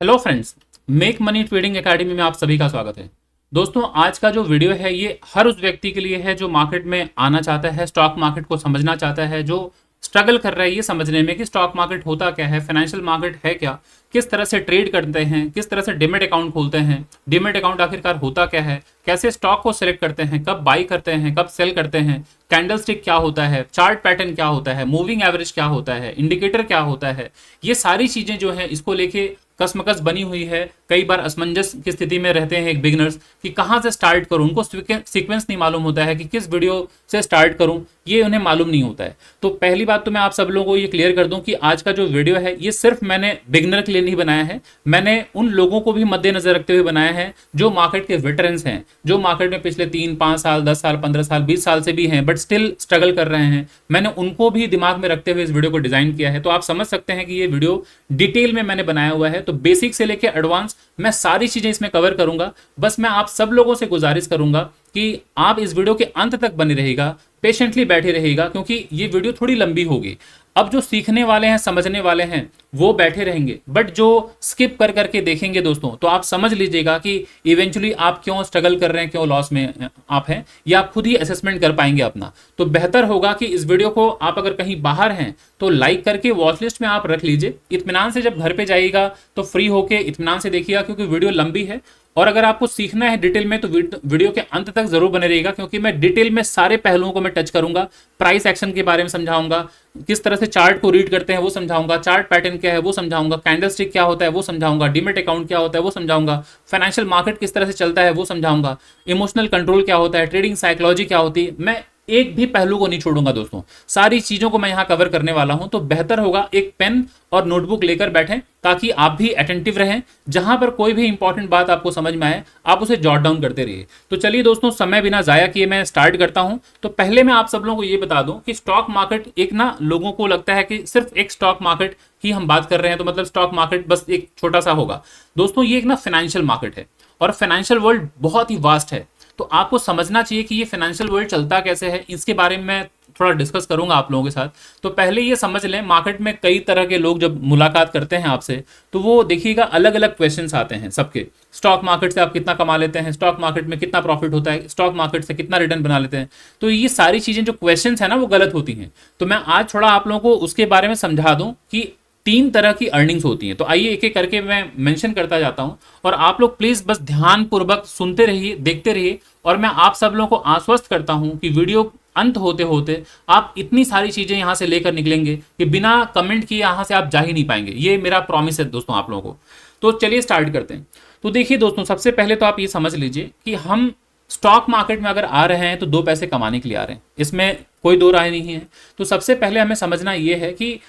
Hello friends, make money trading academy में आप सभी का स्वागत है। दोस्तों, आज का जो वीडियो है ये हर उस व्यक्ति के लिए है जो मार्केट में आना चाहता है, स्टॉक मार्केट को समझना चाहता है, जो स्ट्रगल कर रहा है ये समझने में कि स्टॉक मार्केट होता क्या है, फाइनेंशियल मार्केट है क्या, किस तरह से ट्रेड करते हैं, किस तरह से डिमेट अकाउंट खोलते हैं, डिमेट अकाउंट आखिरकार होता क्या है, कैसे स्टॉक को सिलेक्ट करते हैं, कब बाई करते हैं, कब सेल करते हैं, कैंडल स्टिक क्या होता है, चार्ट पैटर्न क्या होता है, मूविंग एवरेज क्या होता है, इंडिकेटर क्या होता है। ये सारी चीजें जो है इसको लेके कसमकस बनी हुई है। कई बार असमंजस की स्थिति में रहते हैं एक बिगनर्स कि कहाँ से स्टार्ट करूं, उनको सीक्वेंस नहीं मालूम होता है कि किस वीडियो से स्टार्ट करूं, ये उन्हें मालूम नहीं होता है। तो पहली बात तो मैं आप सब लोगों को ये क्लियर कर दूं कि आज का जो वीडियो है ये सिर्फ मैंने बिगनर के लिए नहीं बनाया है, मैंने उन लोगों को भी मद्देनजर रखते हुए बनाया है जो मार्केट के वेटरन्स हैं, जो मार्केट में पिछले 3-5 साल, 10 साल, 15 साल, 20 साल से भी हैं बट स्टिल स्ट्रगल कर रहे हैं। मैंने उनको भी दिमाग में रखते हुए इस वीडियो को डिजाइन किया है। तो आप समझ सकते हैं कि ये वीडियो डिटेल में मैंने बनाया हुआ है। तो बेसिक से लेकर एडवांस मैं सारी चीजें इसमें कवर करूंगा। बस मैं आप सब लोगों से गुजारिश करूंगा कि आप इस वीडियो के अंत तक बने रहिएगा, पेशेंटली बैठे रहिएगा, क्योंकि ये वीडियो थोड़ी लंबी होगी। अब जो सीखने वाले हैं, समझने वाले हैं, वो बैठे रहेंगे, बट जो स्किप कर करके देखेंगे दोस्तों, तो आप समझ लीजिएगा कि इवेंचुअली आप क्यों स्ट्रगल कर रहे हैं, क्यों लॉस में आप हैं, या आप खुद ही असेसमेंट कर पाएंगे अपना। तो बेहतर होगा कि इस वीडियो को आप अगर कहीं बाहर हैं तो लाइक करके वॉच लिस्ट में आप रख लीजिए। इत्मीनान से जब घर पे जाइएगा तो फ्री होके इत्मीनान से देखिएगा, क्योंकि वीडियो लंबी है। और अगर आपको सीखना है डिटेल में तो वीडियो के अंत तक जरूर बने रहिएगा, क्योंकि मैं डिटेल में सारे पहलुओं को मैं टच करूंगा। प्राइस एक्शन के बारे में समझाऊंगा, किस तरह से चार्ट को रीड करते हैं वो समझाऊंगा, चार्ट पैटर्न क्या है वो समझाऊंगा, कैंडल स्टिक क्या होता है वो समझाऊंगा, डिमेट अकाउंट क्या होता है वो समझाऊंगा, फाइनेंशियल मार्केट किस तरह से चलता है वो समझाऊंगा, इमोशनल कंट्रोल क्या होता है, ट्रेडिंग साइकोलॉजी क्या होती है। मैं एक भी पहलू को नहीं छोड़ूंगा दोस्तों, सारी चीजों को मैं यहां कवर करने वाला हूं। तो बेहतर होगा एक पेन और नोटबुक लेकर बैठें, ताकि आप भी अटेंटिव रहें। जहां पर कोई भी इंपॉर्टेंट बात आपको समझ में आए आप उसे जॉट डाउन करते रहिए। तो चलिए दोस्तों, समय बिना जाया किए मैं स्टार्ट करता हूं। तो पहले मैं आप सब लोगों को ये बता दूं कि स्टॉक मार्केट एक ना, लोगों को लगता है कि सिर्फ एक स्टॉक मार्केट ही हम बात कर रहे हैं, तो मतलब स्टॉक मार्केट बस एक छोटा सा होगा। दोस्तों, ये एक ना फाइनेंशियल मार्केट है और फाइनेंशियल वर्ल्ड बहुत ही वास्ट है। तो आपको समझना चाहिए कि ये फाइनेंशियल वर्ल्ड चलता कैसे है, इसके बारे में मैं थोड़ा डिस्कस करूंगा आप लोगों के साथ। तो पहले ये समझ लें, मार्केट में कई तरह के लोग जब मुलाकात करते हैं आपसे, तो वो देखिएगा अलग अलग क्वेश्चंस आते हैं सबके। स्टॉक मार्केट से आप कितना कमा लेते हैं, स्टॉक मार्केट में कितना प्रॉफिट होता है, स्टॉक मार्केट से कितना रिटर्न बना लेते हैं। तो ये सारी चीजें जो क्वेश्चंस है ना वो गलत होती हैं। तो मैं आज थोड़ा आप लोगों को उसके बारे में समझा दूं कि 3 तरह की अर्निंग्स होती हैं। तो आइए एक एक करके मैं मेंशन करता जाता हूं, और आप लोग प्लीज बस ध्यानपूर्वक सुनते रहिए, देखते रहिए। और मैं आप सब लोगों को आश्वस्त करता हूं कि वीडियो अंत होते होते आप इतनी सारी चीजें यहां से लेकर निकलेंगे कि बिना कमेंट किए यहां से आप जा ही नहीं पाएंगे। ये मेरा प्रॉमिस है दोस्तों आप लोगों को। तो चलिए स्टार्ट करते हैं। तो देखिए दोस्तों, सबसे पहले तो आप ये समझ लीजिए कि हम स्टॉक मार्केट में अगर आ रहे हैं तो 2 पैसे कमाने के लिए आ रहे हैं, इसमें कोई दो राय नहीं है। तो सबसे पहले हमें समझना यह है कि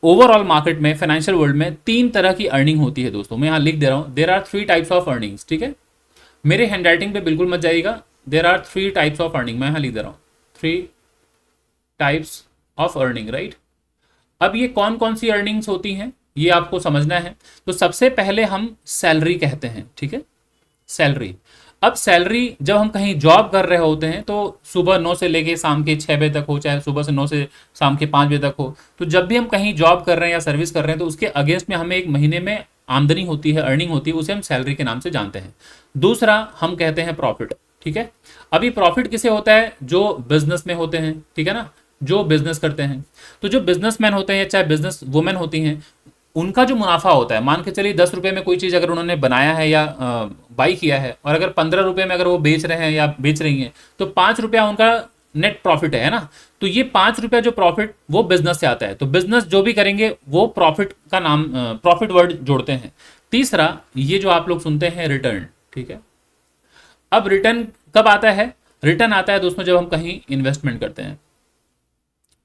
ओवरऑल मार्केट में, फाइनेंशियल वर्ल्ड में 3 तरह की अर्निंग होती है दोस्तों। मैं यहां लिख दे रहा हूं, there are 3 types of earnings. ठीक है, मेरे हैंडराइटिंग पे बिल्कुल मत जाइएगा। There are 3 types of earning, मैं यहां लिख दे रहा हूं 3 टाइप्स ऑफ अर्निंग, राइट। अब ये कौन कौन सी अर्निंग्स होती हैं ये आपको समझना है। तो सबसे पहले हम सैलरी कहते हैं, ठीक है, सैलरी। अब सैलरी जब हम कहीं जॉब कर रहे होते हैं तो सुबह 9 से लेके शाम के 6 बजे तक हो, चाहे सुबह से 9 से शाम के 5 बजे तक हो, तो जब भी हम कहीं जॉब कर रहे हैं या सर्विस कर रहे हैं तो उसके अगेंस्ट में हमें एक महीने में आमदनी होती है, अर्निंग होती है, उसे हम सैलरी के नाम से जानते हैं। दूसरा हम कहते हैं प्रॉफिट, ठीक है। अभी प्रॉफिट किसे होता है? जो बिजनेस में होते हैं, ठीक है ना, जो बिजनेस करते हैं। तो जो बिजनेसमैन होते हैं, चाहे बिजनेस वुमेन होती हैं, उनका जो मुनाफा होता है, मान के चलिए 10 रुपए में कोई चीज अगर उन्होंने बनाया है या बाई किया है, और अगर 15 रुपए में अगर वो बेच रहे हैं या बेच रही हैं, तो 5 रुपया उनका नेट प्रॉफिट है ना। तो ये 5 रुपया जो प्रॉफिट वो बिजनेस से आता है। तो बिजनेस जो भी करेंगे वो प्रॉफिट का नाम, प्रॉफिट वर्ड जोड़ते हैं। तीसरा, ये जो आप लोग सुनते हैं रिटर्न, ठीक है। अब रिटर्न कब आता है? रिटर्न आता है दोस्तों जब हम कहीं इन्वेस्टमेंट करते हैं।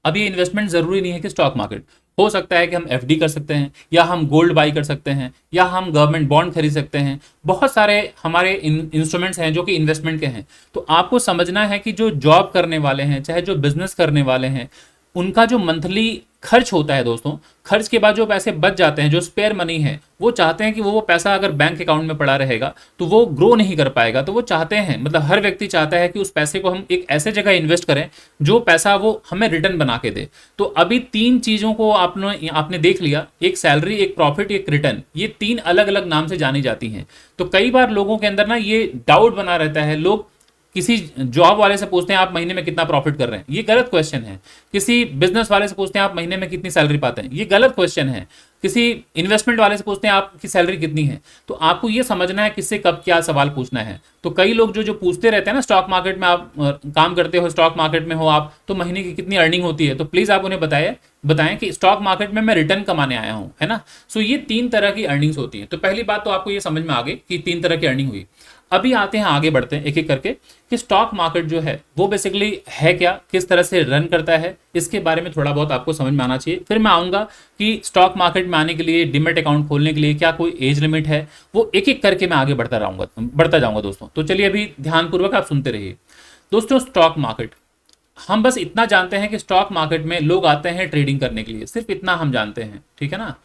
अब ये इन्वेस्टमेंट जरूरी नहीं है कि स्टॉक मार्केट, हो सकता है कि हम एफडी कर सकते हैं, या हम गोल्ड बाई कर सकते हैं, या हम गवर्नमेंट बॉन्ड खरीद सकते हैं। बहुत सारे हमारे इंस्ट्रूमेंट्स हैं जो कि इन्वेस्टमेंट के हैं। तो आपको समझना है कि जो जॉब करने वाले हैं, चाहे जो बिजनेस करने वाले हैं, उनका जो मंथली खर्च होता है दोस्तों, खर्च के बाद जो पैसे बच जाते हैं, जो स्पेयर मनी है, वो चाहते हैं कि वो पैसा अगर बैंक अकाउंट में पड़ा रहेगा तो वो ग्रो नहीं कर पाएगा। तो वो चाहते हैं, मतलब हर व्यक्ति चाहता है कि उस पैसे को हम एक ऐसे जगह इन्वेस्ट करें जो पैसा वो हमें रिटर्न बना के दे। तो अभी तीन चीजों को आपने आपने देख लिया, एक सैलरी, एक प्रॉफिट, एक रिटर्न। ये तीन अलग अलग नाम से जानी जाती हैं। तो कई बार लोगों के अंदर ना ये डाउट बना रहता है, लोग किसी जॉब वाले से पूछते हैं आप महीने में कितना प्रॉफिट कर रहे हैं, ये गलत क्वेश्चन है। किसी बिजनेस वाले से पूछते हैं आप महीने में कितनी सैलरी पाते हैं, ये गलत क्वेश्चन है। किसी इन्वेस्टमेंट वाले से पूछते हैं आपकी सैलरी कितनी है। तो आपको ये समझना है किससे कब क्या सवाल पूछना है। तो कई लोग जो जो पूछते रहते हैं ना, स्टॉक मार्केट में आप काम करते हो, स्टॉक मार्केट में हो आप, तो महीने की कितनी अर्निंग होती है, तो प्लीज आप उन्हें बताएं कि स्टॉक मार्केट में मैं रिटर्न कमाने आया हूं, है ना। सो ये तीन तरह की अर्निंग्स होती है। तो पहली बात तो आपको ये समझ में आ गई कि तीन तरह की अर्निंग हुई। अभी आते हैं, आगे बढ़ते हैं एक एक करके कि स्टॉक मार्केट जो है वो बेसिकली है क्या, किस तरह से रन करता है, इसके बारे में थोड़ा बहुत आपको समझ में आना चाहिए। फिर मैं आऊंगा कि स्टॉक मार्केट में आने के लिए, डीमैट अकाउंट खोलने के लिए क्या कोई एज लिमिट है, वो एक एक करके मैं आगे बढ़ता जाऊंगा दोस्तों। तो चलिए अभी ध्यानपूर्वक आप सुनते रहिए दोस्तों। स्टॉक मार्केट, हम बस इतना जानते हैं कि स्टॉक मार्केट में लोग आते हैं ट्रेडिंग करने के लिए, सिर्फ इतना हम जानते हैं, ठीक है ना।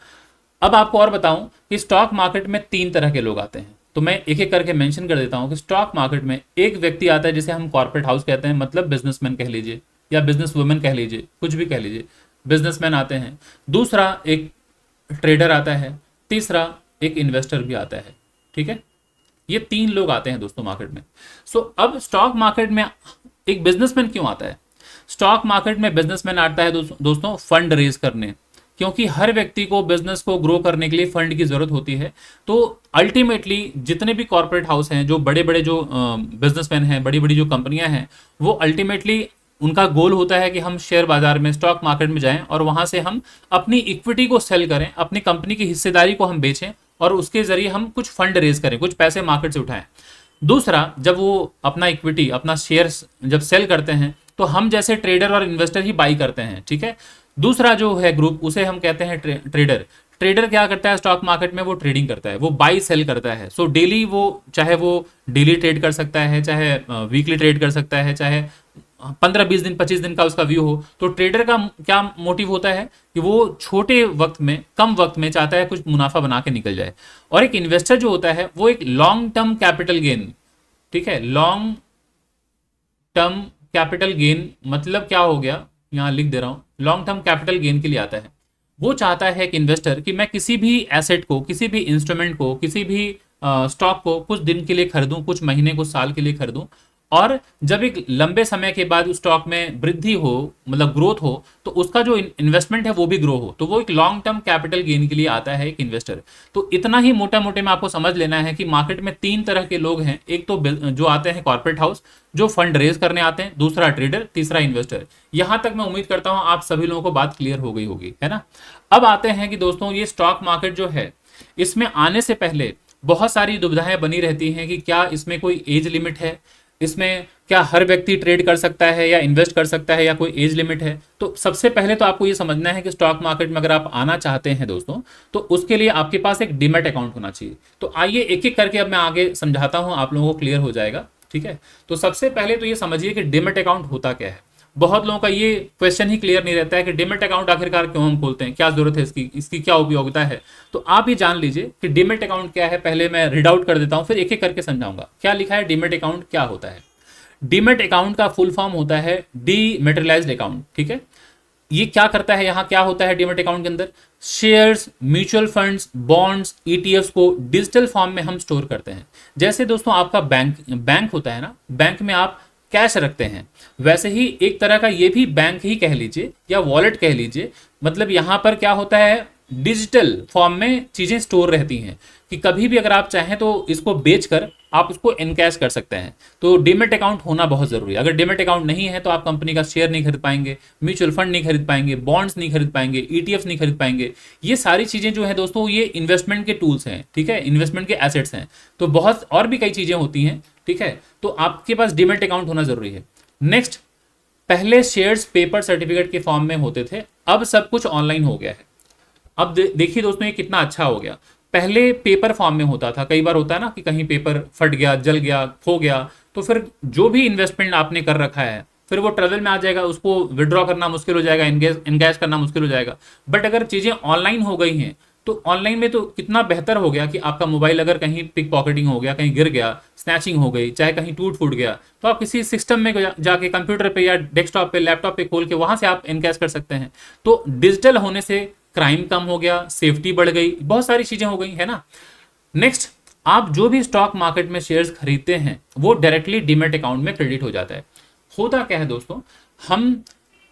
अब आपको और बताऊं कि स्टॉक मार्केट में तीन तरह के लोग आते हैं। तो मैं एक एक करके मेंशन कर देता हूं कि स्टॉक मार्केट में एक व्यक्ति आता है जिसे हम कॉर्पोरेट हाउस कहते हैं, मतलब बिजनेसमैन कह लीजिए या बिजनेस वुमेन कह लीजिए, कुछ भी कह लीजिए, बिजनेसमैन आते हैं। दूसरा एक ट्रेडर आता है। तीसरा एक इन्वेस्टर भी आता है, ठीक है। ये तीन लोग आते हैं दोस्तों मार्केट में। सो अब स्टॉक मार्केट में एक बिजनेसमैन क्यों आता है? स्टॉक मार्केट में बिजनेसमैन आता है दोस्तों फंड रेज करने, क्योंकि हर व्यक्ति को बिजनेस को ग्रो करने के लिए फंड की जरूरत होती है। तो अल्टीमेटली जितने भी कॉर्पोरेट हाउस हैं, जो बड़े बड़े जो बिजनेसमैन हैं, बड़ी बड़ी जो कंपनियां हैं, वो अल्टीमेटली उनका गोल होता है कि हम शेयर बाजार में, स्टॉक मार्केट में जाएं और वहां से हम अपनी इक्विटी को सेल करें, अपनी कंपनी की हिस्सेदारी को हम बेचें और उसके जरिए हम कुछ फंड रेज करें, कुछ पैसे मार्केट से उठाएं। दूसरा, जब वो अपना इक्विटी, अपना शेयर्स जब सेल करते हैं तो हम जैसे ट्रेडर और इन्वेस्टर ही बाई करते हैं, ठीक है। दूसरा जो है ग्रुप, उसे हम कहते हैं ट्रेडर। ट्रेडर क्या करता है स्टॉक मार्केट में? वो ट्रेडिंग करता है, वो बाई सेल करता है। सो डेली वो, चाहे वो डेली ट्रेड कर सकता है, चाहे वीकली ट्रेड कर सकता है, चाहे 15-20 दिन, 25 दिन का उसका व्यू हो। तो ट्रेडर का क्या मोटिव होता है कि वो छोटे वक्त में, कम वक्त में चाहता है कुछ मुनाफा बना के निकल जाए। और एक इन्वेस्टर जो होता है वो एक लॉन्ग टर्म कैपिटल गेन, ठीक है, लॉन्ग टर्म कैपिटल गेन मतलब क्या हो गया, यहां लिख दे रहा हूं, लॉन्ग टर्म कैपिटल गेन के लिए आता है। वो चाहता है एक इन्वेस्टर कि मैं किसी भी एसेट को, किसी भी इंस्ट्रूमेंट को, किसी भी स्टॉक को कुछ दिन के लिए खरीदूं, कुछ महीने, कुछ साल के लिए खरीदूं, और जब एक लंबे समय के बाद उस स्टॉक में वृद्धि हो, मतलब ग्रोथ हो, तो उसका जो इन्वेस्टमेंट है वो भी ग्रो हो। तो वो एक लॉन्ग टर्म कैपिटल गेन के लिए आता है एक इन्वेस्टर। तो इतना ही मोटा मोटे में आपको समझ लेना है कि मार्केट में तीन तरह के लोग हैं। एक तो जो आते हैं कॉर्पोरेट हाउस, जो फंड रेज करने आते हैं। दूसरा ट्रेडर, तीसरा इन्वेस्टर। यहां तक मैं उम्मीद करता हूं आप सभी लोगों को बात क्लियर हो गई होगी, है ना। अब आते हैं कि दोस्तों ये स्टॉक मार्केट जो है, इसमें आने से पहले बहुत सारी दुविधाएं बनी रहती हैं कि क्या इसमें कोई एज लिमिट है, इसमें क्या हर व्यक्ति ट्रेड कर सकता है या इन्वेस्ट कर सकता है, या कोई एज लिमिट है। तो सबसे पहले तो आपको ये समझना है कि स्टॉक मार्केट में अगर आप आना चाहते हैं दोस्तों, तो उसके लिए आपके पास एक डीमैट अकाउंट होना चाहिए। तो आइए एक एक करके अब मैं आगे समझाता हूं, आप लोगों को क्लियर हो जाएगा, ठीक है। तो सबसे पहले तो ये समझिए कि डीमैट अकाउंट होता क्या है। बहुत लोगों का ये क्वेश्चन ही क्लियर नहीं रहता है कि डीमैट अकाउंट आखिरकार क्यों हम खोलते हैं, क्या जरूरत है इसकी, इसकी क्या उपयोगिता है। तो आप ये जान लीजिए कि डीमैट अकाउंट क्या है। पहले मैं रीड आउट कर देता हूं, फिर एक एक करके समझाऊंगा क्या लिखा है, डीमैट अकाउंट क्या होता है। डीमैट अकाउंट का फुल फॉर्म होता है डीमैटेरियलाइज्ड अकाउंट, ठीक है। ये क्या करता है, यहां क्या होता है डीमैट अकाउंट के अंदर? Shares, mutual funds, bonds, ETFs को डिजिटल फॉर्म में हम स्टोर करते हैं। जैसे दोस्तों आपका बैंक होता है ना, बैंक में आप कैश रखते हैं, वैसे ही एक तरह का ये भी बैंक ही कह लीजिए या वॉलेट कह लीजिए। मतलब यहां पर क्या होता है, डिजिटल फॉर्म में चीजें स्टोर रहती हैं कि कभी भी अगर आप चाहें तो इसको बेचकर आप उसको इनकैश कर सकते हैं। तो डीमैट अकाउंट होना बहुत जरूरी है। अगर डीमैट अकाउंट नहीं है तो आप कंपनी का शेयर नहीं खरीद पाएंगे, म्यूचुअल फंड नहीं खरीद पाएंगे, बॉन्ड्स नहीं खरीद पाएंगे, ईटीएफ नहीं खरीद पाएंगे। ये सारी चीजें जो है दोस्तों, ये इन्वेस्टमेंट के टूल्स हैं, ठीक है, इन्वेस्टमेंट के एसेट्स हैं। तो बहुत और भी कई चीजें होती हैं, ठीक है। तो आपके पास डीमैट अकाउंट होना जरूरी है। नेक्स्ट, पहले शेयर्स पेपर सर्टिफिकेट के फॉर्म में होते थे, अब सब कुछ ऑनलाइन हो गया है। अब देखिए दोस्तों ये कितना अच्छा हो गया। पहले पेपर फॉर्म में होता था, कई बार होता है ना कि कहीं पेपर फट गया, जल गया, खो गया, तो फिर जो भी इन्वेस्टमेंट आपने कर रखा है फिर वो ट्रेवल में आ जाएगा, उसको विड्रॉ करना मुश्किल हो जाएगा, इनकैश करना मुश्किल हो जाएगा। बट अगर चीज़ें ऑनलाइन हो गई हैं तो ऑनलाइन में तो कितना बेहतर हो गया कि आपका मोबाइल अगर कहीं पिक पॉकेटिंग हो गया, कहीं गिर गया, स्नैचिंग हो गई, चाहे कहीं टूट फूट गया, तो आप किसी सिस्टम में जाके कंप्यूटर पे या डेस्कटॉप पे लैपटॉप पे खोल के वहां से आप इनकैश कर सकते हैं। तो डिजिटल होने से क्राइम कम हो गया, सेफ्टी बढ़ गई, बहुत सारी चीजें हो गई है ना। नेक्स्ट, आप जो भी स्टॉक मार्केट में शेयर्स खरीदते हैं वो डायरेक्टली डीमैट अकाउंट में क्रेडिट हो जाता है। होता क्या है दोस्तों, हम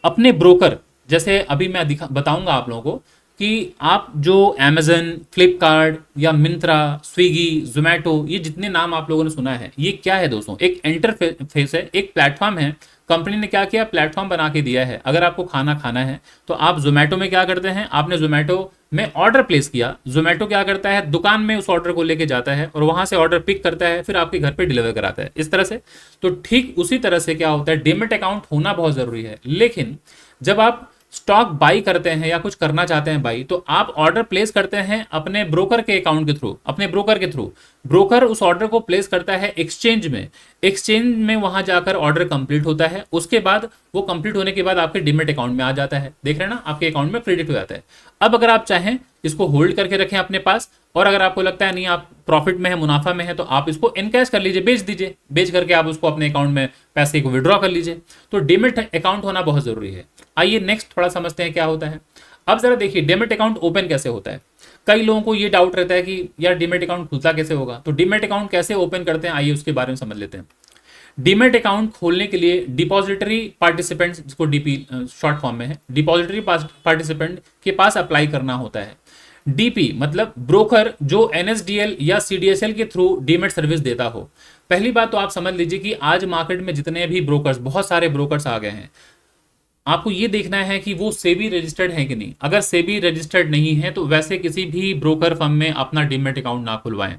अपने ब्रोकर, जैसे अभी मैं बताऊंगा आप लोगों को कि आप जो अमेजन, फ्लिपकार्ट या मिंत्रा, स्विगी, जोमेटो, ये जितने नाम आप लोगों ने सुना है, ये क्या है दोस्तों, एक इंटरफेस है, एक प्लेटफॉर्म है। कंपनी ने क्या किया, प्लेटफॉर्म बना के दिया है। अगर आपको खाना खाना है तो आप जोमेटो में क्या करते हैं, आपने जोमेटो में ऑर्डर प्लेस किया, जोमेटो क्या करता है, दुकान में उस ऑर्डर को लेके जाता है और वहां से ऑर्डर पिक करता है, फिर आपके घर पे डिलीवर कराता है, इस तरह से। तो ठीक उसी तरह से क्या होता है, डीमैट अकाउंट होना बहुत जरूरी है। लेकिन जब आप स्टॉक बाई करते हैं या कुछ करना चाहते हैं बाई, तो आप ऑर्डर प्लेस करते हैं अपने ब्रोकर के अकाउंट के थ्रू, अपने ब्रोकर के थ्रू। ब्रोकर उस ऑर्डर को प्लेस करता है एक्सचेंज में, एक्सचेंज में वहां जाकर ऑर्डर कंप्लीट होता है, उसके बाद वो कंप्लीट होने के बाद आपके डीमैट अकाउंट में आ जाता है, देख रहे हैं ना, आपके अकाउंट में क्रेडिट हो जाता है। अब अगर आप चाहें इसको होल्ड करके रखें अपने पास, और अगर आपको लगता है नहीं आप प्रॉफिट में है, मुनाफा में है, तो आप इसको इनकैश कर लीजिए, बेच दीजिए, बेच करके आप उसको अपने अकाउंट में पैसे को विड्रॉ कर लीजिए। तो डीमैट अकाउंट होना बहुत जरूरी है। आइए नेक्स्ट थोड़ा समझते हैं क्या होता है। अब जरा देखिए डीमैट अकाउंट ओपन कैसे होता है। कई लोगों को ये डाउट रहता है कि यार डीमैट अकाउंट खुलता कैसे होगा, तो डीमैट अकाउंट कैसे ओपन करते हैं, आइए उसके बारे में समझ लेते हैं। डीमैट अकाउंट खोलने के लिए डिपॉजिटरी पार्टिसिपेंट, जिसको डीपी शॉर्ट फॉर्म में है, डिपॉजिटरी पार्टिसिपेंट के पास अप्लाई करना होता है। डीपी मतलब ब्रोकर जो एनएसडीएल या सीडीएसएल के थ्रू डीमैट सर्विस देता हो। पहली बात तो आप समझ लीजिए कि आज मार्केट में जितने भी ब्रोकर्स, बहुत सारे ब्रोकर्स आ गए हैं, आपको ये देखना है कि वो सेबी रजिस्टर्ड है कि नहीं। अगर सेबी रजिस्टर्ड नहीं है तो वैसे किसी भी ब्रोकर फर्म में अपना डीमैट अकाउंट ना खुलवाएं।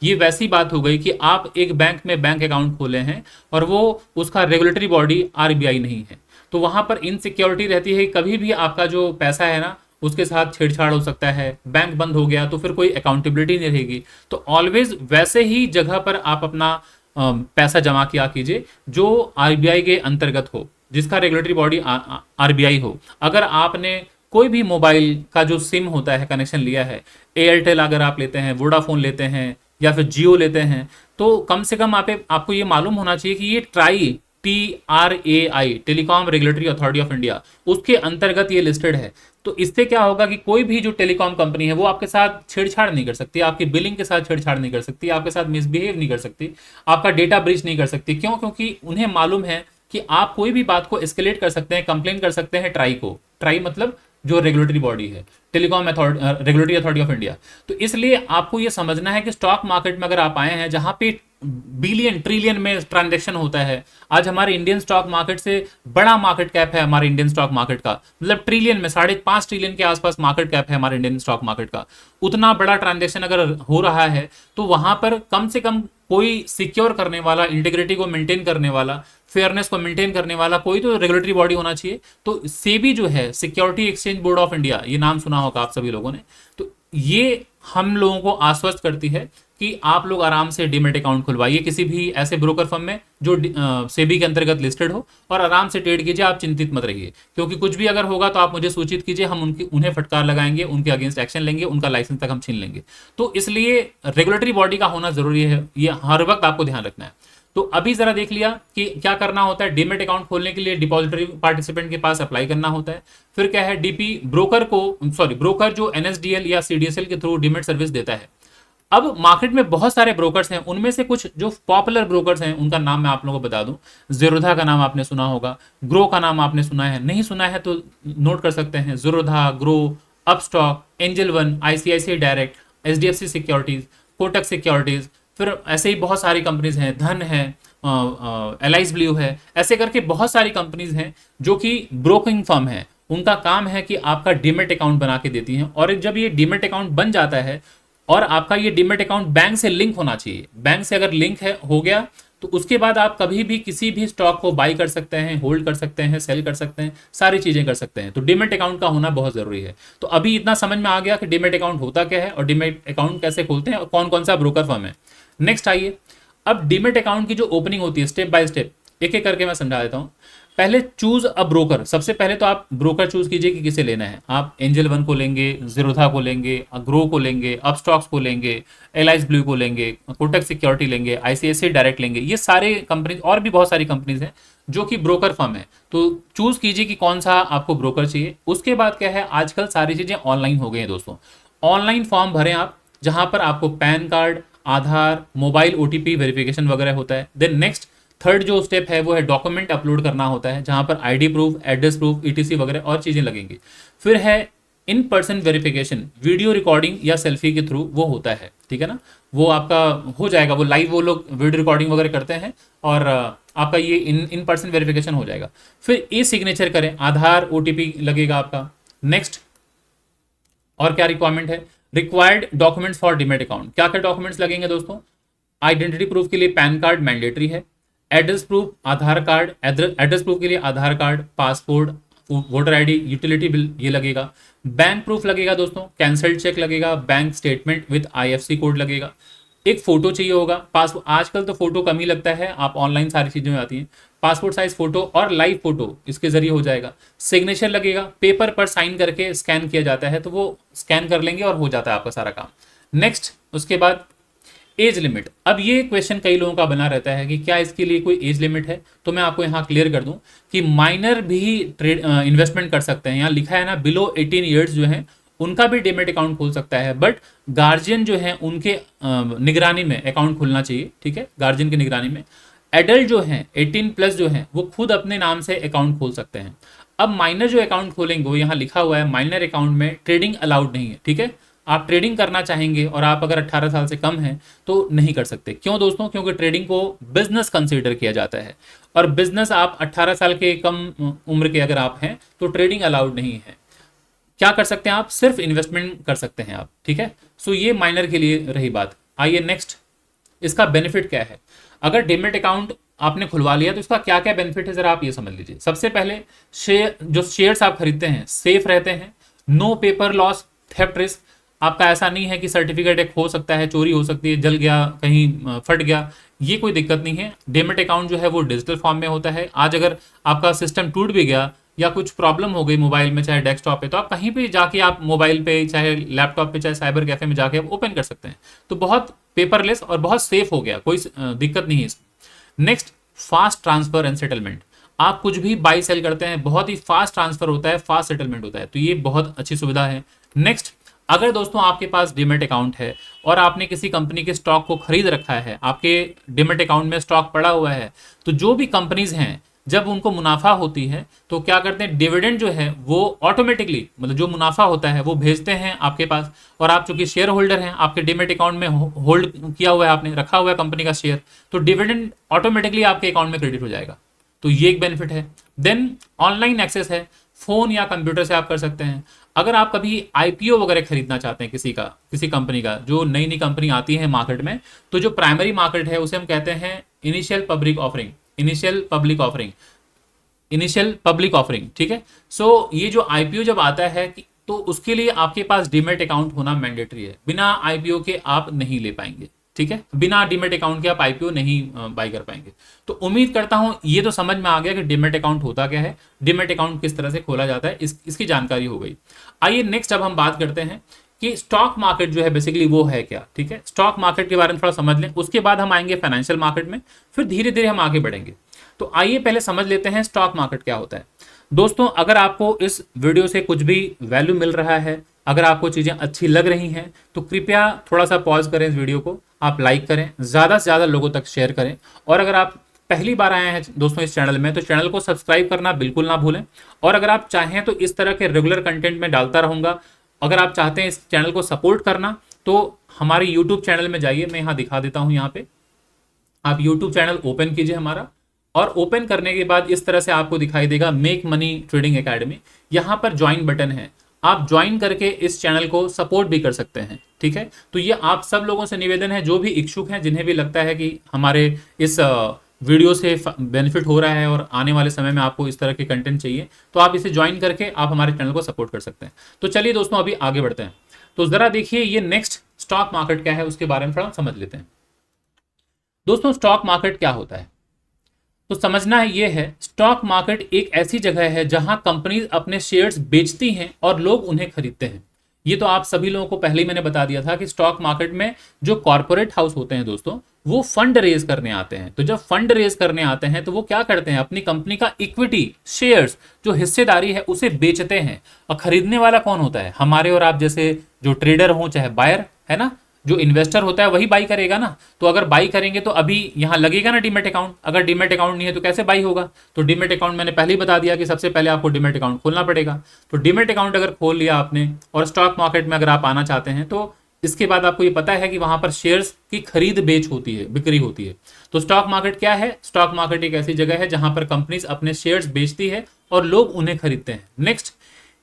ये वैसी बात हो गई कि आप एक बैंक में बैंक अकाउंट खोले हैं और वो उसका रेगुलेटरी बॉडी आरबीआई नहीं है, तो वहां पर इनसिक्योरिटी रहती है। कभी भी आपका जो पैसा है ना उसके साथ छेड़छाड़ हो सकता है, बैंक बंद हो गया तो फिर कोई अकाउंटेबिलिटी नहीं रहेगी। तो ऑलवेज वैसे ही जगह पर आप अपना पैसा जमा किया कीजिए जो आरबीआई के अंतर्गत हो, जिसका रेगुलेटरी बॉडी आरबीआई हो। अगर आपने कोई भी मोबाइल का जो सिम होता है कनेक्शन लिया है, एयरटेल अगर आप लेते हैं, वोडाफोन लेते हैं या फिर जियो लेते हैं, तो कम से कम आपको ये मालूम होना चाहिए कि ये TRAI telecom regulatory authority of India, उसके अंतर्गत ये लिस्टेड है। तो इससे क्या होगा कि कोई भी जो टेलीकॉम कंपनी है वो आपके साथ छेड़छाड़ नहीं कर सकती, आपकी बिलिंग के साथ छेड़छाड़ नहीं कर सकती, आपके साथ मिसबिहेव नहीं कर सकती, आपका डेटा ब्रीच नहीं कर सकती। क्यों? क्योंकि उन्हें मालूम है कि आप कोई भी बात को एस्केलेट कर सकते हैं, कंप्लेन कर सकते हैं ट्राई को। ट्राई मतलब जो रेगुलेटरी बॉडी है, telecom regulatory authority of India. तो इसलिए आपको यह समझना है कि स्टॉक मार्केट में अगर आप आए हैं जहां पे बिलियन ट्रिलियन में ट्रांजैक्शन होता है, आज हमारे इंडियन स्टॉक मार्केट से बड़ा मार्केट कैप है हमारे इंडियन स्टॉक मार्केट का, मतलब ट्रिलियन में 5.5 ट्रिलियन के आसपास मार्केट कैप है हमारे इंडियन स्टॉक मार्केट का। उतना बड़ा ट्रांजैक्शन अगर हो रहा है तो वहां पर कम से कम कोई सिक्योर करने वाला, इंटीग्रिटी को मेंटेन करने वाला, फेयरनेस को मेंटेन करने वाला कोई तो रेगुलेटरी बॉडी होना चाहिए। तो सेबी जो है, security exchange board of India, ये नाम सुना होगा आप सभी लोगों ने, तो ये हम लोगों को आश्वस्त करती है कि आप लोग आराम से डीमैट अकाउंट खुलवाइए किसी भी ऐसे ब्रोकर फर्म में जो सेबी के अंतर्गत लिस्टेड हो, और आराम से ट्रेड कीजिए, आप चिंतित मत रहिए। क्योंकि कुछ भी अगर होगा तो आप मुझे सूचित कीजिए, हम उन्हें फटकार लगाएंगे, उनके अगेंस्ट एक्शन लेंगे, उनका लाइसेंस तक हम छीन लेंगे। तो इसलिए रेगुलेटरी बॉडी का होना जरूरी है, ये हर वक्त आपको ध्यान रखना है। तो अभी जरा देख लिया कि क्या करना होता है। डीमैट अकाउंट खोलने के लिए डिपॉजिटरी पार्टिसिपेंट के पास अप्लाई करना होता है। फिर क्या है, ब्रोकर जो एनएसडीएल या सीडीएसएल के थ्रू डीमैट सर्विस देता है। अब मार्केट में बहुत सारे ब्रोकर्स हैं, उनमें से कुछ जो पॉपुलर ब्रोकर्स हैं उनका नाम मैं आप लोगों को बता दूं। ज़ीरोधा का नाम आपने सुना होगा, ग्रो का नाम आपने सुना है, नहीं सुना है तो नोट कर सकते हैं। Zerodha, grow, Upstox, angel one, ICICI direct, HDFC securities, Kotak securities, फिर ऐसे ही बहुत सारी कंपनीज हैं, धन है, एलाइज ब्लू है, ऐसे करके बहुत सारी कंपनीज हैं जो कि ब्रोकिंग फर्म है। उनका काम है कि आपका डीमैट अकाउंट बना के देती हैं, और जब ये डीमैट अकाउंट बन जाता है और आपका ये डीमैट अकाउंट बैंक से लिंक होना चाहिए, बैंक से अगर लिंक हो गया तो उसके बाद आप कभी भी किसी भी स्टॉक को बाई कर सकते हैं, होल्ड कर सकते हैं, सेल कर सकते हैं, सारी चीजें कर सकते हैं। तो डीमैट अकाउंट का होना बहुत जरूरी है। तो अभी इतना समझ में आ गया कि डीमैट अकाउंट होता क्या है और डीमैट अकाउंट कैसे खोलते हैं और कौन कौन सा ब्रोकर फर्म है। नेक्स्ट आइए, अब डीमैट अकाउंट की जो ओपनिंग होती है स्टेप बाय स्टेप एक एक करके मैं समझा देता हूँ। पहले चूज अ ब्रोकर। सबसे पहले तो आप ब्रोकर चूज कीजिए कि किसे लेना है। आप एंजल वन को लेंगे, जीरोधा को लेंगे, ग्रो को लेंगे, अपस्टॉक्स को लेंगे, एलाइज ब्लू को लेंगे, कोटक सिक्योरिटी लेंगे, आईसीआईसीआई डायरेक्ट लेंगे। ये सारे कंपनीज और भी बहुत सारी कंपनीज हैं जो कि ब्रोकर फर्म है। तो चूज कीजिए कि कौन सा आपको ब्रोकर चाहिए। उसके बाद क्या है, आजकल सारी चीजें ऑनलाइन हो गई हैं दोस्तों। ऑनलाइन फॉर्म भरें आप, जहां पर आपको पैन कार्ड, आधार, मोबाइल ओटीपी वेरिफिकेशन वगैरह होता है। देन नेक्स्ट थर्ड जो स्टेप है वो है डॉक्यूमेंट अपलोड करना होता है, जहां पर ID proof, address proof, etc वगैरह और चीजें लगेंगी। फिर है in person verification, video recording या सेल्फी के थ्रू वो होता है, ठीक है ना। वो आपका हो जाएगा, वो लाइव वो लोग वीडियो रिकॉर्डिंग वगैरह करते हैं और आपका ये इन पर्सन वेरिफिकेशन हो जाएगा। फिर ई सिग्नेचर करें, आधार ओटीपी लगेगा आपका। नेक्स्ट और क्या रिक्वायरमेंट है, required documents for demat account. क्या क्या डॉक्यूमेंट्स लगेंगे दोस्तों, आइडेंटिटी प्रूफ के लिए पैन कार्ड मैंडेटरी है, address proof Aadhaar card, address proof के लिए Aadhaar card, passport, voter ID, utility bill ये लगेगा। बैंक प्रूफ लगेगा दोस्तों, कैंसल्ड चेक लगेगा, bank statement with IFSC code लगेगा। एक फोटो चाहिए होगा, पासपोर्ट, आजकल तो फोटो कम ही लगता है, आप ऑनलाइन सारी चीजें में आती हैं। पासपोर्ट साइज फोटो और लाइव फोटो इसके जरिए हो जाएगा। सिग्नेचर लगेगा, पेपर पर साइन करके स्कैन किया जाता है, तो वो स्कैन कर लेंगे और हो जाता है आपका सारा काम। नेक्स्ट उसके बाद एज लिमिट। अब ये क्वेश्चन कई लोगों का बना रहता है कि क्या इसके लिए कोई एज लिमिट है, तो मैं आपको यहाँ क्लियर कर दूं कि माइनर भी ट्रेड इन्वेस्टमेंट कर सकते हैं। यहाँ लिखा है ना, बिलो 18 ईयर्स जो है उनका भी डीमैट अकाउंट खोल सकता है, बट गार्जियन जो है उनके निगरानी में अकाउंट खोलना चाहिए, ठीक है, गार्जियन की निगरानी में। एडल्ट जो है 18 प्लस जो है वो खुद अपने नाम से अकाउंट खोल सकते हैं। अब माइनर जो अकाउंट खोलेंगे, वो यहाँ लिखा हुआ है माइनर अकाउंट में ट्रेडिंग अलाउड नहीं है, ठीक है। आप ट्रेडिंग करना चाहेंगे और आप अगर 18 साल से कम हैं तो नहीं कर सकते। क्यों दोस्तों, क्योंकि ट्रेडिंग को बिजनेस कंसीडर किया जाता है और बिजनेस आप 18 साल के कम उम्र के अगर आप हैं तो ट्रेडिंग अलाउड नहीं है। क्या कर सकते हैं आप, सिर्फ इन्वेस्टमेंट कर सकते हैं आप, ठीक है। सो ये माइनर के लिए रही बात। आइए नेक्स्ट, इसका बेनिफिट क्या है। अगर डीमैट अकाउंट आपने खुलवा लिया तो इसका क्या क्या बेनिफिट है, जरा आप ये समझ लीजिए। सबसे पहले शेयर्स आप खरीदते हैं सेफ रहते हैं, no paper loss, theft risk. आपका ऐसा नहीं है कि सर्टिफिकेट एक हो सकता है, चोरी हो सकती है, जल गया, कहीं फट गया, ये कोई दिक्कत नहीं है। डीमैट अकाउंट जो है वो डिजिटल फॉर्म में होता है। आज अगर आपका सिस्टम टूट भी गया या कुछ प्रॉब्लम हो गई मोबाइल में चाहे डेस्कटॉप पे, तो आप कहीं पे जाके आप मोबाइल पे चाहे लैपटॉप पे चाहे साइबर कैफे में जाके आप ओपन कर सकते हैं। तो बहुत पेपरलेस और बहुत सेफ हो गया, कोई दिक्कत नहीं है इसमें। Next, fast transfer and settlement. आप कुछ भी बाई सेल करते हैं, बहुत ही फास्ट ट्रांसफर होता है, फास्ट सेटलमेंट होता है, तो ये बहुत अच्छी सुविधा है। नेक्स्ट, अगर दोस्तों आपके पास डीमैट अकाउंट है और आपने किसी कंपनी के स्टॉक को खरीद रखा है, आपके डीमैट अकाउंट में स्टॉक पड़ा हुआ है, तो जो भी कंपनीज हैं जब उनको मुनाफा होती है तो क्या करते हैं, डिविडेंड जो है वो ऑटोमेटिकली, मतलब जो मुनाफा होता है वो भेजते हैं आपके पास। और आप चूंकि शेयर होल्डर हैं, आपके डीमैट अकाउंट में होल्ड किया हुआ है, आपने रखा हुआ है कंपनी का शेयर, तो डिविडेंड ऑटोमेटिकली आपके अकाउंट में क्रेडिट हो जाएगा। तो ये एक बेनिफिट है। देन ऑनलाइन एक्सेस है, फोन या कंप्यूटर से आप कर सकते हैं। अगर आप कभी आईपीओ वगैरह खरीदना चाहते हैं किसी कंपनी का, जो नई नई कंपनी आती है मार्केट में, तो जो प्राइमरी मार्केट है उसे हम कहते हैं इनिशियल पब्लिक ऑफरिंग, ठीक है। सो ये जो आईपीओ जब आता है तो उसके लिए आपके पास डीमैट अकाउंट होना मैंडेटरी है। बिना आईपीओ के आप नहीं ले पाएंगे, ठीक है, बिना डीमैट अकाउंट के आप आईपीओ नहीं बाई कर पाएंगे। तो उम्मीद करता हूं ये तो समझ में आ गया कि डीमैट अकाउंट होता क्या है, डीमैट अकाउंट किस तरह से खोला जाता है, इसकी जानकारी हो गई। आइए नेक्स्ट अब हम बात करते हैं कि स्टॉक मार्केट जो है बेसिकली वो है क्या, ठीक है। स्टॉक मार्केट के बारे में थोड़ा समझ लें, उसके बाद हम आएंगे फाइनेंशियल मार्केट में, फिर धीरे धीरे हम आगे बढ़ेंगे। तो आइए पहले समझ लेते हैं स्टॉक मार्केट क्या होता है। दोस्तों, अगर आपको इस वीडियो से कुछ भी वैल्यू मिल रहा है, अगर आपको चीजें अच्छी लग रही हैं, तो कृपया थोड़ा सा पॉज करें इस वीडियो को, आप लाइक करें, ज्यादा से ज्यादा लोगों तक शेयर करें। और अगर आप पहली बार आए हैं दोस्तों इस चैनल में, तो चैनल को सब्सक्राइब करना बिल्कुल ना भूलें। और अगर आप चाहें तो इस तरह के रेगुलर कंटेंट में डालता रहूंगा। अगर आप चाहते हैं इस चैनल को सपोर्ट करना, तो हमारे यूट्यूब चैनल में जाइए, मैं यहाँ दिखा देता हूँ। यहाँ पे आप यूट्यूब चैनल ओपन कीजिए हमारा, और ओपन करने के बाद इस तरह से आपको दिखाई देगा मेक मनी ट्रेडिंग एकेडमी। यहाँ पर ज्वाइन बटन है, आप ज्वाइन करके इस चैनल को सपोर्ट भी कर सकते हैं, ठीक है। तो ये आप सब लोगों से निवेदन है, जो भी इच्छुक हैं, जिन्हें भी लगता है कि हमारे इस वीडियो से बेनिफिट हो रहा है और आने वाले समय में आपको इस तरह के कंटेंट चाहिए, तो आप इसे ज्वाइन करके आप हमारे चैनल को सपोर्ट कर सकते हैं। तो चलिए दोस्तों अभी आगे बढ़ते हैं। तो जरा देखिए ये नेक्स्ट स्टॉक मार्केट क्या है, उसके बारे में थोड़ा समझ लेते हैं। दोस्तों, स्टॉक मार्केट क्या होता है। तो समझना है ये है, स्टॉक मार्केट एक ऐसी जगह है जहां कंपनीज अपने शेयर्स बेचती हैं और लोग उन्हें खरीदते हैं। ये तो आप सभी लोगों को पहले ही मैंने बता दिया था कि स्टॉक मार्केट में जो कॉर्पोरेट हाउस होते हैं दोस्तों, वो फंड रेज करने आते हैं। तो जब फंड रेज करने आते हैं तो वो क्या करते हैं, अपनी कंपनी का इक्विटी शेयर्स जो हिस्सेदारी है उसे बेचते हैं। और खरीदने वाला कौन होता है, हमारे और आप जैसे जो ट्रेडर हो चाहे बायर, है ना। जो इन्वेस्टर होता है वही बाई करेगा ना। तो अगर बाई करेंगे तो अभी यहाँ लगेगा ना डीमेट अकाउंट, अगर डीमेट अकाउंट नहीं है तो कैसे बाई होगा। तो डीमेट अकाउंट मैंने पहले ही बता दिया कि सबसे पहले आपको डीमेट अकाउंट खोलना पड़ेगा। तो डीमेट अकाउंट अगर खोल लिया आपने और स्टॉक मार्केट में अगर आप आना चाहते हैं तो इसके बाद आपको ये पता है कि वहां पर शेयर्स की खरीद बेच होती है, बिक्री होती है। तो स्टॉक मार्केट क्या है, स्टॉक मार्केट एक ऐसी जगह है जहां पर कंपनीज अपने शेयर्स बेचती है और लोग उन्हें खरीदते हैं। नेक्स्ट,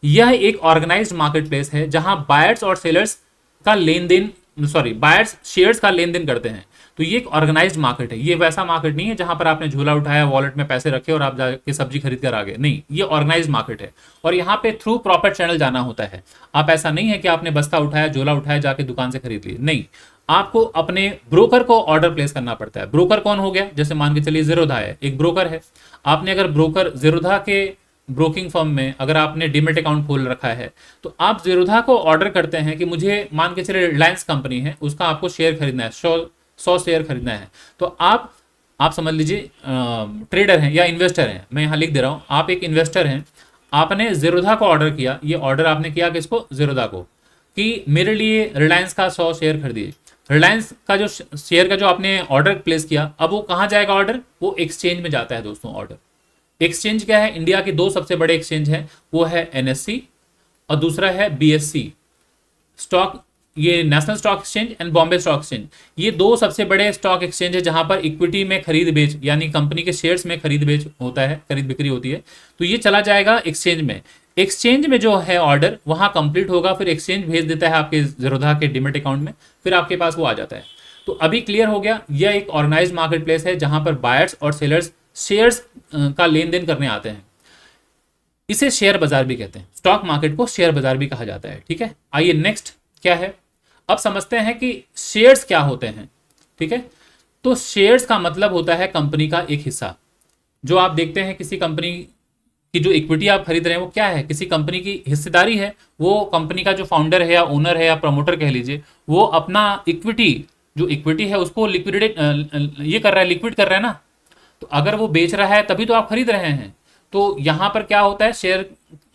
यह एक ऑर्गेनाइज्ड मार्केट प्लेस है जहां बायर्स और सेलर्स का लेन देन, बायर्स शेयर्स का लेन देन करते हैं। तो ये एक ऑर्गेनाइज्ड मार्केट है, ये वैसा मार्केट नहीं है जहां पर आपने झोला उठाया, वॉलेट में पैसे रखे और आप जाके सब्जी खरीद कर आ गए। नहीं, ये ऑर्गेनाइज्ड मार्केट है और यहाँ पे थ्रू प्रॉपर चैनल जाना होता है। आप ऐसा नहीं है कि आपने बस्ता उठाया, झोला उठाया, जाके दुकान से खरीद ली। नहीं, आपको अपने ब्रोकर को ऑर्डर प्लेस करना पड़ता है। ब्रोकर कौन हो गया, जैसे मान के चलिए ज़ीरोधा है, एक ब्रोकर है। आपने अगर ब्रोकर ज़ीरोधा के ब्रोकिंग फर्म में अगर आपने डीमेट अकाउंट खोल रखा है तो आप ज़ीरोधा को ऑर्डर करते हैं कि मुझे मान के चलिए रिलायंस कंपनी है, उसका आपको शेयर खरीदना है, 100 शेयर खरीदना है। तो आप समझ लीजिए ट्रेडर हैं या इन्वेस्टर हैं, मैं यहाँ लिख दे रहा हूँ, आप एक इन्वेस्टर हैं। आपने ज़ीरोधा को ऑर्डर किया, ये ऑर्डर आपने किया किसको, ज़ीरोधा को, कि मेरे लिए रिलायंस का 100 शेयर खरीदिए। रिलायंस का जो शेयर का जो आपने ऑर्डर प्लेस किया, अब वो कहाँ जाएगा ऑर्डर, वो एक्सचेंज में जाता है दोस्तों ऑर्डर। एक्सचेंज क्या है, इंडिया के दो सबसे बड़े एक्सचेंज हैं, वो है एनएससी और दूसरा है बीएससी स्टॉक, ये national stock exchange and Bombay stock exchange. ये दो सबसे बड़े स्टॉक एक्सचेंज है जहां पर इक्विटी में खरीद बेच, यानी कंपनी के शेयर्स में खरीद बेच होता है, खरीद बिक्री होती है। तो ये चला जाएगा एक्सचेंज में। एक्सचेंज में जो है ऑर्डर वहां कंप्लीट होगा, फिर एक्सचेंज भेज देता है आपके ज़ीरोधा के डीमेट अकाउंट में, फिर आपके पास वो आ जाता है। तो अभी क्लियर हो गया, यह एक ऑर्गेनाइज्ड मार्केट प्लेस है जहां पर बायर्स और सेलर्स शेयर्स का लेन देन करने आते हैं। इसे शेयर बाजार भी कहते हैं, स्टॉक मार्केट को शेयर बाजार भी कहा जाता है। ठीक है, आइए नेक्स्ट क्या है, अब समझते हैं कि शेयर्स क्या होते हैं। ठीक है, तो शेयर्स का मतलब होता है कंपनी का एक हिस्सा। जो आप देखते हैं किसी कंपनी की जो इक्विटी आप खरीद रहे हैं वो क्या है, किसी कंपनी की हिस्सेदारी है। वो कंपनी का जो फाउंडर है या ओनर है या प्रमोटर कह लीजिए, वो अपना इक्विटी, जो इक्विटी है उसको लिक्विडेट ये कर रहा है, लिक्विड कर रहा है ना। तो अगर वो बेच रहा है तभी तो आप खरीद रहे हैं। तो यहां पर क्या होता है, शेयर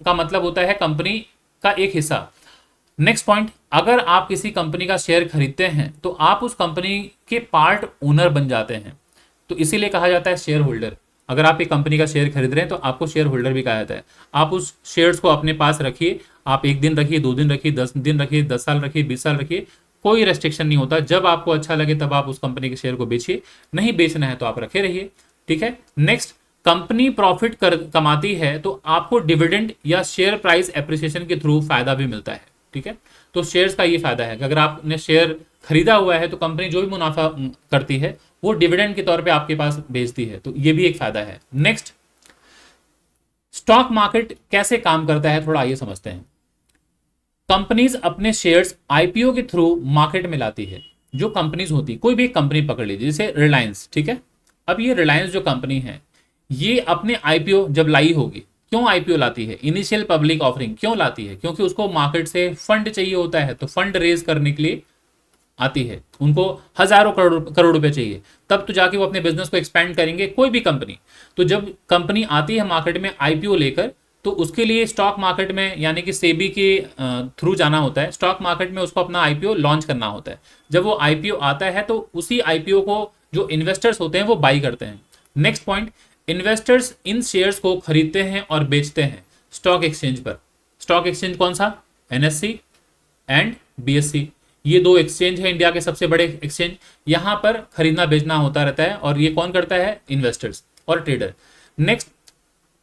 का मतलब होता है कंपनी का एक हिस्सा। नेक्स्ट पॉइंट, अगर आप किसी कंपनी का शेयर खरीदते हैं तो आप उस कंपनी के पार्ट ओनर बन जाते हैं, तो इसीलिए कहा जाता है शेयर होल्डर। अगर आप एक कंपनी का शेयर खरीद रहे हैं तो आपको शेयर होल्डर भी कहा जाता है। आप उस शेयर्स को अपने पास रखिए, आप 1 दिन रखिए, 2 दिन रखिए, 10 दिन रखिए, 10 साल रखिए, 20 साल रखिए, कोई रेस्ट्रिक्शन नहीं होता। जब आपको अच्छा लगे तब आप उस कंपनी के शेयर को बेचिए, नहीं बेचना है तो आप रखे रहिए। ठीक है, नेक्स्ट, कंपनी प्रॉफिट कमाती है तो आपको डिविडेंड या शेयर प्राइस एप्रिसिएशन के थ्रू फायदा भी मिलता है। ठीक है, तो शेयर्स का ये फायदा है कि अगर आपने शेयर खरीदा हुआ है तो कंपनी जो भी मुनाफा करती है वो डिविडेंड के तौर पे आपके पास भेजती है, तो ये भी एक फायदा है। नेक्स्ट, स्टॉक मार्केट कैसे काम करता है थोड़ा आइए समझते हैं। कंपनीज अपने शेयर्स आईपीओ के थ्रू मार्केट में लाती है। जो कंपनीज होती, कोई भी एक कंपनी पकड़ लीजिए जैसे रिलायंस। ठीक है, अब ये रिलायंस जो कंपनी है ये अपने आईपीओ जब लाई होगी, क्यों आईपीओ लाती है, इनिशियल पब्लिक ऑफरिंग क्यों लाती है, क्योंकि उसको मार्केट से फंड चाहिए होता है। तो फंड रेज करने के लिए आती है, उनको हजारों करोड़ रुपए चाहिए, तब तो जाके वो अपने बिजनेस को एक्सपेंड करेंगे कोई भी कंपनी। तो जब कंपनी आती है मार्केट में आईपीओ लेकर, तो उसके लिए स्टॉक मार्केट में यानी कि सेबी के थ्रू जाना होता है। स्टॉक मार्केट में उसको अपना आईपीओ लॉन्च करना होता है। जब वो आईपीओ आता है तो उसी आईपीओ को जो इन्वेस्टर्स होते हैं वो बाई करते हैं। Next point, investors in shares को खरीदते हैं और बेचते हैं स्टॉक एक्सचेंज पर। स्टॉक एक्सचेंज कौन सा, एनएससी एंड बीएससी, ये दो एक्सचेंज है इंडिया के सबसे बड़े एक्सचेंज। यहां पर खरीदना बेचना होता रहता है और ये कौन करता है, इन्वेस्टर्स और ट्रेडर। नेक्स्ट,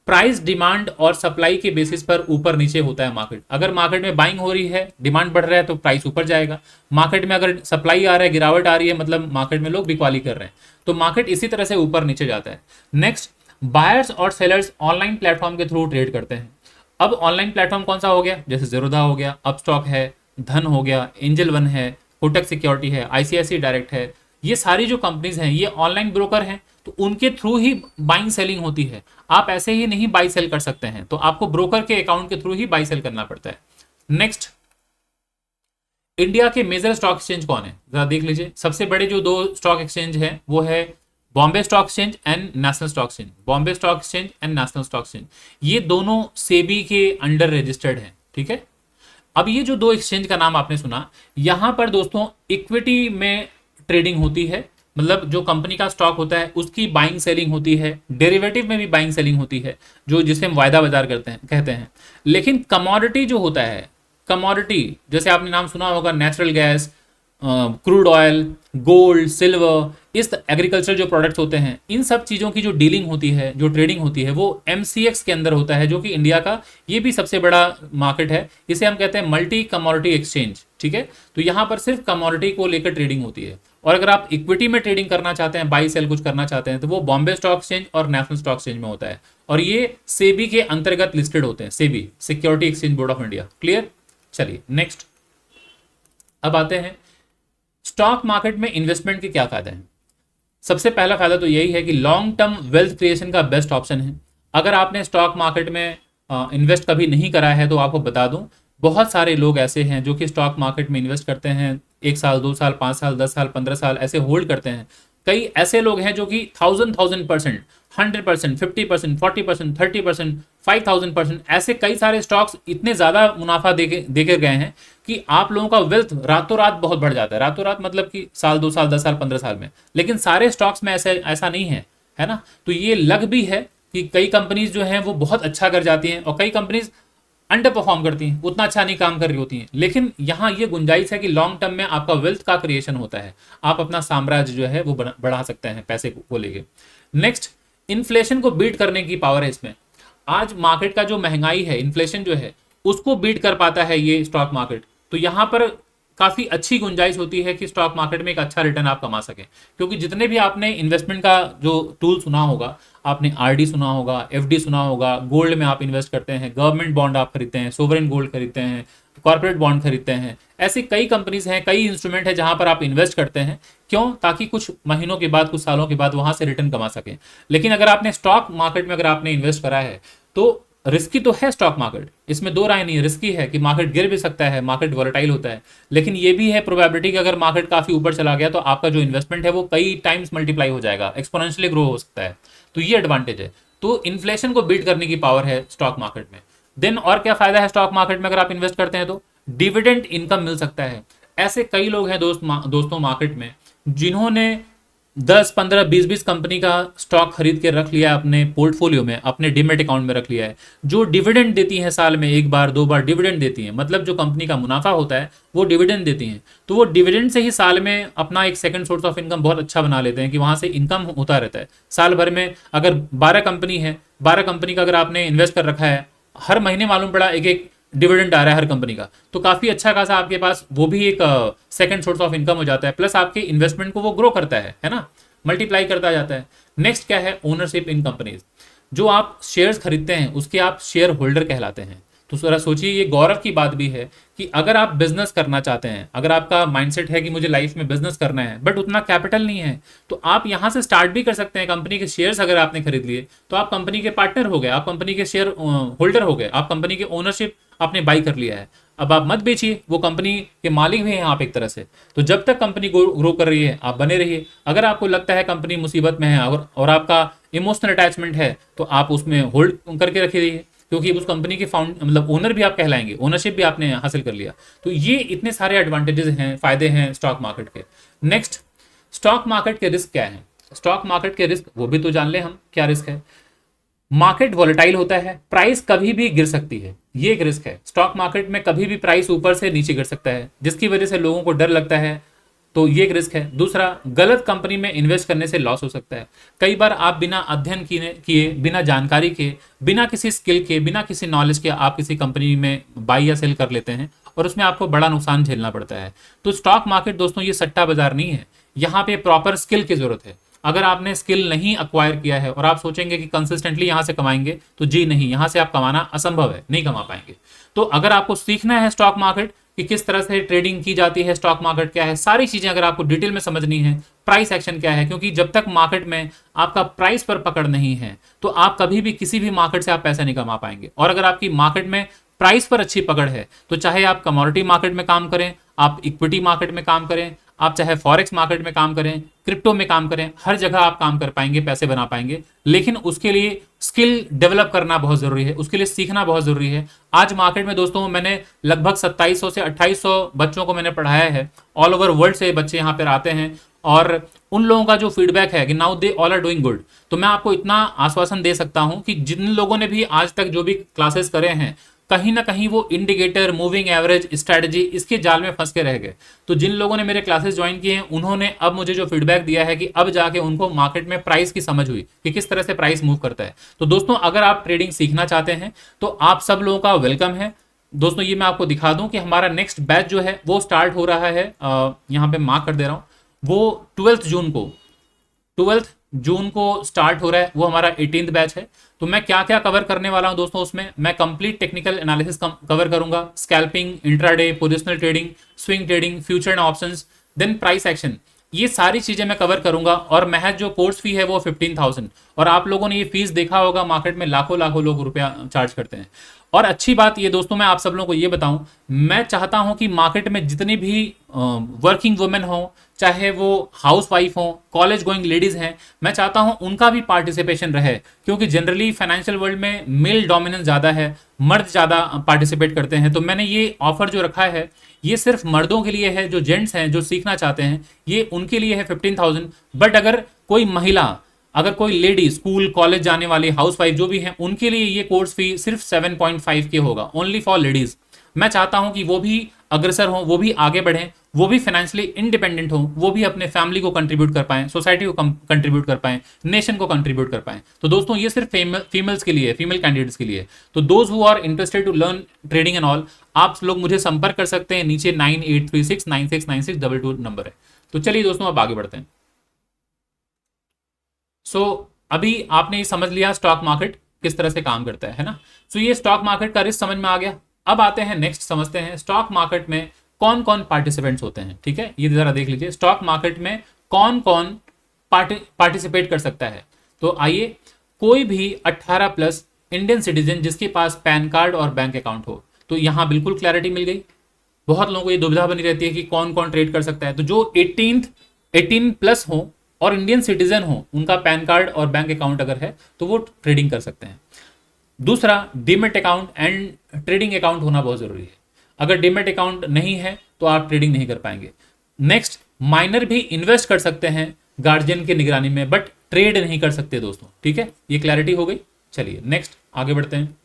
प्राइस डिमांड और सप्लाई के बेसिस पर ऊपर नीचे होता है मार्केट। अगर मार्केट में बाइंग हो रही है, डिमांड बढ़ रहा है तो प्राइस ऊपर जाएगा। मार्केट में अगर सप्लाई आ रहा है, गिरावट आ रही है, मतलब मार्केट में लोग बिकवाली कर रहे हैं, तो मार्केट इसी तरह से ऊपर नीचे जाता है। नेक्स्ट, बायर्स और सेलर्स ऑनलाइन प्लेटफॉर्म के थ्रू ट्रेड करते हैं। अब ऑनलाइन प्लेटफॉर्म कौन सा हो गया, जैसे ज़ीरोधा हो गया, अपस्टॉक है, धन हो गया, एंजल वन है, कोटक सिक्योरिटी है, आईसीआईसी डायरेक्ट है। ये सारी जो कंपनीज हैं ये ऑनलाइन ब्रोकर हैं तो उनके थ्रू ही बाइंग सेलिंग होती है। आप ऐसे ही नहीं बाई सेल कर सकते हैं, तो आपको ब्रोकर के अकाउंट के थ्रू ही बाई सेल करना पड़ता है। नेक्स्ट, इंडिया के मेजर स्टॉक एक्सचेंज कौन है, जरा देख लीजिए। सबसे बड़े जो दो स्टॉक एक्सचेंज है वो है Bombay stock exchange and national stock exchange. Bombay stock exchange and national stock exchange, ये दोनों सेबी के अंडर रजिस्टर्ड हैं, ठीक है। अब ये जो दो एक्सचेंज का नाम आपने सुना, यहां पर दोस्तों इक्विटी में ट्रेडिंग होती है, मतलब जो कंपनी का स्टॉक होता है उसकी बाइंग सेलिंग होती है, डेरिवेटिव में भी बाइंग सेलिंग होती है, जो जिसे हम वायदा बाजार कहते हैं। लेकिन कमोडिटी जो होता है, कमोडिटी जैसे आपने नाम सुना होगा, natural gas, crude oil, gold, silver, इस एग्रीकल्चर जो प्रोडक्ट्स होते हैं, इन सब चीज़ों की जो डीलिंग होती है, जो ट्रेडिंग होती है, वो MCX के अंदर होता है, जो कि इंडिया का ये भी सबसे बड़ा मार्केट है। इसे हम कहते हैं मल्टी कमोडिटी एक्सचेंज, ठीक है। तो यहाँ पर सिर्फ कमोडिटी को लेकर ट्रेडिंग होती है। और अगर आप इक्विटी में ट्रेडिंग करना चाहते हैं, बाई सेल कुछ करना चाहते हैं, तो वो बॉम्बे स्टॉक एक्सचेंज और नेशनल स्टॉक एक्सचेंज में होता है, और ये सेबी के अंतर्गत लिस्टेड होते हैं, SEBI, security exchange board of India. Clear. चलिए नेक्स्ट, अब आते हैं स्टॉक मार्केट में इन्वेस्टमेंट के क्या फायदे हैं। सबसे पहला फायदा तो यही है कि लॉन्ग टर्म वेल्थ क्रिएशन का बेस्ट ऑप्शन है। अगर आपने स्टॉक मार्केट में इन्वेस्ट कभी नहीं करा है तो आपको बता दूं, बहुत सारे लोग ऐसे हैं जो कि स्टॉक मार्केट में इन्वेस्ट करते हैं, 1 साल, 2 साल, 5 साल, 10 साल, 15 साल ऐसे होल्ड करते हैं। कई ऐसे लोग हैं जो कि 1000%, 100%, 50%, 40%, 30%, 5000%, ऐसे कई सारे स्टॉक्स इतने ज़्यादा मुनाफा देके गए हैं कि आप लोगों का वेल्थ रातों रात बहुत बढ़ जाता है। रातों रात मतलब कि साल, 2 साल, 10 साल, 15 साल में। लेकिन सारे स्टॉक्स में ऐसा नहीं है ना। तो ये लग भी है कि कई कंपनीज जो हैं वो बहुत अच्छा कर जाती हैं और कई कंपनीज अंडर परफॉर्म करती हैं, उतना अच्छा नहीं काम कर रही होती हैं। लेकिन यहाँ ये गुंजाइश है कि लॉन्ग टर्म में आपका वेल्थ का क्रिएशन होता है, आप अपना साम्राज्य जो है वो बढ़ा सकते हैं पैसे को लेके। नेक्स्ट, इन्फ्लेशन को बीट करने की पावर है इसमें। आज मार्केट का जो महंगाई है, इन्फ्लेशन जो है, उसको बीट कर पाता है ये स्टॉक मार्केट। तो यहाँ पर काफ़ी अच्छी गुंजाइश होती है कि स्टॉक मार्केट में एक अच्छा रिटर्न आप कमा सकें। क्योंकि जितने भी आपने इन्वेस्टमेंट का जो टूल सुना होगा, आपने RD सुना होगा, FD सुना होगा, गोल्ड में आप इन्वेस्ट करते हैं, गवर्नमेंट बॉन्ड आप खरीदते हैं, सोवरेन गोल्ड खरीदते हैं, कॉर्पोरेट बॉन्ड खरीदते हैं, ऐसी कई कंपनीज हैं, कई इंस्ट्रूमेंट है जहां पर आप इन्वेस्ट करते हैं। क्यों? ताकि कुछ महीनों के बाद, कुछ सालों के बाद वहां से रिटर्न कमा सकें। लेकिन अगर आपने स्टॉक मार्केट में अगर आपने इन्वेस्ट करा है तो रिस्की तो है स्टॉक मार्केट, इसमें दो राय नहीं है। रिस्की है कि मार्केट गिर भी सकता है, मार्केट वॉलेटाइल होता है, लेकिन ये भी है प्रोबेबिलिटी कि अगर मार्केट काफी ऊपर चला गया तो आपका जो इन्वेस्टमेंट है वो कई टाइम्स मल्टीप्लाई हो जाएगा, एक्सपोनेंशियली ग्रो हो सकता है। तो ये एडवांटेज है। तो इन्फ्लेशन को बीट करने की पावर है स्टॉक मार्केट में। देन और क्या फायदा है स्टॉक मार्केट में अगर आप इन्वेस्ट करते हैं तो डिविडेंड इनकम मिल सकता है। ऐसे कई लोग हैं दोस्तों मार्केट में जिन्होंने 10, 15, 20 कंपनी का स्टॉक खरीद के रख लिया है अपने पोर्टफोलियो में, अपने डीमेट अकाउंट में रख लिया है, जो डिविडेंड देती हैं, साल में 1 बार 2 बार डिविडेंड देती हैं। मतलब जो कंपनी का मुनाफा होता है वो डिविडेंड देती हैं। तो वो डिविडेंड से ही साल में अपना एक सेकंड सोर्स ऑफ इनकम बहुत अच्छा बना लेते हैं कि वहां से इनकम होता रहता है साल भर में। अगर 12 कंपनी है, 12 कंपनी का अगर आपने इन्वेस्ट कर रखा है, हर महीने मालूम पड़ा एक एक डिविडेंड आ रहा है हर कंपनी का, तो काफी अच्छा खासा आपके पास वो भी एक सेकंड सोर्स ऑफ इनकम हो जाता है। प्लस आपके इन्वेस्टमेंट को वो ग्रो करता है ना, मल्टीप्लाई करता जाता है। नेक्स्ट क्या है? ओनरशिप इन कंपनीज। जो आप शेयर्स खरीदते हैं उसके आप शेयर होल्डर कहलाते हैं। तो जरा सोचिए, ये गौरव की बात भी है कि अगर आप बिजनेस करना चाहते हैं, अगर आपका माइंडसेट है कि मुझे लाइफ में बिजनेस करना है बट उतना कैपिटल नहीं है, तो आप यहां से स्टार्ट भी कर सकते हैं। कंपनी के शेयर्स अगर आपने खरीद लिए तो आप कंपनी के पार्टनर हो गए, आप कंपनी के शेयर होल्डर हो गए, आप कंपनी के ओनरशिप आपने बाई कर लिया है। अब आप मत बेचिए, वो कंपनी के मालिक भी हैं आप एक तरह से। तो जब तक कंपनी ग्रो कर रही है आप बने रहिए। अगर आपको लगता है कंपनी मुसीबत में है और आपका इमोशनल अटैचमेंट है तो आप उसमें होल्ड करके रखिए, क्योंकि उस कंपनी के मतलब ओनर भी आप कहलाएंगे, ओनरशिप भी आपने हासिल कर लिया। तो ये इतने सारे एडवांटेजेस हैं, फायदे हैं स्टॉक मार्केट के। नेक्स्ट, स्टॉक मार्केट के रिस्क क्या है? स्टॉक मार्केट के रिस्क वो भी तो जान ले हम, क्या रिस्क है। मार्केट वॉलेटाइल होता है, प्राइस कभी भी गिर सकती है, ये एक रिस्क है। स्टॉक मार्केट में कभी भी प्राइस ऊपर से नीचे गिर सकता है, जिसकी वजह से लोगों को डर लगता है, तो ये एक रिस्क है। दूसरा, गलत कंपनी में इन्वेस्ट करने से लॉस हो सकता है। कई बार आप बिना अध्ययन किए, बिना जानकारी के, बिना किसी स्किल के, बिना किसी नॉलेज के आप किसी कंपनी में बाई या सेल कर लेते हैं और उसमें आपको बड़ा नुकसान झेलना पड़ता है। तो स्टॉक मार्केट दोस्तों ये सट्टा बाजार नहीं है, यहाँ पे प्रॉपर स्किल की जरूरत है। अगर आपने स्किल नहीं अक्वायर किया है और आप सोचेंगे कि कंसिस्टेंटली यहाँ से कमाएंगे, तो जी नहीं, यहाँ से आप कमाना असंभव है, नहीं कमा पाएंगे। तो अगर आपको सीखना है स्टॉक मार्केट कि किस तरह से ट्रेडिंग की जाती है, स्टॉक मार्केट क्या है, सारी चीजें अगर आपको डिटेल में समझनी है, प्राइस एक्शन क्या है, क्योंकि जब तक मार्केट में आपका प्राइस पर पकड़ नहीं है तो आप कभी भी किसी भी मार्केट से आप पैसा नहीं कमा पाएंगे। और अगर आपकी मार्केट में प्राइस पर अच्छी पकड़ है तो चाहे आप कमोडिटी मार्केट में काम करें, आप इक्विटी मार्केट में काम करें, आप चाहे फॉरेक्स मार्केट में काम करें, क्रिप्टो में काम करें, हर जगह आप काम कर पाएंगे, पैसे बना पाएंगे। लेकिन उसके लिए स्किल डेवलप करना बहुत जरूरी है, उसके लिए सीखना बहुत जरूरी है। आज मार्केट में दोस्तों मैंने लगभग 2700 से 2800 बच्चों को मैंने पढ़ाया है। ऑल ओवर वर्ल्ड से बच्चे यहाँ पर आते हैं और उन लोगों का जो फीडबैक है कि now they all are doing good. तो मैं आपको इतना आश्वासन दे सकता हूं कि जिन लोगों ने भी आज तक जो भी क्लासेस करे हैं, कहीं ना कहीं वो इंडिकेटर, मूविंग एवरेज, स्ट्रेटजी, इसके जाल में फंस के रह गए। तो जिन लोगों ने मेरे क्लासेस ज्वाइन किए हैं उन्होंने अब मुझे जो फीडबैक दिया है कि अब जाके उनको मार्केट में प्राइस की समझ हुई कि किस तरह से प्राइस मूव करता है। तो दोस्तों अगर आप ट्रेडिंग सीखना चाहते हैं तो आप सब लोगों का वेलकम है। दोस्तों ये मैं आपको दिखा दूं कि हमारा नेक्स्ट बैच जो है वो स्टार्ट हो रहा है, यहाँ पे मार्क कर दे रहा हूँ, वो 12th जून को स्टार्ट हो रहा है। वो हमारा 18th बैच है। तो मैं क्या क्या कवर करने वाला हूं दोस्तों, उसमें मैं कंप्लीट टेक्निकल एनालिसिस कवर करूंगा, scalping, intraday, positional trading, swing trading, future and options, then price action, ये सारी चीजें मैं कवर करूंगा। और महज जो कोर्स फी है वो 15,000। और आप लोगों ने ये फीस देखा होगा, मार्केट में लाखों लाखों लोग रुपया चार्ज करते हैं। और अच्छी बात ये दोस्तों, मैं आप सब लोगों को ये बताऊं, मैं चाहता हूं कि मार्केट में जितनी भी वर्किंग वुमेन हो, चाहे वो हाउस वाइफ हो, कॉलेज गोइंग लेडीज हैं, मैं चाहता हूं उनका भी पार्टिसिपेशन रहे। क्योंकि जनरली फाइनेंशियल वर्ल्ड में मेल डोमिनेंस ज़्यादा है, मर्द ज़्यादा पार्टिसिपेट करते हैं। तो मैंने ये ऑफर जो रखा है ये सिर्फ मर्दों के लिए है, जो जेंट्स हैं जो सीखना चाहते हैं, ये उनके लिए है 15,000। बट अगर कोई महिला, अगर कोई लेडी, स्कूल कॉलेज जाने वाली हाउस वाइफ जो भी हैं, उनके लिए ये कोर्स फी सिर्फ 7.5 के होगा, ओनली फॉर लेडीज। मैं चाहता हूं कि वो भी अग्रसर हों, वो भी आगे बढ़ें, वो भी फाइनेंशियली इंडिपेंडेंट हों, वो भी अपने फैमिली को कंट्रीब्यूट कर पाएं, सोसाइटी को कंट्रीब्यूट कर पाएं, नेशन को कंट्रीब्यूट कर पाएं। तो दोस्तों ये सिर्फ फीमेल्स के लिए, फीमेल कैंडिडेट्स के लिए। तो those who are interested to learn trading and all, आप लोग मुझे संपर्क कर सकते हैं। नीचे 9836969622 नंबर है। तो चलिए दोस्तों अब आगे बढ़ते हैं। अभी आपने ये समझ लिया स्टॉक मार्केट किस तरह से काम करता है ना। ये स्टॉक मार्केट का रिस्क समझ में आ गया। अब आते हैं नेक्स्ट, समझते हैं स्टॉक मार्केट में कौन कौन पार्टिसिपेंट्स होते हैं। ठीक है, ये जरा देख लीजिए स्टॉक मार्केट में कौन कौन पार्टिसिपेट कर सकता है। तो आइए, कोई भी 18+ इंडियन सिटीजन जिसके पास पैन कार्ड और बैंक अकाउंट हो। तो यहां बिल्कुल क्लैरिटी मिल गई। बहुत लोगों को ये दुविधा बनी रहती है कि कौन कौन ट्रेड कर सकता है। तो जो 18+ हो और इंडियन सिटीजन हो, उनका पैन कार्ड और बैंक अकाउंट अगर है तो वो ट्रेडिंग कर सकते हैं। दूसरा, demat account and trading account होना बहुत जरूरी है। अगर डीमेट अकाउंट नहीं है तो आप ट्रेडिंग नहीं कर पाएंगे। नेक्स्ट, माइनर भी इन्वेस्ट कर सकते हैं गार्जियन की निगरानी में, बट ट्रेड नहीं कर सकते दोस्तों। ठीक है, ये क्लैरिटी हो गई। चलिए नेक्स्ट आगे बढ़ते हैं।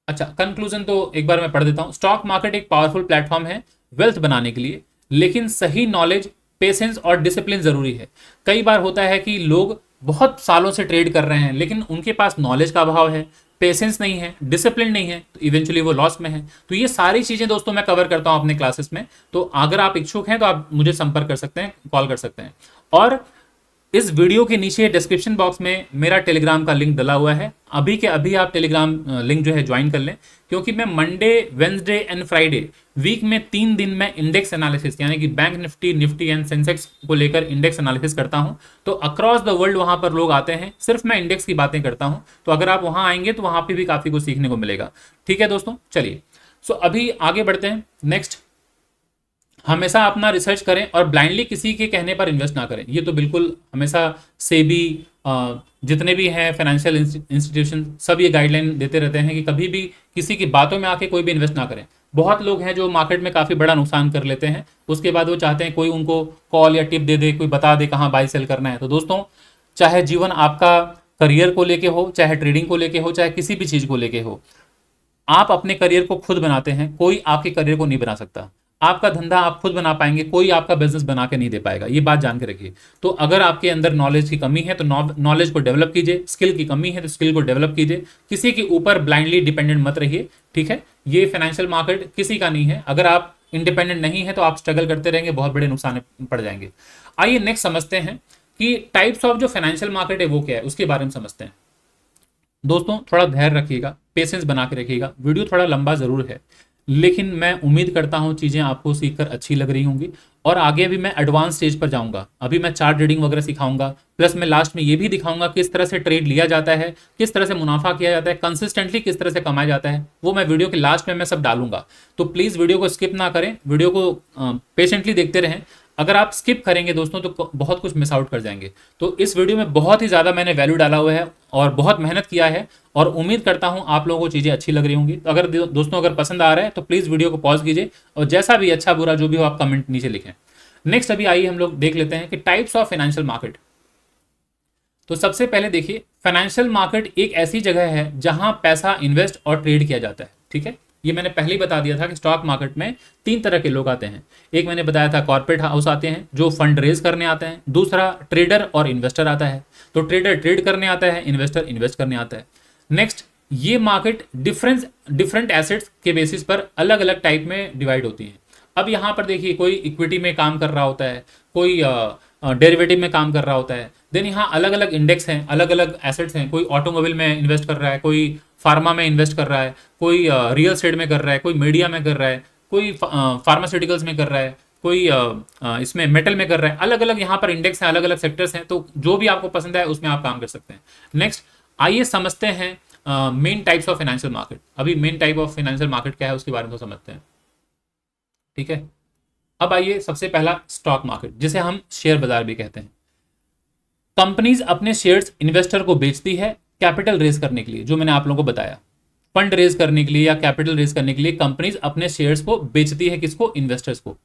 अच्छा, कंक्लूजन तो एक बार मैं पढ़ देता हूं। स्टॉक मार्केट एक पावरफुल प्लेटफॉर्म है वेल्थ बनाने के लिए, लेकिन सही नॉलेज, पेशेंस और डिसिप्लिन जरूरी है। कई बार होता है कि लोग बहुत सालों से ट्रेड कर रहे हैं लेकिन उनके पास नॉलेज का अभाव है, पेशेंस नहीं है, डिसिप्लिन नहीं है, तो इवेंचुअली वो लॉस में है। तो ये सारी चीजें दोस्तों मैं कवर करता हूं अपने क्लासेस में। तो अगर आप इच्छुक हैं तो आप मुझे संपर्क कर सकते हैं, कॉल कर सकते हैं। और इस वीडियो के नीचे डिस्क्रिप्शन बॉक्स में मेरा टेलीग्राम का लिंक डला हुआ है। अभी के अभी आप टेलीग्राम लिंक जो है ज्वाइन कर लें, क्योंकि मैं Monday, Wednesday and Friday week में 3 दिन में इंडेक्स एनालिसिस, यानी कि बैंक निफ्टी एंड सेंसेक्स को लेकर इंडेक्स एनालिसिस करता हूं। तो अक्रॉस द वर्ल्ड वहां पर लोग आते हैं, सिर्फ मैं इंडेक्स की बातें करता हूं। तो अगर आप वहां आएंगे तो वहां पर भी काफी कुछ सीखने को मिलेगा। ठीक है दोस्तों, चलिए अभी आगे बढ़ते हैं। नेक्स्ट, हमेशा अपना रिसर्च करें और ब्लाइंडली किसी के कहने पर इन्वेस्ट ना करें। ये तो बिल्कुल हमेशा सेबी, जितने भी हैं फाइनेंशियल इंस्टीट्यूशन, सब ये गाइडलाइन देते रहते हैं कि कभी भी किसी की बातों में आके कोई भी इन्वेस्ट ना करें। बहुत लोग हैं जो मार्केट में काफ़ी बड़ा नुकसान कर लेते हैं, उसके बाद वो चाहते हैं कोई उनको कॉल या टिप दे दे, कोई बता दे कहाँ बाई सेल करना है। तो दोस्तों, चाहे जीवन आपका करियर को लेके हो, चाहे ट्रेडिंग को लेके हो, चाहे किसी भी चीज़ को लेके हो, आप अपने करियर को खुद बनाते हैं, कोई आपके करियर को नहीं बना सकता। आपका धंधा आप खुद बना पाएंगे, कोई आपका बिजनेस बना के नहीं दे पाएगा। ये बात जान के रखिए। तो अगर आपके अंदर नॉलेज की कमी है तो नॉलेज को डेवलप कीजिए, स्किल की कमी है तो स्किल को डेवलप कीजिए, किसी के ऊपर ब्लाइंडली डिपेंडेंट मत रहिए। ठीक है, ये फाइनेंशियल मार्केट किसी का नहीं है। अगर आप इंडिपेंडेंट नहीं है तो आप स्ट्रगल करते रहेंगे, बहुत बड़े नुकसान पड़ जाएंगे। आइए नेक्स्ट समझते हैं कि टाइप्स ऑफ जो फाइनेंशियल मार्केट है वो क्या है, उसके बारे में समझते हैं। दोस्तों थोड़ा धैर्य रखिएगा, पेशेंस बना के रखिएगा। वीडियो थोड़ा लंबा जरूर है, लेकिन मैं उम्मीद करता हूँ चीज़ें आपको सीखकर अच्छी लग रही होंगी और आगे भी मैं एडवांस स्टेज पर जाऊंगा। अभी मैं चार्ट रीडिंग वगैरह सिखाऊंगा, प्लस मैं लास्ट में ये भी दिखाऊंगा किस तरह से ट्रेड लिया जाता है, किस तरह से मुनाफा किया जाता है, कंसिस्टेंटली किस तरह से कमाया जाता है, वो मैं वीडियो के लास्ट में मैं सब डालूंगा। तो प्लीज़ वीडियो को स्किप ना करें, वीडियो को पेशेंटली देखते रहें। अगर आप स्किप करेंगे दोस्तों तो बहुत कुछ मिस आउट कर जाएंगे। तो इस वीडियो में बहुत ही ज़्यादा मैंने वैल्यू डाला हुआ है और बहुत मेहनत किया है और उम्मीद करता हूं आप लोगों को चीज़ें अच्छी लग रही होंगी। तो अगर दोस्तों अगर पसंद आ रहा है तो प्लीज़ वीडियो को पॉज कीजिए और जैसा भी अच्छा बुरा जो भी हो आप कमेंट नीचे लिखें। नेक्स्ट अभी आइए हम लोग देख लेते हैं कि टाइप्स ऑफ फाइनेंशियल मार्केट। तो सबसे पहले देखिए, फाइनेंशियल मार्केट एक ऐसी जगह है जहां पैसा इन्वेस्ट और ट्रेड किया जाता है। ठीक है, ये मैंने पहले ही बता दिया था कि स्टॉक मार्केट में 3 तरह के लोग आते हैं। एक मैंने बताया था कॉर्पोरेट हाउस आते हैं जो फंड रेज करने आते हैं, दूसरा ट्रेडर और इन्वेस्टर आता है। तो ट्रेडर ट्रेड करने आता है, इन्वेस्टर इन्वेस्ट करने आता है। नेक्स्ट, ये मार्केट डिफरेंट एसेट्स के बेसिस पर अलग अलग टाइप में डिवाइड होती है। अब यहाँ पर देखिए, कोई इक्विटी में काम कर रहा होता है, कोई डेरिवेटिव में काम कर रहा होता है। देन यहाँ अलग अलग इंडेक्स हैं, अलग अलग एसेट्स हैं। कोई ऑटोमोबाइल में इन्वेस्ट कर रहा है, कोई फार्मा में इन्वेस्ट कर रहा है, कोई रियल एस्टेट में कर रहा है, कोई मीडिया में कर रहा है, कोई फार्मास्यूटिकल्स में कर रहा है, कोई इसमें मेटल में कर रहा है। अलग अलग यहाँ पर इंडेक्स हैं, अलग अलग सेक्टर्स हैं। तो जो भी आपको पसंद है उसमें आप काम कर सकते हैं। नेक्स्ट आइए समझते हैं main types of financial market. अभी main type of financial market क्या है उसके बारे में तो समझते हैं। ठीक है, अब आइए सबसे पहला स्टॉक मार्केट, जिसे हम शेयर बाजार भी कहते हैं। कंपनीज अपने शेयर्स इन्वेस्टर को बेचती है कैपिटल रेज करने के लिए। जो मैंने आप लोगों को बताया, फंड रेज करने के लिए या कैपिटल रेज करने के लिए कंपनीज अपने शेयर्स को बेचती है। किसको? इन्वेस्टर्स को।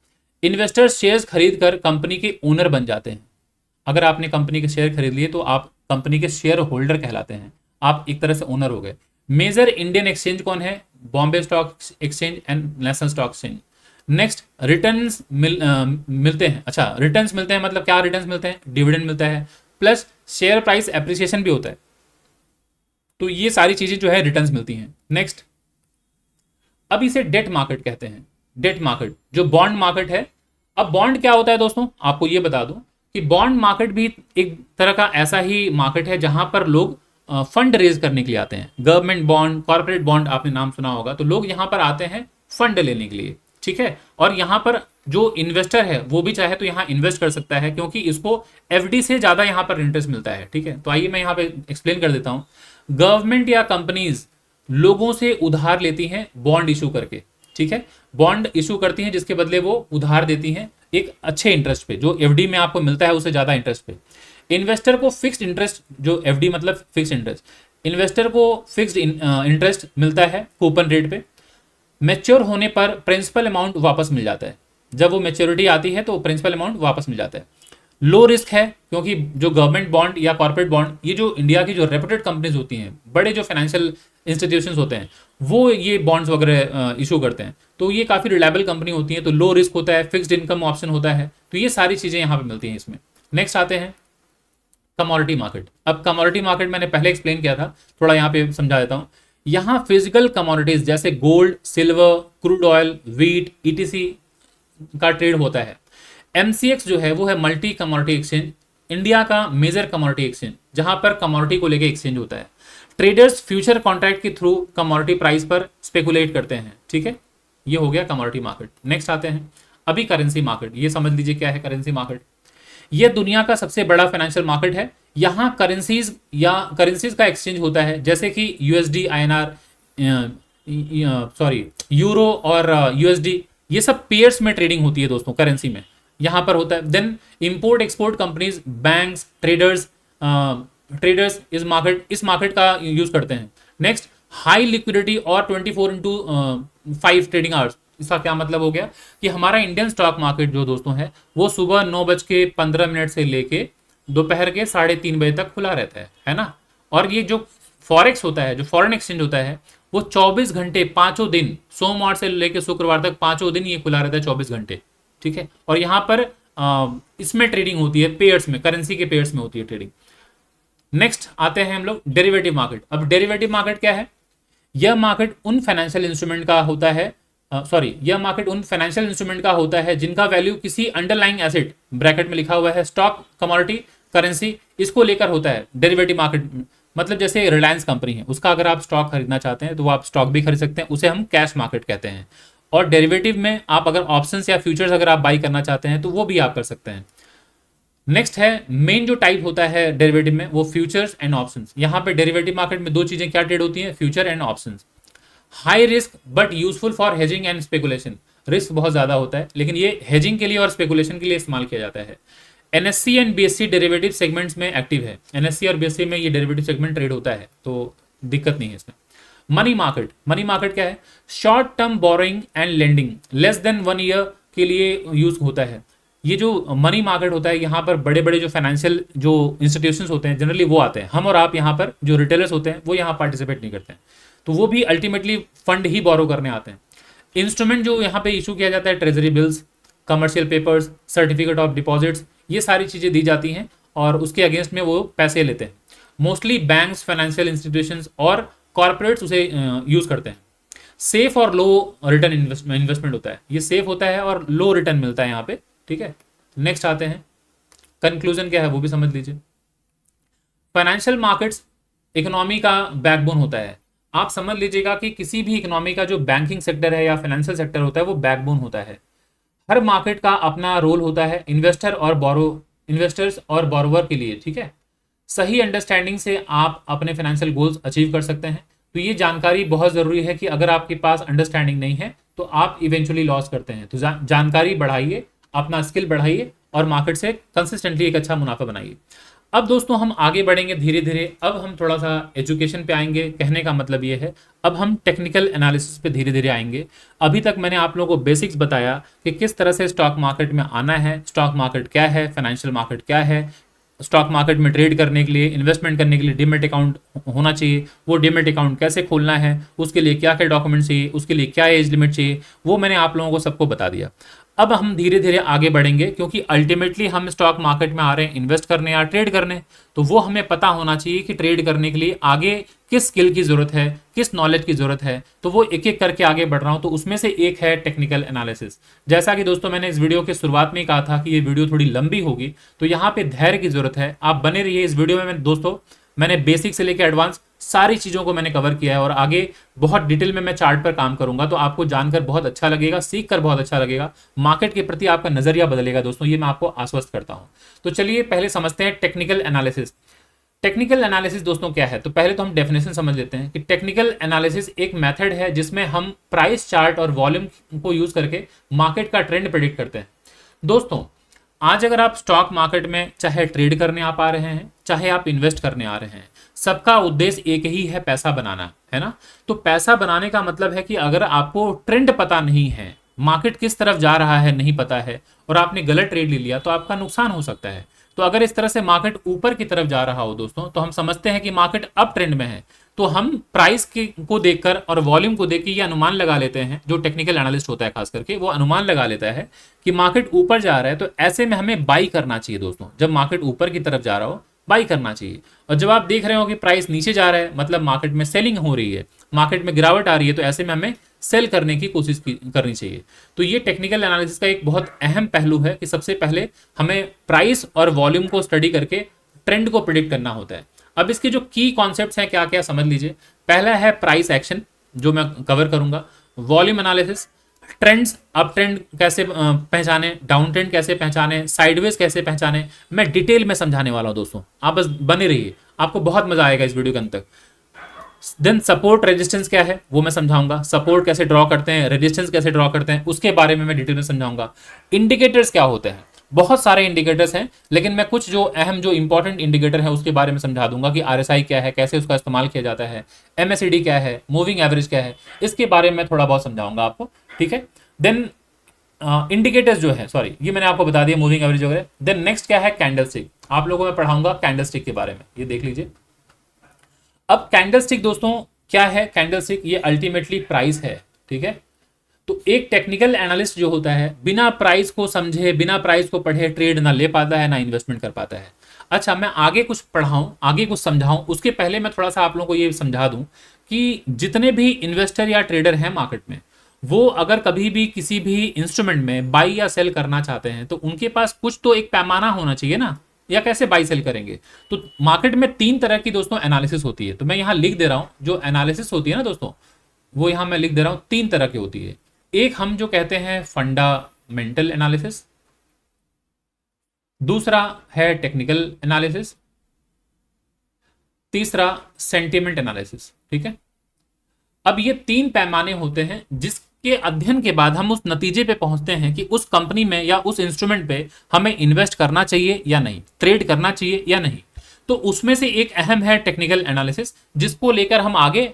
इन्वेस्टर्स शेयर्स खरीद कर कंपनी के ओनर बन जाते हैं। अगर आपने कंपनी के शेयर खरीद लिए तो आप कंपनी के शेयर होल्डर कहलाते हैं, आप एक तरह से ओनर हो गए। मेजर इंडियन एक्सचेंज कौन है? Bombay stock exchange and national stock exchange. Next, returns मिलते हैं। अच्छा, रिटर्न्स मिलते हैं मतलब क्या रिटर्न्स मिलते हैं? डिविडेंड मिलता है, प्लस शेयर प्राइस एप्रिसिएशन भी होता है। तो ये सारी चीजें जो है रिटर्न्स मिलती हैं। नेक्स्ट, अब इसे डेट मार्केट कहते हैं। डेट मार्केट जो बॉन्ड मार्केट है। अब बॉन्ड क्या होता है दोस्तों, आपको ये बता दूं कि बॉन्ड मार्केट भी एक तरह का ऐसा ही मार्केट है जहां पर लोग फंड रेज करने के लिए आते हैं। गवर्नमेंट बॉन्ड, कॉर्पोरेट बॉन्ड आपने नाम सुना होगा। तो लोग यहां पर आते हैं फंड लेने के लिए। ठीक है, और यहां पर जो इन्वेस्टर है वो भी चाहे तो यहां इन्वेस्ट कर सकता है, क्योंकि इसको एफडी से ज्यादा यहां पर इंटरेस्ट मिलता है। ठीक है, तो आइए मैं यहां पे एक्सप्लेन कर देता हूं। गवर्नमेंट या कंपनीज लोगों से उधार लेती हैं बॉन्ड इशू करके। ठीक है, बॉन्ड इशू करती हैं जिसके बदले वो उधार देती हैं एक अच्छे इंटरेस्ट पे, जो एफडी में आपको मिलता है उससे ज्यादा इंटरेस्ट पे। इन्वेस्टर को फिक्स्ड इंटरेस्ट, जो एफडी मतलब फिक्स्ड इंटरेस्ट, इन्वेस्टर को फिक्स्ड इंटरेस्ट मिलता है कूपन रेट पे। मैच्योर होने पर प्रिंसिपल अमाउंट वापस मिल जाता है। जब वो मैच्योरिटी आती है तो प्रिंसिपल अमाउंट वापस मिल जाता है। लो रिस्क है, क्योंकि जो गवर्नमेंट बॉन्ड या कॉर्पोरेट बॉन्ड, ये जो इंडिया की जो रेपुटेड कंपनीज होती हैं, बड़े जो फाइनेंशियल इंस्टीट्यूशंस होते हैं, वो ये बॉन्ड्स वगैरह इशू करते हैं। तो ये काफ़ी रिलायबल कंपनी होती है। तो लो रिस्क होता है, फिक्स्ड इनकम ऑप्शन होता है। तो ये सारी चीज़ें यहाँ पे मिलती हैं इसमें। नेक्स्ट आते हैं कमोडिटी मार्केट। अब कमोडिटी मार्केट मैंने पहले एक्सप्लेन किया था, थोड़ा यहाँ पे समझा देता हूँ। यहाँ फिजिकल कमोडिटीज जैसे gold, silver, crude oil, wheat, etc का ट्रेड होता है। एमसीएक्स जो है वो है मल्टी कमोडिटी एक्सचेंज, इंडिया का मेजर कमोडिटी एक्सचेंज, जहां पर कमोडिटी को लेके एक्सचेंज होता है। ट्रेडर्स फ्यूचर कॉन्ट्रैक्ट के थ्रू कमोडिटी प्राइस पर स्पेकुलेट करते हैं। ठीक है, ये हो गया कमोडिटी मार्केट। नेक्स्ट आते हैं अभी करेंसी मार्केट। ये समझ लीजिए क्या है करेंसी मार्केट। यह दुनिया का सबसे बड़ा फाइनेंशियल मार्केट है। यहाँ करेंसीज का एक्सचेंज होता है, जैसे कि यूएसडी, आईएनआर, यूरो और यूएसडी, ये सब पेयर्स में ट्रेडिंग होती है दोस्तों करेंसी में, यहाँ पर होता है। Then import export companies, banks, traders इस मार्केट का यूज करते हैं। नेक्स्ट, हाई लिक्विडिटी और 24/5 ट्रेडिंग आवर्स। इसका क्या मतलब हो गया कि हमारा इंडियन स्टॉक मार्केट जो दोस्तों है वो सुबह 9:15 से लेके दोपहर के 3:30 बजे तक खुला रहता है ना। और ये जो फॉरेक्स होता है, जो फॉरेन एक्सचेंज होता है, वो 24 घंटे 5 दिन, सोमवार से लेकर शुक्रवार तक 5 दिन ये खुला रहता है, 24 घंटे। ठीक है, और यहाँ पर इसमें ट्रेडिंग होती है पेयर्स में, करेंसी के पेयर्स में होती है ट्रेडिंग। नेक्स्ट आते हैं हम लोग डेरिवेटिव मार्केट। अब डेरिवेटिव मार्केट क्या है? यह मार्केट उन फाइनेंशियल इंस्ट्रूमेंट का होता है जिनका वैल्यू किसी अंडरलाइंग एसेट, ब्रैकेट में लिखा हुआ है स्टॉक, कमोडिटी, करेंसी, इसको लेकर होता है। डेरिवेटिव मार्केट मतलब जैसे रिलायंस कंपनी है, उसका अगर आप स्टॉक खरीदना चाहते हैं तो वो आप स्टॉक भी खरीद सकते हैं, उसे हम कैश मार्केट कहते हैं। और डेरिवेटिव में आप अगर ऑप्शंस या फ्यूचर्स अगर आप बाई करना चाहते हैं तो वो भी आप कर सकते हैं। नेक्स्ट है मेन जो टाइप होता है डेरिवेटिव में, वो फ्यूचर्स एंड ऑप्शंस। यहां पे डेरिवेटिव मार्केट में दो चीजें क्या ट्रेड होती हैं, future and options. High risk but useful for hedging and speculation. Risk बहुत ज्यादा होता है लेकिन ये हेजिंग के लिए और स्पेकुलेशन के लिए इस्तेमाल किया जाता है। NSC and BSc derivative segments में एक्टिव है। एनएससी और बीएससी में ये डेरिवेटिव सेगमेंट ट्रेड होता है, तो दिक्कत नहीं है इसमें। मनी मार्केट, मनी मार्केट क्या है, short term borrowing and lending less than 1 year के लिए यूज होता है। ये जो मनी मार्केट होता है, यहाँ पर बड़े बड़े जो फाइनेंशियल जो इंस्टीट्यूशंस होते हैं जनरली वो आते हैं। हम और आप यहाँ पर जो रिटेलर्स होते हैं वो यहाँ पार्टिसिपेट नहीं करते हैं, तो वो भी अल्टीमेटली फंड ही बोरो करने आते हैं। इंस्ट्रूमेंट जो यहाँ पे इशू किया जाता है, treasury bills, commercial papers, certificate of deposits, ये सारी चीजें दी जाती हैं और उसके अगेंस्ट में वो पैसे लेते हैं। मोस्टली बैंक्स, फाइनेंशियल इंस्टीट्यूशंस और कॉर्पोरेट्स उसे यूज करते हैं। सेफ और लो रिटर्न इन्वेस्टमेंट होता है, ये सेफ होता है और लो रिटर्न मिलता है यहाँ पे, ठीक है। नेक्स्ट आते हैं, कंक्लूजन क्या है वो भी समझ लीजिए। फाइनेंशियल मार्केट्स इकोनॉमी का बैकबोन होता है। आप समझ लीजिएगा कि किसी भी इकोनॉमी का जो बैंकिंग सेक्टर है या फाइनेंशियल सेक्टर होता है वो बैकबोन होता है। हर मार्केट का अपना रोल होता है इन्वेस्टर्स और बोरोवर के लिए, ठीक है। सही अंडरस्टैंडिंग से आप अपने फाइनेंशियल गोल्स अचीव कर सकते हैं। तो ये जानकारी बहुत जरूरी है कि अगर आपके पास अंडरस्टैंडिंग नहीं है तो आप इवेंचुअली लॉस करते हैं। तो जानकारी बढ़ाइए, अपना स्किल बढ़ाइए और मार्केट से कंसिस्टेंटली एक अच्छा मुनाफा बनाइए। अब दोस्तों हम आगे बढ़ेंगे धीरे धीरे। अब हम थोड़ा सा एजुकेशन पे आएंगे। कहने का मतलब ये है अब हम टेक्निकल एनालिसिस पे धीरे धीरे आएंगे। अभी तक मैंने आप लोगों को बेसिक्स बताया कि किस तरह से स्टॉक मार्केट में आना है, स्टॉक मार्केट क्या है, फाइनेंशियल मार्केट क्या है, स्टॉक मार्केट में ट्रेड करने के लिए, इन्वेस्टमेंट करने के लिए डीमैट अकाउंट होना चाहिए, वो डीमैट अकाउंट कैसे खोलना है, उसके लिए क्या क्या डॉक्यूमेंट चाहिए, उसके लिए क्या एज लिमिट चाहिए, वो मैंने आप लोगों को सबको बता दिया। अब हम धीरे धीरे आगे बढ़ेंगे क्योंकि अल्टीमेटली हम स्टॉक मार्केट में आ रहे हैं इन्वेस्ट करने या ट्रेड करने, तो वो हमें पता होना चाहिए कि ट्रेड करने के लिए आगे किस स्किल की जरूरत है, किस नॉलेज की जरूरत है। तो वो एक एक करके आगे बढ़ रहा हूं। तो उसमें से एक है टेक्निकल एनालिसिस। जैसा कि दोस्तों मैंने इस वीडियो के शुरुआत में ही कहा था कि ये वीडियो थोड़ी लंबी होगी, तो यहाँ पे धैर्य की जरूरत है। आप बने रहिए इस वीडियो में। दोस्तों मैंने बेसिक से लेकर एडवांस सारी चीजों को मैंने कवर किया है और आगे बहुत डिटेल में मैं चार्ट पर काम करूंगा, तो आपको जानकर बहुत अच्छा लगेगा, सीख कर बहुत अच्छा लगेगा, मार्केट के प्रति आपका नजरिया बदलेगा दोस्तों, ये मैं आपको आश्वस्त करता हूं। तो चलिए पहले समझते हैं टेक्निकल एनालिसिस। टेक्निकल एनालिसिस दोस्तों क्या है, तो पहले तो हम डेफिनेशन समझ लेते हैं कि टेक्निकल एनालिसिस एक मेथड है जिसमें हम प्राइस चार्ट और वॉल्यूम को यूज करके मार्केट का ट्रेंड प्रेडिक्ट करते हैं। दोस्तों आज अगर आप स्टॉक मार्केट में चाहे ट्रेड करने आप आ रहे हैं, चाहे आप इन्वेस्ट करने आ रहे हैं, सबका उद्देश्य एक ही है, पैसा बनाना, है ना। तो पैसा बनाने का मतलब है कि अगर आपको ट्रेंड पता नहीं है, मार्केट किस तरफ जा रहा है नहीं पता है और आपने गलत ट्रेड ले लिया तो आपका नुकसान हो सकता है। तो अगर इस तरह से मार्केट ऊपर की तरफ जा रहा हो दोस्तों, तो हम समझते हैं कि मार्केट अप ट्रेंड में है, तो हम प्राइस को देखकर और वॉल्यूम को देख के ये अनुमान लगा लेते हैं। जो टेक्निकल एनालिस्ट होता है खास करके वो अनुमान लगा लेता है कि मार्केट ऊपर जा रहा है, तो ऐसे में हमें बाई करना चाहिए दोस्तों। जब मार्केट ऊपर की तरफ जा रहा हो बाई करना चाहिए, और जब आप देख रहे हो कि प्राइस नीचे जा रहा है मतलब मार्केट में सेलिंग हो रही है, मार्केट में गिरावट आ रही है, तो ऐसे में हमें सेल करने की कोशिश करनी चाहिए। तो ये टेक्निकल एनालिसिस का एक बहुत अहम पहलू है कि सबसे पहले हमें प्राइस और वॉल्यूम को स्टडी करके ट्रेंड को प्रिडिक्ट करना होता है। अब इसके जो की कॉन्सेप्ट्स हैं क्या क्या समझ लीजिए। पहला है प्राइस एक्शन जो मैं कवर करूंगा, volume analysis, trends, up trend कैसे पहचाने, डाउन ट्रेंड कैसे पहचाने, साइडवेज कैसे पहचाने, मैं डिटेल में समझाने वाला हूं दोस्तों। आप बस बने रहिए, आपको बहुत मजा आएगा इस वीडियो के अंत तक। देन सपोर्ट रेजिस्टेंस क्या है वो मैं समझाऊंगा, सपोर्ट कैसे ड्रॉ करते हैं, रेजिस्टेंस कैसे ड्रॉ करते हैं, उसके बारे में मैं डिटेल में समझाऊंगा। इंडिकेटर्स क्या होते हैं, बहुत सारे इंडिकेटर्स हैं, लेकिन मैं कुछ जो अहम जो इंपॉर्टेंट इंडिकेटर है उसके बारे में समझा दूंगा कि आरएसआई क्या है, कैसे उसका इस्तेमाल किया जाता है, एमएसईडी क्या है, मूविंग एवरेज क्या है, इसके बारे में थोड़ा बहुत समझाऊंगा आपको, ठीक है। देन इंडिकेटर्स जो है, सॉरी ये मैंने आपको बता दिया, मूविंग एवरेज वगैरह। देन नेक्स्ट क्या है, कैंडलस्टिक। आप लोगों को मैं पढ़ाऊंगा कैंडलस्टिक के बारे में, ये देख लीजिए। अब कैंडलस्टिक दोस्तों क्या है, कैंडलस्टिक ये अल्टीमेटली प्राइस है, ठीक है। तो एक टेक्निकल एनालिस्ट जो होता है बिना प्राइस को समझे, बिना प्राइस को पढ़े ट्रेड ना ले पाता है, ना इन्वेस्टमेंट कर पाता है। अच्छा मैं आगे कुछ पढ़ाऊं, आगे कुछ समझाऊं, उसके पहले मैं थोड़ा सा आप लोगों को ये समझा दूं कि जितने भी इन्वेस्टर या ट्रेडर हैं मार्केट में, वो अगर कभी भी किसी भी इंस्ट्रूमेंट में बाई या सेल करना चाहते हैं तो उनके पास कुछ तो एक पैमाना होना चाहिए ना, या कैसे बाई सेल करेंगे। तो मार्केट में 3 तरह की दोस्तों एनालिसिस होती है, तो मैं यहां लिख दे रहा हूं जो एनालिसिस होती है ना दोस्तों, वो यहां मैं लिख दे रहा हूं 3 तरह की होती है। एक हम जो कहते हैं फंडामेंटल एनालिसिस, दूसरा है टेक्निकल एनालिसिस, तीसरा सेंटिमेंट एनालिसिस। ठीक है, अब ये 3 पैमाने होते हैं जिसके अध्ययन के बाद हम उस नतीजे पे पहुंचते हैं कि उस कंपनी में या उस इंस्ट्रूमेंट पे हमें इन्वेस्ट करना चाहिए या नहीं, ट्रेड करना चाहिए या नहीं। तो उसमें से एक अहम है टेक्निकल एनालिसिस, जिसको लेकर हम आगे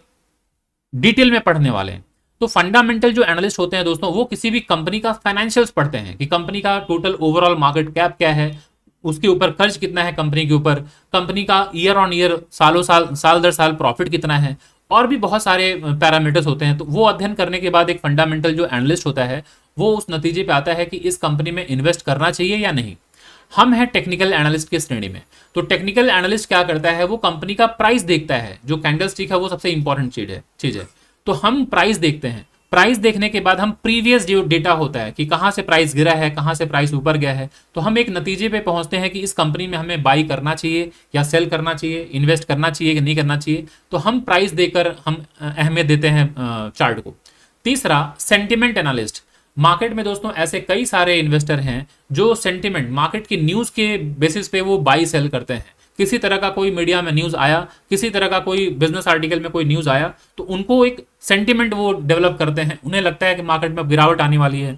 डिटेल में पढ़ने वाले हैं। तो फंडामेंटल जो एनालिस्ट होते हैं दोस्तों, वो किसी भी कंपनी का फाइनेंशियल्स पढ़ते हैं कि कंपनी का टोटल ओवरऑल मार्केट कैप क्या है, उसके ऊपर कर्ज कितना है कंपनी के ऊपर, कंपनी का ईयर ऑन ईयर, सालों साल, साल दर साल प्रॉफिट कितना है, और भी बहुत सारे पैरामीटर्स होते हैं। तो वो अध्ययन करने के बाद एक फंडामेंटल जो एनालिस्ट होता है वो उस नतीजे पे आता है कि इस कंपनी में इन्वेस्ट करना चाहिए या नहीं। हम हैं टेक्निकल एनालिस्ट की श्रेणी में। तो टेक्निकल एनालिस्ट क्या करता है, वो कंपनी का प्राइस देखता है। जो कैंडलस्टिक है वो सबसे इंपॉर्टेंट चीज है। तो हम प्राइस देखते हैं, प्राइस देखने के बाद हम प्रीवियस जो डेटा होता है कि कहां से प्राइस गिरा है, कहां से प्राइस ऊपर गया है, तो हम एक नतीजे पे पहुंचते हैं कि इस कंपनी में हमें बाई करना चाहिए या सेल करना चाहिए, इन्वेस्ट करना चाहिए कि नहीं करना चाहिए। तो हम प्राइस देकर हम अहमियत देते हैं चार्ट को। तीसरा सेंटिमेंट एनालिस्ट। मार्केट में दोस्तों ऐसे कई सारे इन्वेस्टर हैं जो सेंटिमेंट, मार्केट की न्यूज के बेसिस पे वो बाई सेल करते हैं। किसी तरह का कोई मीडिया में न्यूज आया, किसी तरह का कोई बिजनेस आर्टिकल में कोई न्यूज आया, तो उनको एक सेंटिमेंट वो डेवलप करते हैं। उन्हें लगता है कि मार्केट में गिरावट आने वाली है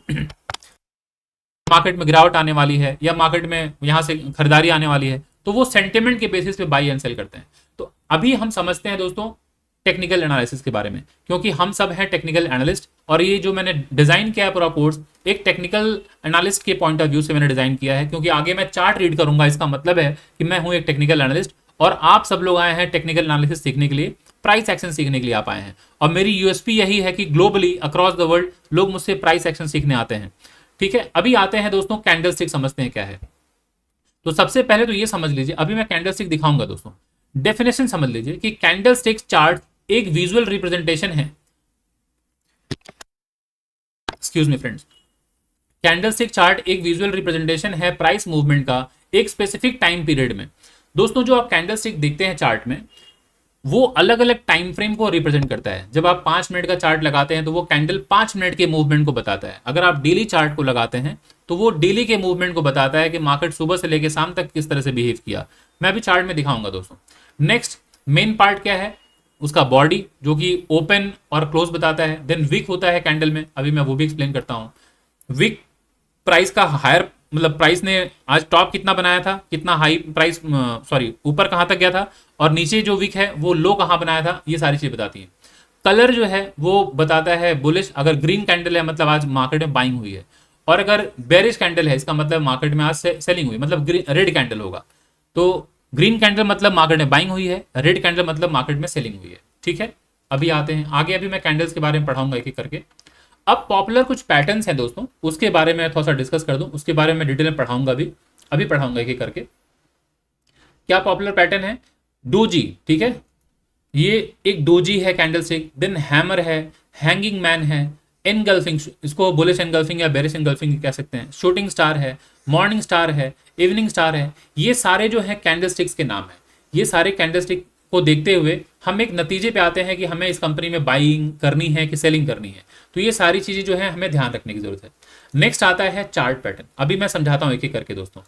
मार्केट में गिरावट आने वाली है, या मार्केट में यहां से खरीदारी आने वाली है, तो वो सेंटिमेंट के बेसिस पे बाई एंड सेल करते हैं। तो अभी हम समझते हैं दोस्तों टेक्निकल एनालिसिस के बारे में, क्योंकि हम सब हैं टेक्निकल एनालिस्ट, और ये जो मैंने डिजाइन किया है पूरा कोर्स एक टेक्निकल एनालिस्ट के पॉइंट ऑफ व्यू से मैंने डिजाइन किया है। क्योंकि आगे मैं चार्ट रीड करूंगा, इसका मतलब है कि मैं हूं एक टेक्निकल एनालिस्ट और आप सब लोग आए हैं टेक्निकल एनालिसिस सीखने के लिए, प्राइस एक्शन सीखने के लिए आप आए हैं। और मेरी यूएसपी यही है कि ग्लोबली अक्रॉस द वर्ल्ड लोग मुझसे प्राइस एक्शन सीखने आते हैं। ठीक है, अभी आते हैं दोस्तों कैंडलस्टिक समझते हैं क्या है। तो सबसे पहले तो ये समझ लीजिए, अभी मैं कैंडलस्टिक दिखाऊंगा दोस्तों, डेफिनेशन समझ लीजिए कि कैंडलस्टिक चार्ट एक विजुअल रिप्रेजेंटेशन है। Excuse me friends, candlestick chart एक विजुअल रिप्रेजेंटेशन है प्राइस मूवमेंट का एक स्पेसिफिक टाइम पीरियड में। दोस्तों जो आप कैंडलस्टिक देखते हैं चार्ट में, वो अलग अलग टाइम फ्रेम को रिप्रेजेंट करता है। जब आप 5 मिनट का चार्ट लगाते हैं तो वो कैंडल 5 मिनट के मूवमेंट को बताता है। अगर आप डेली चार्ट को लगाते हैं तो वो डेली के मूवमेंट को बताता है कि मार्केट सुबह से लेकर शाम तक किस तरह से बिहेव किया। मैं अभी चार्ट में दिखाऊंगा दोस्तों। नेक्स्ट मेन पार्ट क्या है, उसका बॉडी जो कि ओपन और क्लोज बताता है। देन विक होता है कैंडल में, अभी मैं वो भी एक्सप्लेन करता हूं। विक प्राइस का हायर, मतलब प्राइस ने आज टॉप कितना बनाया था, कितना हाई प्राइस, सॉरी ऊपर कहां तक गया था, और नीचे जो विक है वो लो कहां बनाया था, ये सारी चीज बताती है। कलर जो है वो बताता है बुलिश, अगर ग्रीन कैंडल है मतलब आज मार्केट में बाइंग हुई है, और अगर बेरिश कैंडल है इसका मतलब मार्केट में आज सेलिंग हुई, मतलब रेड कैंडल होगा। तो ग्रीन कैंडल मतलब मार्केट में बाइंग हुई है, रेड कैंडल मतलब मार्केट में सेलिंग हुई है। ठीक है, अभी आते हैं आगे, अभी मैं कैंडल्स के बारे में पढ़ाऊंगा एक एक करके। अब पॉपुलर कुछ पैटर्न्स हैं दोस्तों, उसके बारे में थोड़ा सा डिस्कस कर दूं, उसके बारे में डिटेल में पढ़ाऊंगा अभी पढ़ाऊंगा एक एक करके। क्या पॉपुलर पैटर्न है, डोजी। ठीक है, ये एक डोजी है कैंडलस्टिक। देन हैमर है, हैंगिंग मैन है, एनगल्फिंग, इसको बुलिश एनगल्फिंग या बेरिश एनगल्फिंग कह सकते हैं, शूटिंग स्टार है, मॉर्निंग स्टार है, इवनिंग स्टार है। ये सारे जो है कैंडलस्टिक्स के नाम है। ये सारे कैंडलस्टिक को देखते हुए हम एक नतीजे पे आते हैं कि हमें इस कंपनी में बाइंग करनी है कि सेलिंग करनी है। तो ये सारी चीजें जो है हमें ध्यान रखने की जरूरत है। नेक्स्ट आता है चार्ट पैटर्न, अभी मैं समझाता हूं एक एक करके दोस्तों।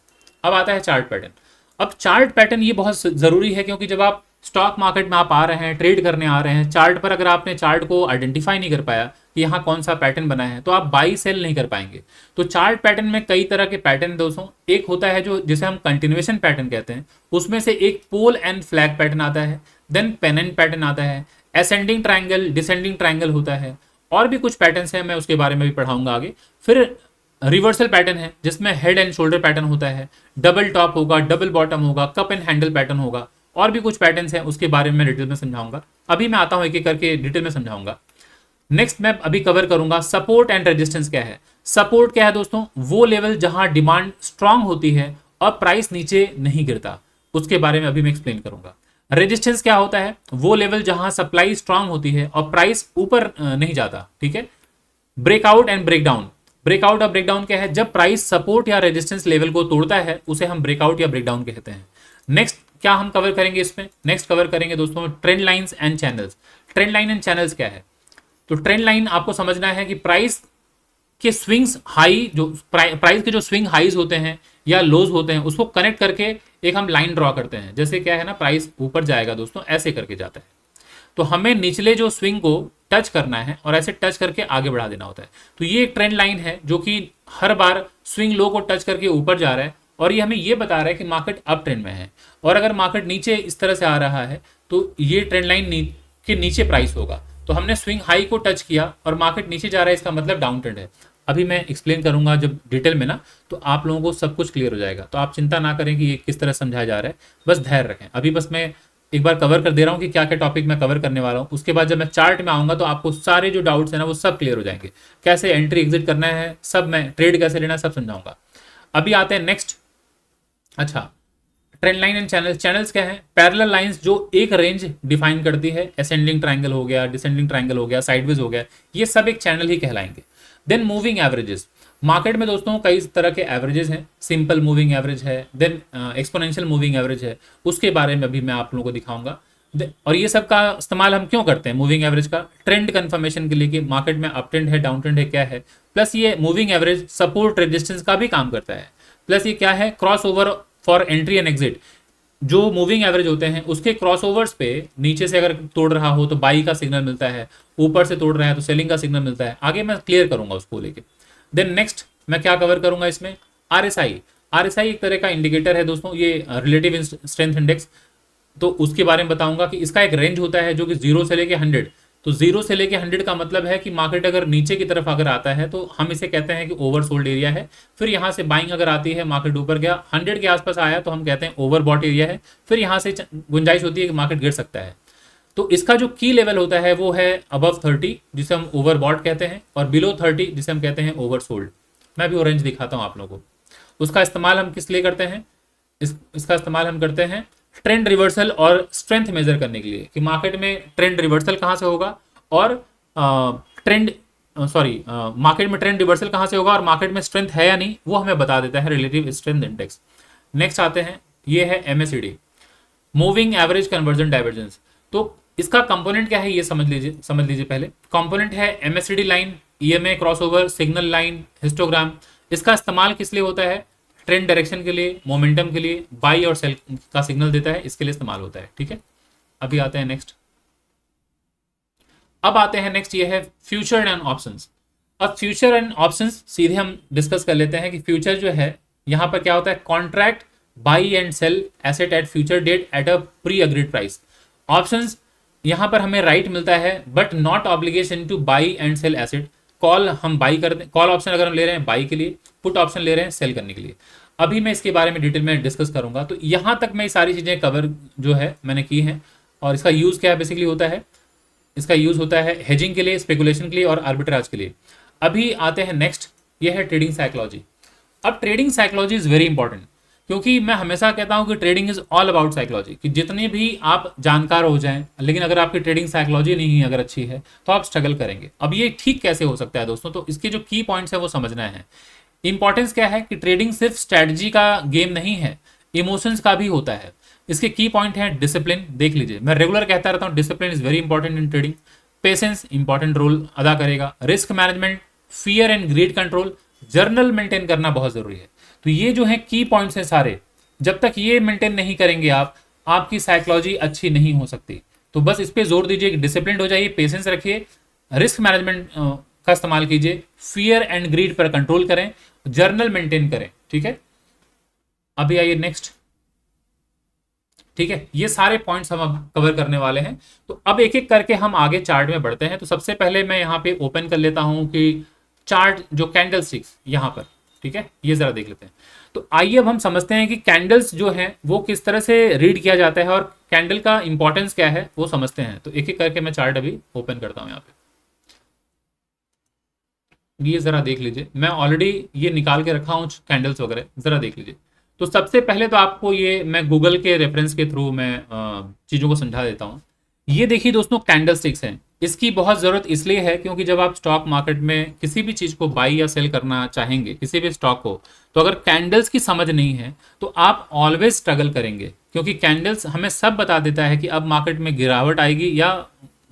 अब आता है चार्ट पैटर्न। अब चार्ट पैटर्न ये बहुत जरूरी है, क्योंकि जब आप स्टॉक मार्केट में आप आ रहे हैं, ट्रेड करने आ रहे हैं, चार्ट पर अगर आपने चार्ट को आइडेंटिफाई नहीं कर पाया कि यहाँ कौन सा पैटर्न बना है, तो आप बाई सेल नहीं कर पाएंगे। तो चार्ट पैटर्न में कई तरह के पैटर्न दोस्तों, एक होता है जो जिसे हम कंटिन्यूएशन पैटर्न कहते हैं, उसमें से एक पोल एंड फ्लैग पैटर्न आता है, देन पेनेंट पैटर्न आता है, असेंडिंग ट्रायंगल, डिसेंडिंग ट्रायंगल होता है, और भी कुछ पैटर्न्स हैं, मैं उसके बारे में भी पढ़ाऊंगा आगे। फिर रिवर्सल पैटर्न है जिसमें हेड एंड शोल्डर पैटर्न होता है, डबल टॉप होगा, डबल बॉटम होगा, कप एंड हैंडल पैटर्न होगा, और भी कुछ पैटर्न्स हैं, उसके बारे में डिटेल में समझाऊंगा। अभी मैं आता हूं एक एक करके डिटेल में समझाऊंगा। नेक्स्ट मैं अभी कवर करूंगा सपोर्ट एंड रेजिस्टेंस क्या है। सपोर्ट क्या है दोस्तों, वो लेवल जहां डिमांड स्ट्रांग होती है और प्राइस नीचे नहीं गिरता, उसके बारे में अभी मैं एक्सप्लेन करूंगा। रेजिस्टेंस क्या होता है, वो लेवल जहां सप्लाई स्ट्रांग होती है और प्राइस ऊपर नहीं जाता। ठीक है, ब्रेकआउट एंड ब्रेकडाउन। ब्रेकआउट और ब्रेकडाउन क्या है, जब प्राइस सपोर्ट या रेजिस्टेंस लेवल को तोड़ता है उसे हम ब्रेकआउट या ब्रेकडाउन कहते हैं। नेक्स्ट क्या हम कवर करेंगे इसमें, नेक्स्ट कवर करेंगे दोस्तों trend lines and channels. Trend line and channels क्या है, तो ट्रेंड लाइन आपको समझना है कि प्राइस के स्विंग्स हाई, जो प्राइस के जो स्विंग हाईज होते हैं या लोज होते हैं, उसको कनेक्ट करके एक हम लाइन ड्रॉ करते हैं। जैसे क्या है ना, प्राइस ऊपर जाएगा दोस्तों, ऐसे करके जाता है, तो हमें निचले जो स्विंग को टच करना है और ऐसे टच करके आगे बढ़ा देना होता है। तो ये एक ट्रेंड लाइन है जो कि हर बार स्विंग लो को टच करके ऊपर जा रहा है, और ये हमें ये बता रहा है कि मार्केट अप ट्रेंड में है। और अगर मार्केट नीचे इस तरह से आ रहा है तो ये ट्रेंड लाइन के नीचे प्राइस होगा। तो हमने स्विंग हाई को टच किया और मार्केट नीचे जा रहा है, इसका मतलब डाउन ट्रेंड है। अभी मैं एक्सप्लेन करूंगा जब डिटेल में ना, तो आप लोगों को सब कुछ क्लियर हो जाएगा। तो आप चिंता ना करें कि ये किस तरह समझाया जा रहा है, बस धैर्य रखें। अभी बस मैं एक बार कवर कर दे रहा हूँ कि क्या क्या टॉपिक मैं कवर करने वाला हूँ। उसके बाद जब मैं चार्ट में आऊंगा तो आपको सारे जो डाउट्स हैं ना वो सब क्लियर हो जाएंगे। कैसे एंट्री एग्जिट करना है सब, मैं ट्रेड कैसे लेना है सब समझाऊंगा। अभी आते हैं नेक्स्ट। अच्छा, trend line and channel. Channels क्या है? पैरेलल लाइंस जो एक रेंज डिफाइन करती है। असेंडिंग ट्रायंगल हो गया, डिसेंडिंग ट्रायंगल हो गया, साइडवेज हो गया, ये सब एक चैनल ही कहलाएंगे। Then moving averages. मार्केट में दोस्तों कई तरह के एवरेजेस हैं। सिंपल मूविंग एवरेज है, देन एक्सपोनेंशियल मूविंग एवरेज है, उसके बारे में अभी मैं आप लोगों को दिखाऊंगा। और ये सब का इस्तेमाल हम क्यों करते हैं? मूविंग एवरेज का ट्रेंड कंफर्मेशन के लिए कि मार्केट में अप ट्रेंड है, डाउन ट्रेंड है, क्या है। प्लस ये मूविंग एवरेज सपोर्ट रेजिस्टेंस का भी काम करता है। प्लस ये क्या है? Cross over for entry and exit. जो मूविंग एवरेज होते हैं उसके क्रॉसओवर्स पे नीचे से अगर तोड़ रहा हो तो बाई का सिग्नल मिलता है, ऊपर से तोड़ रहा है तो सेलिंग का सिग्नल मिलता है। आगे मैं क्लियर करूंगा उसको लेके। देन नेक्स्ट मैं क्या कवर करूंगा इसमें? आरएसआई। आरएसआई एक तरह का इंडिकेटर है दोस्तों, ये रिलेटिव स्ट्रेंथ इंडेक्स। तो उसके बारे में बताऊंगा कि इसका एक रेंज होता है जो कि 0 से लेके 100। तो 0 से लेके 100 का मतलब है कि मार्केट अगर नीचे की तरफ अगर आता है तो हम इसे कहते हैं कि ओवरसोल्ड एरिया है। फिर यहाँ से बाइंग अगर आती है, मार्केट ऊपर गया 100 के आसपास आया तो हम कहते हैं ओवरबॉट एरिया है। फिर यहाँ से गुंजाइश होती है कि मार्केट गिर सकता है। तो इसका जो की लेवल होता है वो है अबव 30, जिसे हम ओवरबॉट कहते हैं, और बिलो 30 जिसे हम कहते हैं ओवरसोल्ड। मैं भी ऑरेंज दिखाता हूँ आप लोगों को। उसका इस्तेमाल हम किस लिए करते हैं? इसका इस्तेमाल हम करते हैं ट्रेंड रिवर्सल और स्ट्रेंथ मेजर करने के लिए कि मार्केट में ट्रेंड रिवर्सल कहाँ से होगा और मार्केट में ट्रेंड रिवर्सल कहाँ से होगा और मार्केट में स्ट्रेंथ है या नहीं, वो हमें बता देता है रिलेटिव स्ट्रेंथ इंडेक्स। नेक्स्ट आते हैं, ये है MACD, moving average conversion divergence. तो इसका कंपोनेंट क्या है ये समझ लीजिए पहले। कंपोनेंट है MACD line, EMA crossover, signal line, histogram. इसका इस्तेमाल किस लिए होता है? ट्रेंड डायरेक्शन के लिए, मोमेंटम के लिए, बाई और सेल का सिग्नल देता है, इसके लिए इस्तेमाल होता है। ठीक है, अभी आते हैं नेक्स्ट। अब आते हैं नेक्स्ट, ये है फ्यूचर एंड ऑप्शंस। अब फ्यूचर एंड ऑप्शंस सीधे हम डिस्कस कर लेते हैं कि फ्यूचर जो है यहां पर क्या होता है? Contract buy and sell asset at future date at a pre agreed price. Options यहां पर हमें राइट मिलता है but not obligation to buy and sell asset. Call हम बाई करते हैं, कॉल ऑप्शन अगर हम ले रहे हैं बाई के लिए, पुट ऑप्शन ले रहे हैं सेल करने के लिए। अभी मैं इसके बारे में डिटेल में डिस्कस करूंगा। तो यहां तक मैं सारी चीजें कवर जो है मैंने की हैं। और इसका यूज क्या बेसिकली होता है? इसका यूज होता है हेजिंग के लिए, स्पेकुलेशन के लिए और आर्बिट्राज के लिए। अभी आते हैं नेक्स्ट, ये है ट्रेडिंग साइकोलॉजी। अब trading psychology is very important, क्योंकि मैं हमेशा कहता हूं कि trading is all about psychology. कि जितने भी आप जानकार हो जाएं, लेकिन अगर आपकी ट्रेडिंग साइकोलॉजी नहीं है अगर अच्छी है तो आप स्ट्रगल करेंगे। अब ये ठीक कैसे हो सकता है दोस्तों? तो इसके जो की पॉइंट्स है वो समझना है। इंपॉर्टेंस क्या है कि ट्रेडिंग सिर्फ स्ट्रैटेजी का गेम नहीं है, इमोशंस का भी होता है। इसके की पॉइंट है डिसिप्लिन। देख लीजिए, मैं रेगुलर कहता रहता हूँ discipline is very important in trading. Patience important role अदा करेगा। Risk management, fear and greed control, journal maintain करना बहुत जरूरी है। तो ये जो है की पॉइंट्स हैं सारे, जब तक ये मेंटेन नहीं करेंगे आप, आपकी साइकोलॉजी अच्छी नहीं हो सकती। तो बस इस पे जोर दीजिए कि डिसिप्लिन हो जाइए, पेशेंस रखिए, रिस्क मैनेजमेंट का इस्तेमाल कीजिए, फियर एंड ग्रीड पर कंट्रोल करें, जर्नल मेंटेन करें। ठीक है, अभी आइए नेक्स्ट। ठीक है, ये सारे पॉइंट्स हम अब कवर करने वाले हैं। तो अब एक एक करके हम आगे चार्ट में बढ़ते हैं। तो सबसे पहले मैं यहाँ पे ओपन कर लेता हूँ कि चार्ट जो कैंडल स्टिक्स यहाँ पर, ठीक है, ये जरा देख लेते हैं। तो आइए अब हम समझते हैं कि कैंडल्स जो हैं वो किस तरह से रीड किया जाता है और कैंडल का इंपॉर्टेंस क्या है वो समझते हैं। तो एक एक करके मैं चार्ट अभी ओपन करता हूँ यहाँ पे। ये जरा देख लीजिए, मैं ऑलरेडी ये निकाल के रखा हूँ कैंडल्स वगैरह, जरा देख लीजिए। तो सबसे पहले तो आपको ये मैं गूगल के रेफरेंस के थ्रू मैं चीज़ों को समझा देता हूँ। ये देखिए दोस्तों, कैंडल स्टिक्स हैं। इसकी बहुत ज़रूरत इसलिए है क्योंकि जब आप स्टॉक मार्केट में किसी भी चीज़ को बाई या सेल करना चाहेंगे, किसी भी स्टॉक को, तो अगर कैंडल्स की समझ नहीं है तो आप ऑलवेज स्ट्रगल करेंगे। क्योंकि कैंडल्स हमें सब बता देता है कि अब मार्केट में गिरावट आएगी या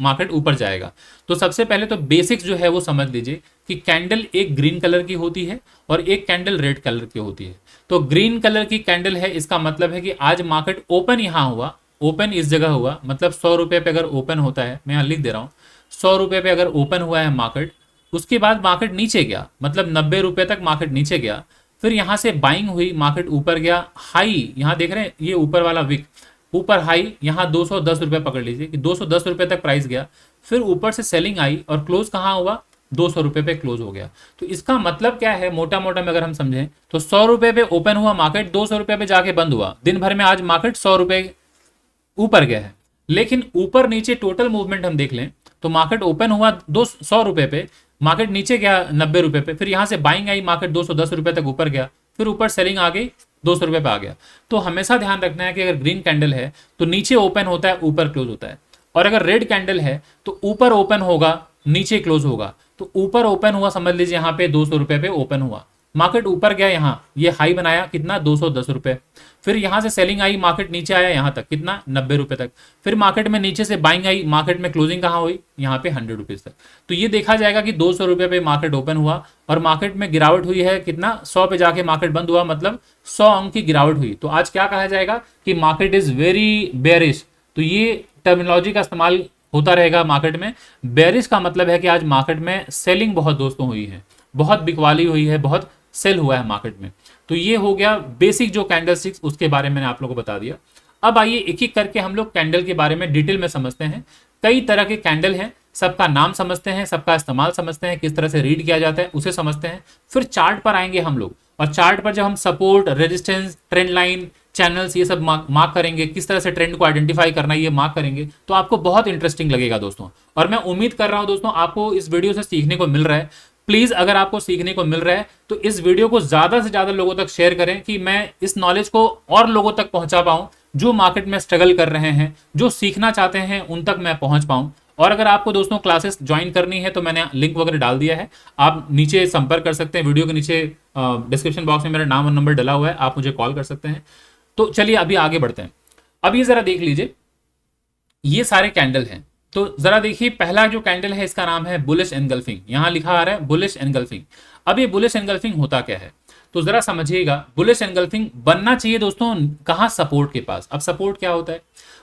मार्केट ऊपर जाएगा। तो सबसे पहले तो बेसिक्स जो है वो समझ लीजिए कि कैंडल एक ग्रीन कलर की होती है और एक कैंडल रेड कलर की होती है। तो ग्रीन कलर की कैंडल है, इसका मतलब है कि आज मार्केट ओपन यहां हुआ, ओपन इस जगह हुआ, मतलब 100 रुपए पे अगर ओपन होता है, मैं यहां लिख दे रहा हूं, 100 रुपए पे अगर ओपन हुआ है मार्केट, उसके बाद मार्केट नीचे गया, मतलब 90 रुपए तक मार्केट नीचे गया, फिर यहां से बाइंग हुई, मार्केट ऊपर गया, हाई यहां देख रहे हैं ये ऊपर वाला विक, ऊपर हाई यहां 210 रुपए पकड़ लीजिए कि 210 रुपए तक प्राइस गया, फिर ऊपर से सेलिंग आई और क्लोज कहां हुआ, 200 रुपए पे क्लोज हो गया। तो इसका मतलब क्या है, मोटा मोटा में अगर हम समझें तो 100 रुपए पे ओपन हुआ मार्केट, 200 रुपए पे जाके बंद हुआ, दिन भर में आज मार्केट 100 रुपए ऊपर गया है। लेकिन ऊपर नीचे टोटल मूवमेंट हम देख लें तो मार्केट ओपन हुआ 200 रुपए पे, मार्केट नीचे गया 90 रुपए पे, फिर यहां से बाइंग आई, मार्केट 210 रुपए तक ऊपर गया, फिर ऊपर सेलिंग आ गई, 200 रुपए पे आ गया। तो हमेशा ध्यान रखना है कि अगर ग्रीन कैंडल है तो नीचे ओपन होता है, ऊपर क्लोज होता है, और अगर रेड कैंडल है तो ऊपर ओपन होगा, नीचे क्लोज होगा। तो ऊपर ओपन हुआ, समझ लीजिए यहाँ पे 200 रुपए पे ओपन हुआ, मार्केट ऊपर गया, यहाँ ये हाई बनाया कितना, 210 रुपए, फिर यहां से सेलिंग आई, मार्केट नीचे आया यहां तक कितना, 90 रुपए तक, फिर मार्केट में नीचे से बाइंग आई, मार्केट में क्लोजिंग कहां हुई, यहाँ पे 100 रुपीज तक। तो ये देखा जाएगा कि 200 रुपए पे मार्केट ओपन हुआ और मार्केट में गिरावट हुई है कितना, 100 पे जाके मार्केट बंद हुआ, मतलब 100 अंक की गिरावट हुई। तो आज क्या कहा जाएगा कि मार्केट इज वेरी बेयरिश। तो ये टर्मिनोलॉजी का इस्तेमाल होता रहेगा मार्केट में। बेयरिश का मतलब है कि आज मार्केट में सेलिंग बहुत दोस्तों हुई है, बहुत बिकवाली हुई है, बहुत सेल हुआ है मार्केट में। तो ये हो गया बेसिक जो कैंडल स्टिक्स, उसके बारे में मैंने आप लोगों को बता दिया। अब आइए एक एक करके हम लोग कैंडल के बारे में डिटेल में समझते हैं। कई तरह के कैंडल हैं, सबका नाम समझते हैं, सबका इस्तेमाल समझते हैं, किस तरह से रीड किया जाता है उसे समझते हैं। फिर चार्ट पर आएंगे हम लोग, और चार्ट पर जब हम support, resistance, trend line, channels ये सब मार्क करेंगे, किस तरह से ट्रेंड को आइडेंटिफाई करना है ये मार्क करेंगे, तो आपको बहुत इंटरेस्टिंग लगेगा दोस्तों। और मैं उम्मीद कर रहा हूं दोस्तों आपको इस वीडियो से सीखने को मिल रहा है। प्लीज अगर आपको सीखने को मिल रहा है तो इस वीडियो को ज्यादा से ज्यादा लोगों तक शेयर करें कि मैं इस नॉलेज को और लोगों तक पहुंचा पाऊं, जो मार्केट में स्ट्रगल कर रहे हैं, जो सीखना चाहते हैं, उन तक मैं पहुंच पाऊं। और अगर आपको दोस्तों क्लासेस ज्वाइन करनी है तो मैंने लिंक वगैरह डाल दिया है, आप नीचे संपर्क कर सकते हैं, वीडियो के नीचे डिस्क्रिप्शन बॉक्स में मेरा नाम और नंबर डला हुआ है, आप मुझे कॉल कर सकते हैं। तो चलिए अभी आगे बढ़ते हैं। अब ये जरा देख लीजिए, ये सारे कैंडल हैं। तो जरा देखिए, पहला जो कैंडल है इसका नाम है बुलिश एनगल्फिंग, यहां लिखा आ रहा है बुलिश एनगल्फिंग। अब ये बुलिश एनगल्फिंग होता क्या है, तो जरा समझिएगा। बुलिश एनगल्फिंग बनना चाहिए दोस्तों कहां, सपोर्ट के पास। अब सपोर्ट क्या होता है,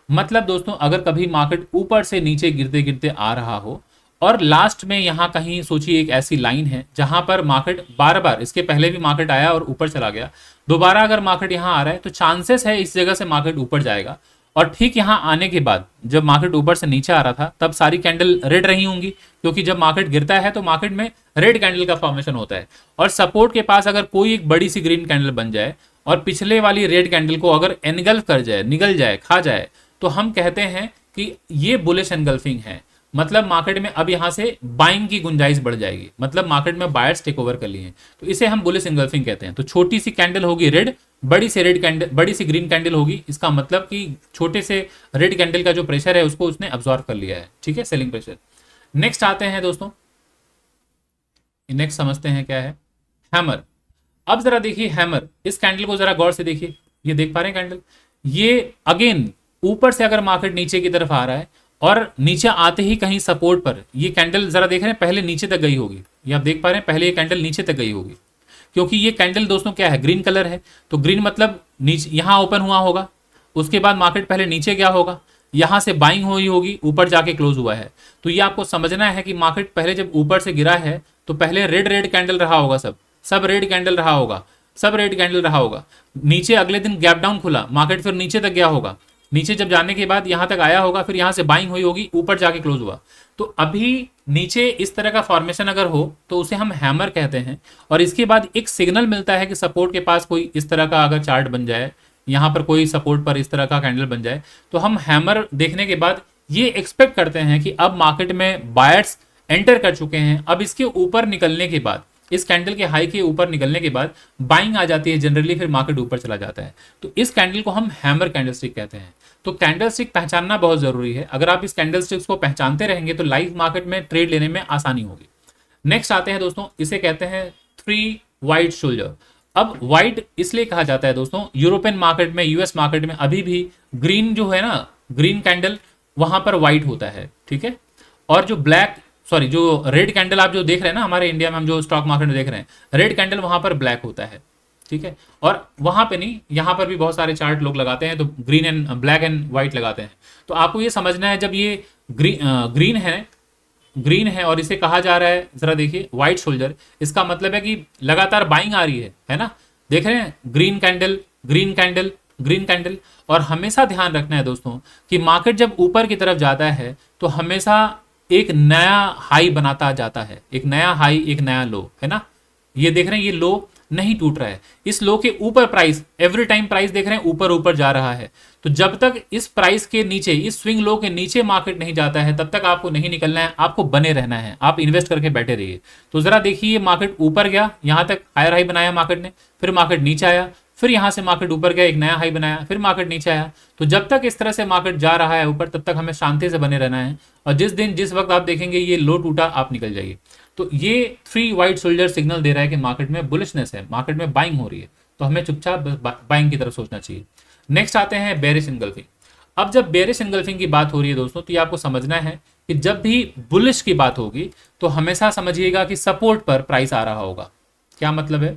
मतलब दोस्तों अगर कभी मार्केट ऊपर से नीचे गिरते गिरते आ रहा हो और लास्ट में यहां कहीं सोचिए एक ऐसी लाइन है जहां पर मार्केट बार बार, इसके पहले भी मार्केट आया और ऊपर चला गया, दोबारा अगर मार्केट यहां आ रहा है तो चांसेस है इस जगह से मार्केट ऊपर जाएगा। और ठीक यहां आने के बाद जब मार्केट ऊपर से नीचे आ रहा था तब सारी कैंडल रेड रही होंगी, क्योंकि जब मार्केट गिरता है तो मार्केट में रेड कैंडल का फॉर्मेशन होता है। और सपोर्ट के पास अगर कोई एक बड़ी सी ग्रीन कैंडल बन जाए और पिछले वाली रेड कैंडल को अगर एनगल्फ कर जाए, निगल जाए, खा जाए, तो हम कहते हैं कि ये बुलिश एनगल्फिंग है। मतलब मार्केट में अब यहां से बाइंग की गुंजाइश बढ़ जाएगी, मतलब मार्केट में बायर्स टेक ओवर कर लिए हैं, तो इसे हम बुलिश एनगल्फिंग कहते हैं। तो छोटी सी कैंडल होगी रेड, बड़ी सी रेड कैंडल, बड़ी सी ग्रीन कैंडल होगी, इसका मतलब कि छोटे से रेड कैंडल का जो प्रेशर है उसको उसने अब्सॉर्ब कर लिया है, ठीक है, सेलिंग प्रेशर। नेक्स्ट आते हैं दोस्तों, नेक्स्ट समझते हैं क्या है, हैमर। अब जरा देखिए हैमर, इस कैंडल को जरा गौर से देखिए, ये देख पा रहे हैं कैंडल, ये अगेन ऊपर से अगर मार्केट नीचे की तरफ आ रहा है और नीचे आते ही कहीं सपोर्ट पर ये कैंडल जरा देख रहे हैं पहले नीचे तक गई होगी, ये आप देख पा रहे हैं पहले ये कैंडल नीचे तक गई होगी, क्योंकि ये कैंडल दोस्तों क्या है, ग्रीन कलर है। तो ग्रीन मतलब नीचे यहां ओपन हुआ होगा, उसके बाद मार्केट पहले नीचे गया होगा, यहां से बाइंग हुई होगी, ऊपर जाके क्लोज हुआ है। तो ये आपको समझना है कि मार्केट पहले जब ऊपर से गिरा है तो पहले रेड रेड कैंडल रहा होगा, सब रेड कैंडल रहा होगा, सब रेड कैंडल रहा होगा। नीचे अगले दिन गैप डाउन खुला, मार्केट फिर नीचे तक गया होगा, नीचे जब जाने के बाद यहां तक आया होगा, फिर यहां से बाइंग हुई होगी, ऊपर जाके क्लोज हुआ। तो अभी नीचे इस तरह का फॉर्मेशन अगर हो तो उसे हम हैमर कहते हैं। और इसके बाद एक सिग्नल मिलता है कि सपोर्ट के पास कोई इस तरह का अगर चार्ट बन जाए, यहां पर कोई सपोर्ट पर इस तरह का कैंडल बन जाए, तो हम हैमर देखने के बाद ये एक्सपेक्ट करते हैं कि अब मार्केट में बायर्स एंटर कर चुके हैं। अब इसके ऊपर निकलने के बाद, इस कैंडल के हाई के ऊपर निकलने के बाद बाइंग आ जाती है जनरली, फिर मार्केट ऊपर चला जाता है। तो इस कैंडल को हम हैमर कैंडलस्टिक कहते हैं। तो कैंडलस्टिक पहचानना बहुत जरूरी है, अगर आप इस कैंडलस्टिक्स को पहचानते रहेंगे तो लाइव मार्केट में ट्रेड लेने में आसानी होगी। नेक्स्ट आते हैं दोस्तों, इसे कहते हैं थ्री वाइट शोल्डर। अब व्हाइट इसलिए कहा जाता है दोस्तों, यूरोपियन मार्केट में, यूएस मार्केट में अभी भी ग्रीन जो है ना, ग्रीन कैंडल वहां पर व्हाइट होता है, ठीक है, और जो जो रेड कैंडल आप जो देख रहे हैं ना, हमारे इंडिया में हम जो स्टॉक मार्केट में देख रहे हैं, रेड कैंडल वहां पर ब्लैक होता है, ठीक है। और वहां पे नहीं, यहां पर भी बहुत सारे चार्ट लोग लगाते हैं, तो green and black and white लगाते हैं। तो आपको ये समझना है, जब ये ग्रीन है और इसे कहा जा रहा है, जरा देखिए व्हाइट शोल्डर, इसका मतलब है कि लगातार बाइंग आ रही है ना। देख रहे हैं, green candle, green candle, green candle. और हमेशा ध्यान रखना है दोस्तों कि मार्केट जब ऊपर की तरफ जाता है तो हमेशा एक नया हाई बनाता जाता है, एक नया हाई, एक नया लो, है ना। ये देख रहे हैं, ये लो नहीं टूट रहा है, इस लो के ऊपर प्राइस एवरी टाइम प्राइस देख रहे हैं ऊपर ऊपर जा रहा है। तो जब तक इस प्राइस के नीचे, इस स्विंग लो के नीचे मार्केट नहीं जाता है, तब तक आपको नहीं निकलना है, आपको बने रहना है, आप इन्वेस्ट करके बैठे रहिए। तो जरा देखिए, मार्केट ऊपर गया, यहां तक हायर हाई बनाया मार्केट ने, फिर मार्केट नीचे आया, फिर यहां से मार्केट ऊपर गया, एक नया हाई बनाया, फिर मार्केट नीचे आया। तो जब तक इस तरह से मार्केट जा रहा है ऊपर, तब तक हमें शांति से बने रहना है। और जिस वक्त आप देखेंगे ये लो टूटा, आप निकल जाइए। तो ये 3 वाइट शोल्डर सिग्नल दे रहा है कि मार्केट में बुलिशनेस है, मार्केट में बाइंग हो रही है, तो हमें चुपचाप बाइंग की तरफ सोचना चाहिए। नेक्स्ट आते हैं बेरिश एनगल्फिंग। अब जब बेरिश एनगल्फिंग की बात हो रही है दोस्तों, तो ये आपको समझना है कि जब भी बुलिश की बात होगी तो हमेशा समझिएगा कि सपोर्ट पर प्राइस आ रहा होगा। क्या मतलब है?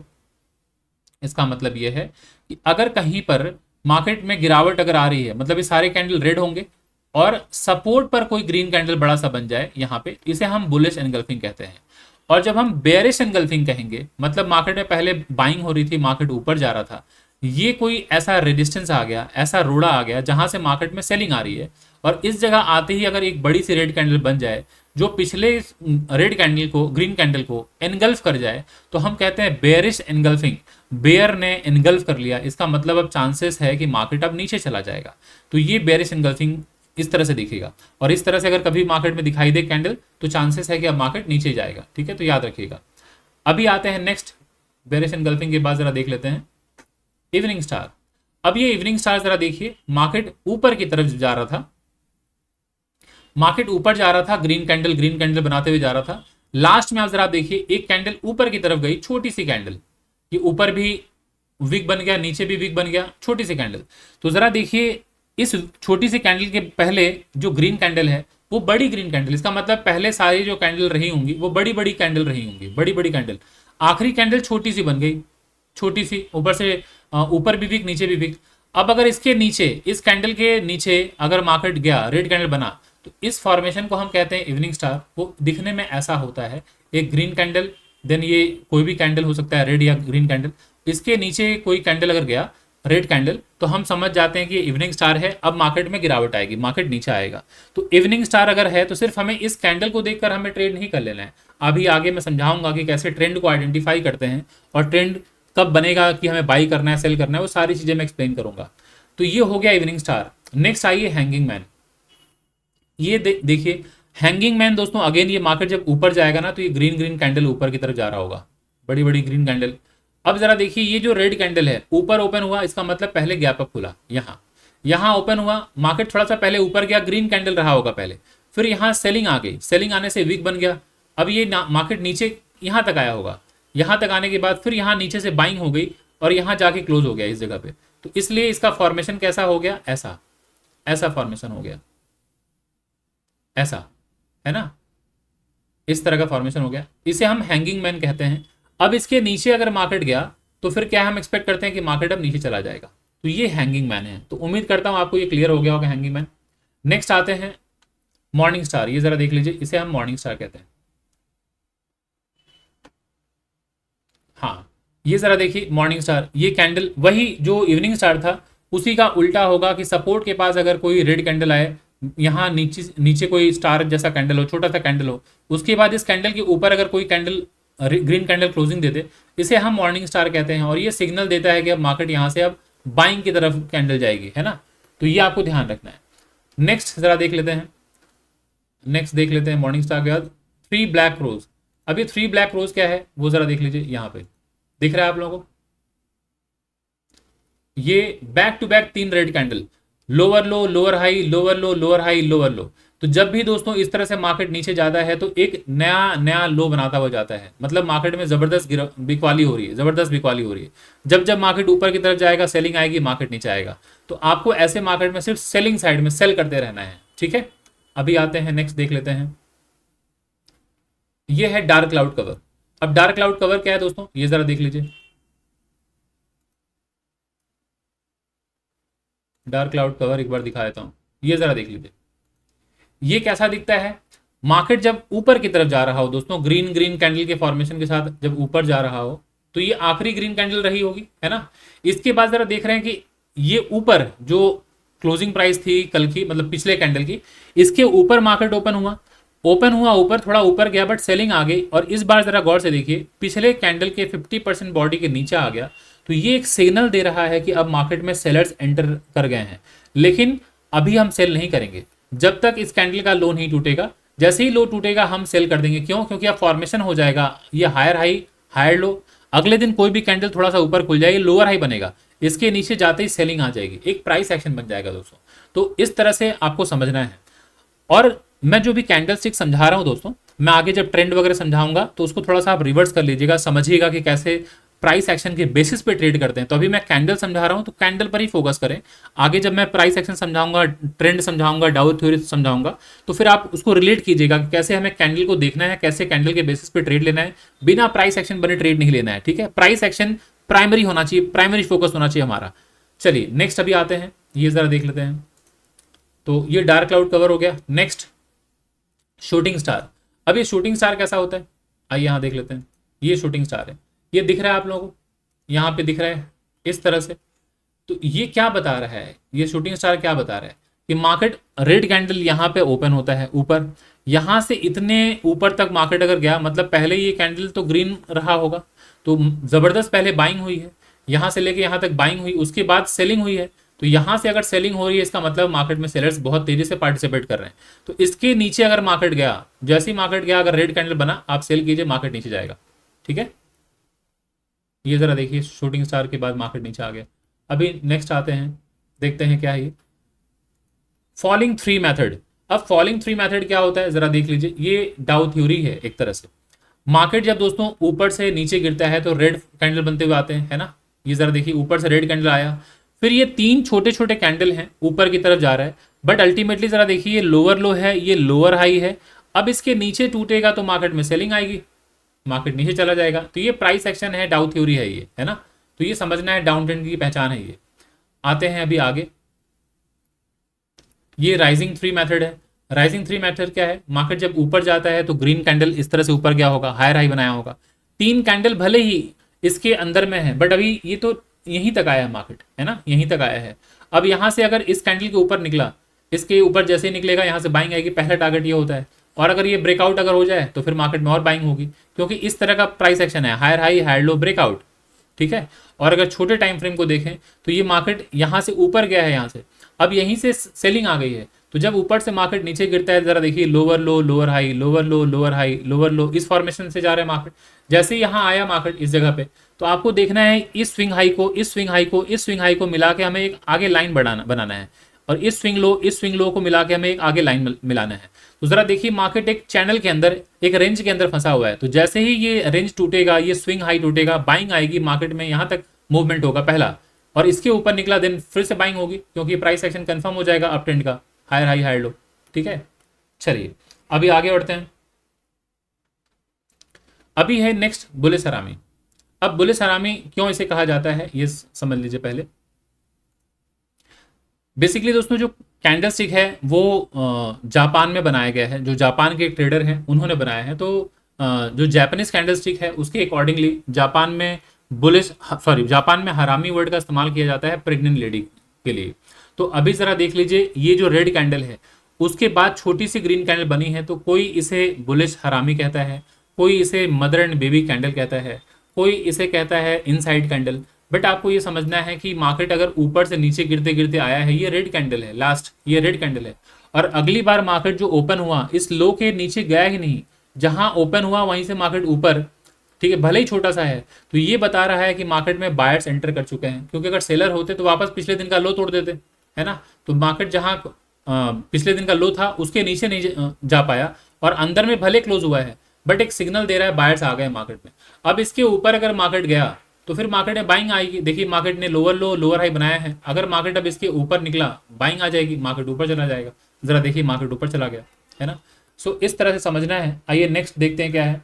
इसका मतलब यह है कि अगर कहीं पर मार्केट में गिरावट अगर आ रही है, मतलब ये सारे कैंडल रेड होंगे और सपोर्ट पर कोई ग्रीन कैंडल बड़ा सा बन जाए यहां पे, इसे हम बुलिश एनगल्फिंग कहते हैं। और जब हम बेरिश एनगल्फिंग कहेंगे, मतलब मार्केट में पहले बाइंग हो रही थी, मार्केट ऊपर जा रहा था, ये कोई ऐसा रेजिस्टेंस आ गया, ऐसा रोड़ा आ गया जहां से मार्केट में सेलिंग आ रही है, और इस जगह आते ही अगर एक बड़ी सी रेड कैंडल बन जाए जो पिछले रेड कैंडल को, ग्रीन कैंडल को एनगल्फ कर जाए, तो हम कहते हैं बेयरिश एनगल्फिंग। बेयर ने एनगल्फ कर लिया, इसका मतलब अब चांसेस है कि मार्केट अब नीचे चला जाएगा। तो ये बेयरिश एनगल्फिंग इस तरह से दिखेगा, और इस तरह से अगर कभी मार्केट में दिखाई दे कैंडल, तो चांसेस है कि अब मार्केट नीचे जाएगा, ठीक है। तो याद रखिएगा। अभी आते हैं नेक्स्ट, बेयरिश एनगल्फिंग के बाद जरा देख लेते हैं इवनिंग स्टार। अब ये इवनिंग स्टार जरा देखिए, मार्केट ऊपर की तरफ जा रहा था, मार्केट ऊपर जा रहा था, ग्रीन कैंडल बनाते हुए जा रहा था। लास्ट में आप जरा देखिए, एक कैंडल ऊपर की तरफ गई, छोटी सी कैंडल, ये ऊपर भी विक बन गया, नीचे भी विक बन गया, छोटी सी कैंडल। तो जरा देखिए, इस छोटी सी कैंडल के पहले जो ग्रीन कैंडल है वो बड़ी ग्रीन कैंडल, इसका मतलब पहले सारी जो कैंडल रही होंगी वो बड़ी बड़ी कैंडल रही होंगी, बड़ी बड़ी कैंडल। आखिरी कैंडल छोटी सी बन गई, छोटी सी, ऊपर से ऊपर भी विक, नीचे भी विक। अब अगर इसके नीचे, इस कैंडल के नीचे अगर मार्केट गया, रेड कैंडल बना, तो इस फॉर्मेशन को हम कहते हैं इवनिंग स्टार। वो दिखने में ऐसा होता है, एक ग्रीन कैंडल, देन ये कोई भी कैंडल हो सकता है, रेड या ग्रीन कैंडल, इसके नीचे कोई कैंडल अगर गया, रेड कैंडल, तो हम समझ जाते हैं कि ये इवनिंग स्टार है, अब मार्केट में गिरावट आएगी, मार्केट नीचे आएगा। तो इवनिंग स्टार अगर है तो सिर्फ हमें इस कैंडल को देखकर हमें ट्रेड नहीं कर लेना है। अभी आगे मैं समझाऊंगा कि कैसे ट्रेंड को आइडेंटिफाई करते हैं और ट्रेंड कब बनेगा कि हमें बाई करना है, सेल करना है, वो सारी चीजें मैं एक्सप्लेन करूंगा। तो ये हो गया इवनिंग स्टार। नेक्स्ट आइए हैंगिंग मैन। ये देखिए हैंगिंग मैन दोस्तों, अगेन ये मार्केट जब ऊपर जाएगा ना, तो ये ग्रीन ग्रीन कैंडल ऊपर की तरफ जा रहा होगा, बड़ी बड़ी ग्रीन कैंडल। अब जरा देखिए, ये जो रेड कैंडल है ऊपर ओपन हुआ, इसका मतलब पहले गैप अप खुला, यहाँ ओपन हुआ, मार्केट थोड़ा सा पहले ऊपर गया, ग्रीन कैंडल रहा होगा पहले, फिर यहाँ सेलिंग आ गई, सेलिंग आने से वीक बन गया। अब ये मार्केट नीचे यहाँ तक आया होगा, यहाँ तक आने के बाद फिर यहाँ नीचे से बाइंग हो गई और यहाँ जाके क्लोज हो गया इस जगह पे। तो इसलिए इसका फॉर्मेशन कैसा हो गया, ऐसा फॉर्मेशन हो गया, ऐसा, है ना, इस तरह का फॉर्मेशन हो गया, इसे हम हैंगिंग मैन कहते हैं। अब इसके नीचे अगर मार्केट गया तो फिर क्या हम एक्सपेक्ट करते हैं कि मार्केट अब नीचे चला जाएगा, तो ये हैंगिंग मैन है। तो उम्मीद करता हूं आपको ये क्लियर हो गया होगा हैंगिंग मैन। नेक्स्ट आते हैं मॉर्निंग स्टार। ये जरा देख लीजिए, इसे हम मॉर्निंग स्टार कहते हैं। हाँ, ये जरा देखिए मॉर्निंग स्टार, ये कैंडल वही जो इवनिंग स्टार था उसी का उल्टा होगा कि सपोर्ट के पास अगर कोई रेड कैंडल आए, यहाँ नीचे नीचे कोई स्टार जैसा कैंडल हो, छोटा सा कैंडल हो, उसके बाद इस कैंडल के ऊपर अगर कोई कैंडल, ग्रीन कैंडल क्लोजिंग दे दे, इसे हम मॉर्निंग स्टार कहते हैं। और ये सिग्नल देता है कि अब मार्केट यहाँ से अब बाइंग की तरफ कैंडल जाएगी, है ना। तो ये आपको ध्यान रखना है। नेक्स्ट जरा देख लेते हैं, नेक्स्ट देख लेते हैं मॉर्निंग स्टार के बाद 3 ब्लैक रोज। अब ये 3 ब्लैक रोज क्या है वो जरा देख लीजिए, यहाँ पे दिख रहा है आप लोगों को, ये back to back 3 red candle, lower low, lower high, lower low, lower high, lower low. तो जब भी दोस्तों इस तरह से मार्केट नीचे जाता है तो एक नया नया लो बनाता हुआ जाता है, मतलब मार्केट में जबरदस्त बिकवाली हो रही है, जबरदस्त बिकवाली हो रही है। जब जब मार्केट ऊपर की तरफ जाएगा, सेलिंग आएगी, मार्केट नीचे आएगा। तो आपको ऐसे मार्केट में सिर्फ सेलिंग साइड में सेल करते रहना है, ठीक है। अभी आते हैं नेक्स्ट, देख लेते हैं ये है डार्क क्लाउड कवर। अब डार्क क्लाउड कवर क्या है दोस्तों, ये जरा देख लीजिए। डार्क क्लाउड कवर एक बार दिखा देता हूं, ये जरा देख लीजिए। ये कैसा दिखता है, मार्केट जब ऊपर की तरफ जा रहा हो दोस्तों, ग्रीन ग्रीन कैंडल के फॉर्मेशन के साथ जब ऊपर जा रहा हो, तो ये आखिरी ग्रीन कैंडल रही होगी, है ना। इसके बाद जरा देख रहे हैं कि ये ऊपर जो क्लोजिंग प्राइस थी कल की, मतलब पिछले कैंडल की, इसके ऊपर मार्केट ओपन हुआ ऊपर, थोड़ा ऊपर गया बट सेलिंग आ गई। और इस बार जरा गौर से देखिए, पिछले कैंडल के 50% बॉडी के नीचे आ गया, तो ये एक सिग्नल दे रहा है कि अब मार्केट में सेलर्स एंटर कर गए हैं। लेकिन अभी हम सेल नहीं करेंगे जब तक इस कैंडल का लो नहीं टूटेगा। जैसे ही लो टूटेगा हम सेल कर देंगे। क्यों? क्योंकि अब फॉर्मेशन हो जाएगा, ये हायर हाई हायर लो, अगले दिन कोई भी कैंडल थोड़ा सा ऊपर खुल जाएगी, लोअर हाई बनेगा, इसके नीचे जाते ही सेलिंग आ जाएगी, एक प्राइस एक्शन बन जाएगा दोस्तों। तो इस तरह से आपको समझना है। और मैं जो भी कैंडल स्टिक समझा रहा हूं दोस्तों, मैं आगे जब ट्रेंड वगैरह समझाऊंगा तो उसको थोड़ा सा आप रिवर्स कर लीजिएगा, समझिएगा कि कैसे प्राइस एक्शन के बेसिस पे ट्रेड करते हैं। तो अभी मैं कैंडल समझा रहा हूं तो कैंडल पर ही फोकस करें। आगे जब मैं प्राइस एक्शन समझाऊंगा, ट्रेंड समझाऊंगा, डाउ थ्योरी समझाऊंगा, तो फिर आप उसको रिलेट कीजिएगा कि कैसे हमें कैंडल को देखना है, कैसे कैंडल के बेसिस पे ट्रेड लेना है। बिना प्राइस एक्शन बने ट्रेड नहीं लेना है, ठीक है। प्राइस एक्शन प्राइमरी होना चाहिए, प्राइमरी फोकस होना चाहिए हमारा। चलिए नेक्स्ट अभी आते हैं, ये जरा देख लेते हैं। तो ये डार्क क्लाउड कवर हो गया। Next shooting star. अब ये शूटिंग स्टार कैसा होता है, आइए यहां देख लेते हैं। ये शूटिंग स्टार है, ये दिख रहा है आप लोगों को, यहाँ पे दिख रहा है इस तरह से। तो ये क्या बता रहा है, ये शूटिंग स्टार क्या बता रहा है कि मार्केट रेड कैंडल यहाँ पे ओपन होता है ऊपर, यहाँ से इतने ऊपर तक मार्केट अगर गया, मतलब पहले ये कैंडल तो ग्रीन रहा होगा, तो जबरदस्त पहले बाइंग हुई है, यहाँ से लेके यहाँ तक बाइंग हुई, उसके बाद सेलिंग हुई है। तो यहाँ से अगर सेलिंग हो रही है, इसका मतलब मार्केट में सेलर्स बहुत तेजी से पार्टिसिपेट कर रहे हैं। तो इसके नीचे अगर मार्केट गया, जैसे ही मार्केट गया अगर रेड कैंडल बना, आप सेल कीजिए, मार्केट नीचे जाएगा, ठीक है। ये जरा देखिए, शूटिंग स्टार के बाद मार्केट नीचे आ गया। अभी नेक्स्ट आते हैं, देखते हैं क्या है ये फॉलिंग थ्री मेथड। अब फॉलिंग थ्री मेथड क्या होता है जरा देख लीजिए। ये डाउ थ्योरी है एक तरह से। मार्केट जब दोस्तों ऊपर से नीचे गिरता है तो रेड कैंडल बनते हुए आते हैं, है ना। ये जरा देखिए, ऊपर से रेड कैंडल आया, फिर ये तीन छोटे छोटे कैंडल हैं, ऊपर की तरफ जा रहा है, बट अल्टीमेटली जरा देखिए, ये लोअर लो है, ये लोअर हाई है। अब इसके नीचे टूटेगा तो मार्केट में सेलिंग आएगी, मार्केट नीचे चला जाएगा। तो ये प्राइस एक्शन है, डाउ थ्योरी है ये, है ना। तो ये समझना है, डाउन ट्रेंड की पहचान है ये। आते हैं अभी आगे, ये राइजिंग थ्री मेथड है। राइजिंग थ्री मेथड क्या है, मार्केट जब ऊपर जाता है तो ग्रीन कैंडल इस तरह से ऊपर गया होगा, हायर हाई बनाया होगा, तीन कैंडल भले ही इसके अंदर में है, बट अभी ये तो यहीं तक आया है मार्केट, है ना, यहीं तक आया है। अब यहां से अगर इस कैंडल के ऊपर निकला, इसके ऊपर जैसे ही निकलेगा यहाँ से बाइंग आएगी, पहला टारगेट ये होता है। और अगर ये ब्रेकआउट अगर हो जाए तो फिर मार्केट में और बाइंग होगी, क्योंकि इस तरह का प्राइस एक्शन है, higher high higher low breakout, ठीक है। और अगर छोटे टाइम फ्रेम को देखें तो ये मार्केट यहाँ से ऊपर गया है, यहाँ से अब यहीं से सेलिंग आ गई है। तो जब ऊपर से मार्केट नीचे गिरता है, जरा देखिए, lower low lower high, lower low lower high, lower लो, इस फॉर्मेशन से जा रहा है मार्केट। जैसे ही यहाँ आया मार्केट इस जगह पे, तो आपको देखना है इस स्विंग हाई को, इस स्विंग हाई को, इस स्विंग हाई को मिला के हमें एक आगे लाइन बनाना है, और इस स्विंग लो को मिला के हमें एक आगे लाइन मिलाना है। तो जरा देखिए, मार्केट एक चैनल के अंदर, एक रेंज के अंदर फंसा हुआ है। तो जैसे ही ये रेंज टूटेगा, ये स्विंग हाई टूटेगा, बाइंग आएगी मार्केट में, यहाँ तक मूवमेंट होगा पहला, और इसके ऊपर निकला देन फिर से बाइंग होगी, क्योंकि प्राइस एक्शन कंफर्म हो जाएगा अप ट्रेंड का, हायर हाई हायर लो, ठीक है। चलिए अभी आगे बढ़ते हैं। अभी है नेक्स्ट बुलिश हरामी। अब बुलिश हरामी क्यों इसे कहा जाता है ये समझ लीजिए पहले। बेसिकली दोस्तों, जो कैंडल स्टिक है वो जापान में बनाया गया है, जो जापान के एक ट्रेडर हैं उन्होंने बनाया है। तो जो जापानीज कैंडल स्टिक है उसके अकॉर्डिंगली जापान में हरामी वर्ड का इस्तेमाल किया जाता है प्रेग्नेंट लेडी के लिए। तो अभी जरा देख लीजिए, ये जो रेड कैंडल है उसके बाद छोटी सी ग्रीन कैंडल बनी है, तो कोई इसे बुलिश हरामी कहता है, कोई इसे मदर एंड बेबी कैंडल कहता है, कोई इसे कहता है इनसाइड कैंडल। बट आपको ये समझना है कि मार्केट अगर ऊपर से नीचे गिरते गिरते आया है, ये रेड कैंडल है, लास्ट ये रेड कैंडल है, और अगली बार मार्केट जो ओपन हुआ इस लो के नीचे गया ही नहीं, जहां ओपन हुआ वहीं से मार्केट ऊपर, ठीक है, भले ही छोटा सा है। तो ये बता रहा है कि मार्केट में बायर्स एंटर कर चुके हैं, क्योंकि अगर सेलर होते तो वापस पिछले दिन का लो तोड़ देते, है ना। तो मार्केट जहां पिछले दिन का लो था उसके नीचे नहीं जा पाया, और अंदर में भले क्लोज हुआ है, बट एक सिग्नल दे रहा है बायर्स आ गए मार्केट में। अब इसके ऊपर अगर मार्केट गया तो फिर मार्केट में बाइंग आएगी। देखिए, मार्केट ने लोअर लो लोअर हाई बनाया है, अगर मार्केट अब इसके ऊपर निकला बाइंग आ जाएगी, मार्केट ऊपर चला जाएगा। जरा देखिए, मार्केट ऊपर चला गया, है ना। सो इस तरह से समझना है। आइए नेक्स्ट देखते हैं क्या है।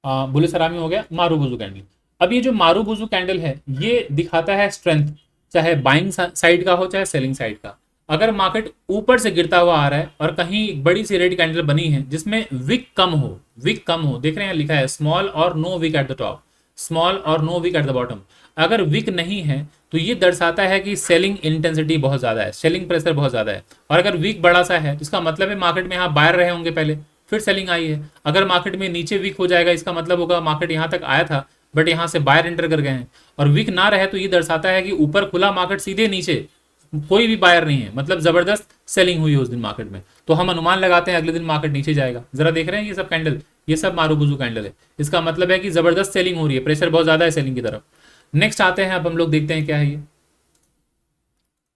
बुलिस हरामी हो गया, मारूबुजू कैंडल। अब ये जो मारूबुजू कैंडल है ये दिखाता है स्ट्रेंथ, चाहे बाइंग साइड का हो चाहे सेलिंग साइड का। अगर मार्केट ऊपर से गिरता हुआ आ रहा है और कहीं बड़ी सी रेड कैंडल बनी है जिसमें विक कम हो, विक कम हो, देख रहे हैं लिखा है स्मॉल और no wick at the top, small और no wick at the bottom. अगर विक नहीं है तो ये दर्शाता है कि सेलिंग इंटेंसिटी बहुत ज्यादा है, सेलिंग प्रेशर बहुत ज्यादा है। और अगर विक बड़ा सा है तो इसका मतलब है मार्केट में यहाँ बायर रहे होंगे पहले, फिर सेलिंग आई है। अगर मार्केट में नीचे वीक हो जाएगा इसका मतलब होगा मार्केट यहाँ तक आया था बट यहाँ से बायर एंटर कर गए हैं। और वीक ना रहे तो ये दर्शाता है कि ऊपर खुला मार्केट सीधे नीचे, कोई भी बायर नहीं है, मतलब जबरदस्त सेलिंग हुई है उस दिन मार्केट में। तो हम अनुमान लगाते हैं अगले दिन मार्केट नीचे जाएगा। जरा देख रहे हैं ये सब कैंडल, ये सब मारूबुजू कैंडल है। इसका मतलब है कि जबरदस्त सेलिंग हो रही है, प्रेशर बहुत ज्यादा है सेलिंग की तरफ। नेक्स्ट आते हैं, अब हम लोग देखते हैं क्या है ये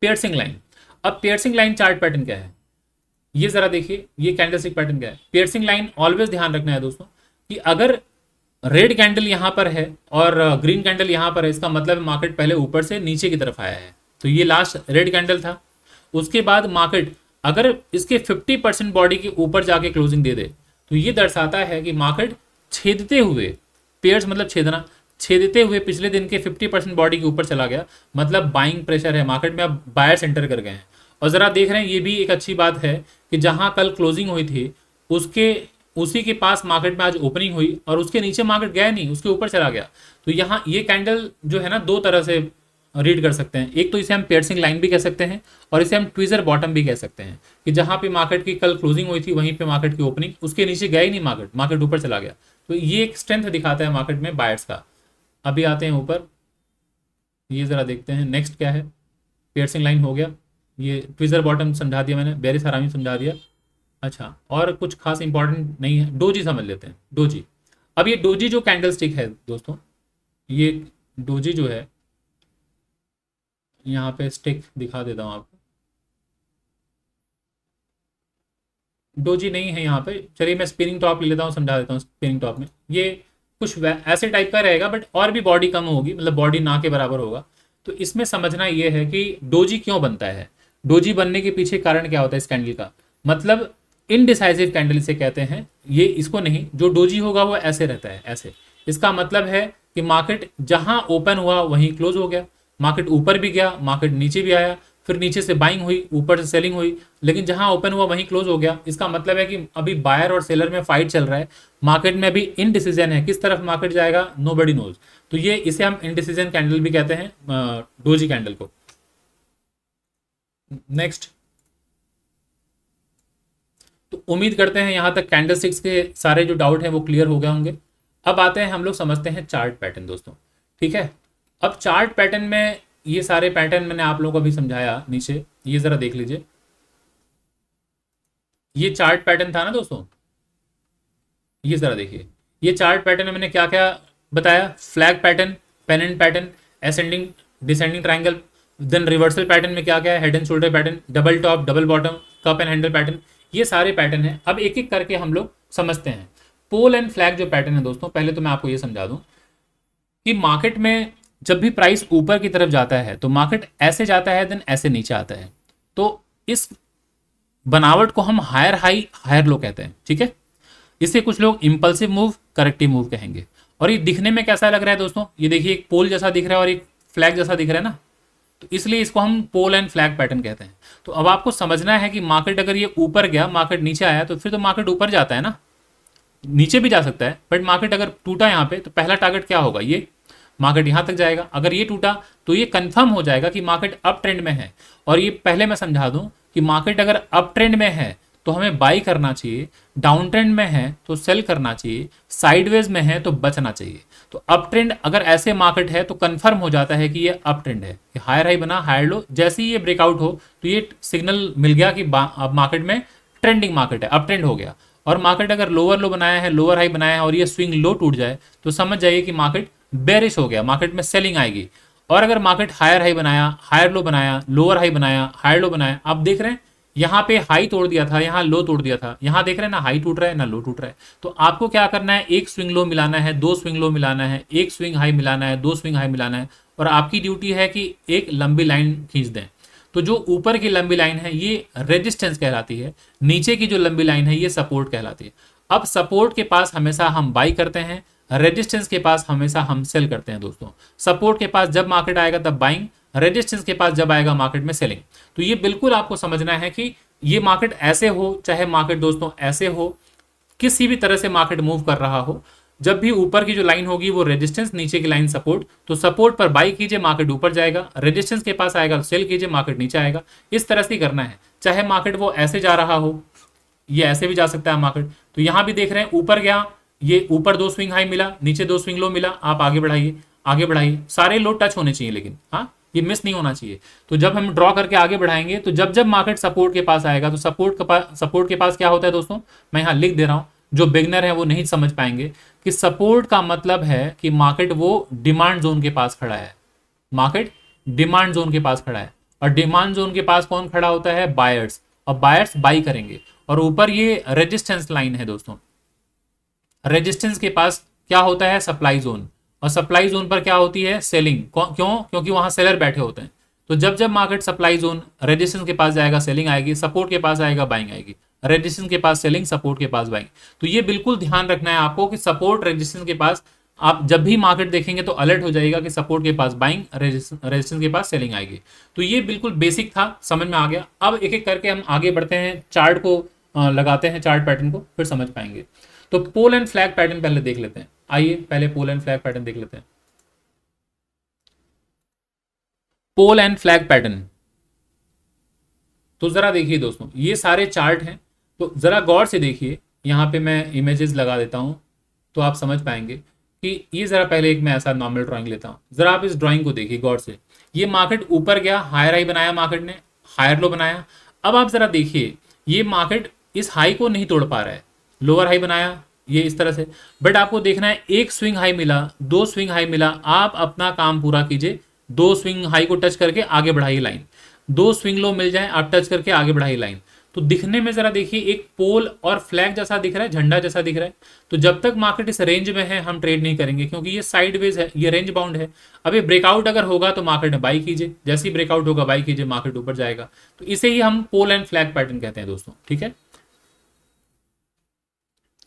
पियर्सिंग लाइन। अब पियर्सिंग लाइन चार्ट पैटर्न क्या है ये जरा देखिए, ये कैंडलस्टिक पैटर्न क्या है। पियर्सिंग लाइन ऑलवेज ध्यान रखना है दोस्तों कि अगर रेड कैंडल यहां पर है और ग्रीन कैंडल यहां पर है, इसका मतलब मार्केट पहले ऊपर से नीचे की तरफ आया है। तो ये लास्ट रेड कैंडल था। उसके बाद मार्केट अगर इसके 50% बॉडी के ऊपर जाके क्लोजिंग दे दे तो ये दर्शाता है कि मार्केट छेदते हुए, पेयर्स मतलब छेदना, छेदते हुए पिछले दिन के 50% बॉडी के ऊपर चला गया, मतलब बाइंग प्रेशर है मार्केट में, अब बायर्स एंटर कर गए हैं। और जरा देख रहे हैं ये भी एक अच्छी बात है कि जहां कल क्लोजिंग हुई थी उसके उसी के पास मार्केट में आज ओपनिंग हुई और उसके नीचे मार्केट गया नहीं, उसके ऊपर चला गया। तो यहाँ ये कैंडल जो है ना दो तरह से रीड कर सकते हैं। एक तो इसे हम पियर्सिंग लाइन भी कह सकते हैं और इसे हम ट्विजर बॉटम भी कह सकते हैं कि जहां पे मार्केट की कल क्लोजिंग हुई थी वहीं पे मार्केट की ओपनिंग, उसके नीचे गया ही नहीं मार्केट, मार्केट ऊपर चला गया। तो ये एक स्ट्रेंथ दिखाता है मार्केट में बायर्स का। अभी आते हैं ऊपर, ये जरा देखते हैं नेक्स्ट क्या है। पियर्सिंग लाइन हो गया, ये ट्विजर बॉटम समझा दिया मैंने, बेरिस हरामी समझा दिया। अच्छा, और कुछ खास इंपॉर्टेंट नहीं है, डोजी समझ लेते हैं, डोजी। अब ये डोजी जो कैंडल स्टिक है दोस्तों, ये डोजी जो है, यहाँ पे स्टिक दिखा देता हूँ आपको। डोजी नहीं है यहाँ पे, चलिए मैं स्पिनिंग टॉप ले लेता हूँ, समझा देता हूँ। स्पिनिंग टॉप में ये कुछ ऐसे टाइप का रहेगा बट और भी बॉडी कम होगी, मतलब बॉडी ना के बराबर होगा। तो इसमें समझना ये है कि डोजी क्यों बनता है, डोजी बनने के पीछे कारण क्या होता है इस कैंडल का। मतलब इनडिसाइसिव कैंडल इसे कहते हैं। ये इसको नहीं, जो डोजी होगा वो ऐसे रहता है, ऐसे। इसका मतलब है कि मार्केट जहां ओपन हुआ वहीं क्लोज हो गया, मार्केट ऊपर भी गया, मार्केट नीचे भी आया, फिर नीचे से बाइंग हुई, ऊपर से सेलिंग हुई, लेकिन जहां ओपन हुआ वहीं क्लोज हो गया। इसका मतलब है कि अभी बायर और सेलर में फाइट चल रहा है, मार्केट में अभी इनडिसीजन है, किस तरफ मार्केट जाएगा नोबडी नोज। तो ये इसे हम इनडिसीजन कैंडल भी कहते हैं, डोजी कैंडल को। नेक्स्ट, तो उम्मीद करते हैं यहां तक कैंडलस्टिक्स के सारे जो डाउट हैं वो क्लियर हो गए होंगे। अब आते हैं हम लोग समझते हैं चार्ट पैटर्न दोस्तों, ठीक है। अब चार्ट पैटर्न में ये सारे पैटर्न मैंने आप लोगों को भी समझाया नीचे, ये जरा देख लीजिए। ये चार्ट पैटर्न था ना दोस्तों, ये जरा देखिए। ये चार्ट पैटर्न में मैंने क्या क्या बताया, flag pattern, pennant pattern, ascending descending triangle, then reversal pattern में क्या क्या है, head and shoulder pattern, double top, double bottom, cup and handle pattern, ये सारे पैटर्न हैं। अब एक एक करके हम लोग समझते हैं। पोल एंड फ्लैग जो पैटर्न है दोस्तों, पहले तो मैं आपको ये समझा दूं कि मार्केट में जब भी प्राइस ऊपर की तरफ जाता है तो मार्केट ऐसे जाता है, देन ऐसे नीचे आता है। तो इस बनावट को हम हायर हाई हायर लो कहते हैं, ठीक है। इसे कुछ लोग इंपल्सिव मूव, करेक्टिव मूव कहेंगे। और ये दिखने में कैसा लग रहा है दोस्तों, ये देखिए एक पोल जैसा दिख रहा है और एक फ्लैग जैसा दिख रहा है ना, तो इसलिए इसको हम पोल एंड फ्लैग पैटर्न कहते हैं। तो अब आपको समझना है कि मार्केट अगर ये ऊपर गया, मार्केट नीचे आया, तो फिर तो मार्केट ऊपर जाता है ना, नीचे भी जा सकता है, बट मार्केट अगर टूटा यहाँ पे तो पहला टारगेट क्या होगा, ये मार्केट यहाँ तक जाएगा। अगर ये टूटा तो ये कंफर्म हो जाएगा कि मार्केट अप ट्रेंड में है। और ये पहले मैं समझा दूं कि मार्केट अगर अप ट्रेंड में है तो हमें बाई करना चाहिए, डाउन ट्रेंड में है तो सेल करना चाहिए, साइडवेज में है तो बचना चाहिए। तो अप ट्रेंड अगर ऐसे मार्केट है तो कंफर्म हो जाता है कि ये अप ट्रेंड है, हायर हाई बना हायर लो, जैसे ही ये ब्रेकआउट हो तो ये सिग्नल मिल गया कि अब मार्केट में ट्रेंडिंग मार्केट है, अप ट्रेंड हो गया। और मार्केट अगर लोअर लो बनाया है, लोअर हाई बनाया है और ये स्विंग लो टूट जाए तो समझ जाइए कि मार्केट बेरिश हो गया, मार्केट में सेलिंग आएगी। और अगर मार्केट हायर हाई बनाया, हायर लो बनाया, लोअर हाई बनाया, हायर लो बनाया, आप देख रहे हैं यहाँ पे हाई तोड़ दिया था, यहाँ लो तोड़ दिया था, यहाँ देख रहे हैं ना हाई टूट रहा है ना लो टूट रहा है। तो आपको क्या करना है, एक स्विंग लो मिलाना है, दो स्विंग लो मिलाना है, एक स्विंग हाई मिलाना है, दो स्विंग हाई मिलाना है, और आपकी ड्यूटी है कि एक लंबी लाइन खींच दें। तो जो ऊपर की लंबी लाइन है ये रेजिस्टेंस कहलाती है, नीचे की जो लंबी लाइन है ये सपोर्ट कहलाती है। अब सपोर्ट के पास हमेशा हम बाई करते हैं, रेजिस्टेंस के पास हमेशा हम सेल करते हैं दोस्तों। सपोर्ट के पास जब मार्केट आएगा तब बाइंग, रेजिस्टेंस के पास जब आएगा मार्केट में सेलिंग। तो ये बिल्कुल आपको समझना है कि ये मार्केट ऐसे हो चाहे मार्केट दोस्तों ऐसे हो, किसी भी तरह से मार्केट मूव कर रहा हो, जब भी ऊपर की जो लाइन होगी वो रेजिस्टेंस, नीचे की लाइन सपोर्ट, तो सपोर्ट पर बाई कीजिए मार्केट ऊपर जाएगा, रेजिस्टेंस के पास आएगा तो सेल कीजिए मार्केट नीचे आएगा। इस तरह से करना है, चाहे मार्केट वो ऐसे जा रहा हो, ये ऐसे भी जा सकता है मार्केट। तो यहां भी देख रहे हैं ऊपर गया, ये ऊपर 2 स्विंग हाई मिला, नीचे 2 स्विंग लो मिला, आप आगे बढ़ाइए आगे बढ़ाइए, सारे लो टच होने चाहिए लेकिन हाँ ये मिस नहीं होना चाहिए। तो जब हम ड्रॉ करके आगे बढ़ाएंगे तो जब जब मार्केट सपोर्ट के पास आएगा तो सपोर्ट के पास क्या होता है दोस्तों, मैं यहां लिख दे रहा हूं, जो बिगनर है वो नहीं समझ पाएंगे कि सपोर्ट का मतलब है कि मार्केट वो डिमांड जोन के पास खड़ा है, मार्केट डिमांड जोन के पास खड़ा है, और डिमांड जोन के पास कौन खड़ा होता है, बायर्स, और बायर्स बाई करेंगे। और ऊपर ये रेजिस्टेंस लाइन है दोस्तों, रेजिस्टेंस के पास क्या होता है, सप्लाई जोन, और सप्लाई जोन पर क्या होती है, सेलिंग। क्यों, क्योंकि वहां सेलर बैठे होते हैं। तो जब जब मार्केट सप्लाई जोन रेजिस्टेंस के पास जाएगा सेलिंग आएगी, सपोर्ट के पास आएगा बाइंग आएगी, रेजिस्टेंस के पास सेलिंग, सपोर्ट के पास बाइंग। तो ये बिल्कुल ध्यान रखना है आपको कि सपोर्ट रेजिस्टेंस के पास आप जब भी मार्केट देखेंगे तो अलर्ट हो जाएगा कि सपोर्ट के पास बाइंग, रेजिस्टेंस के पास सेलिंग आएगी। तो ये बिल्कुल बेसिक था, समझ में आ गया। अब एक एक करके हम आगे बढ़ते हैं, चार्ट को लगाते हैं, चार्ट पैटर्न को फिर समझ पाएंगे। तो पोल एंड फ्लैग पैटर्न पहले देख लेते हैं, आइए पहले पोल एंड फ्लैग पैटर्न देख लेते हैं। पोल एंड फ्लैग पैटर्न, तो जरा देखिए दोस्तों ये सारे चार्ट हैं, तो जरा गौर से देखिए, यहां पे मैं इमेजेस लगा देता हूं तो आप समझ पाएंगे कि ये जरा पहले एक मैं ऐसा नॉर्मल ड्राइंग लेता हूं, जरा आप इस ड्राइंग को देखिए गौर से। ये मार्केट ऊपर गया, हायर हाई बनाया मार्केट ने, हायर लो बनाया। अब आप जरा देखिए ये मार्केट इस हाई को नहीं तोड़ पा रहा है, लोअर हाई बनाया ये इस तरह से, बट आपको देखना है एक स्विंग हाई मिला, 2 स्विंग हाई मिला, आप अपना काम पूरा कीजिए, 2 स्विंग हाई को टच करके आगे बढ़ाइए लाइन, 2 स्विंग लो मिल जाए आप टच करके आगे बढ़ाइए लाइन। तो दिखने में जरा देखिए एक पोल और फ्लैग जैसा दिख रहा है, झंडा जैसा दिख रहा है। तो जब तक मार्केट इस रेंज में है हम ट्रेड नहीं करेंगे, क्योंकि ये साइडवेज है, ये रेंज बाउंड है। अभी ब्रेकआउट अगर होगा तो मार्केट में बाई कीजिए, जैसे ही ब्रेकआउट होगा बाई कीजिए, मार्केट ऊपर जाएगा। तो इसे ही हम पोल एंड फ्लैग पैटर्न कहते हैं दोस्तों, ठीक है।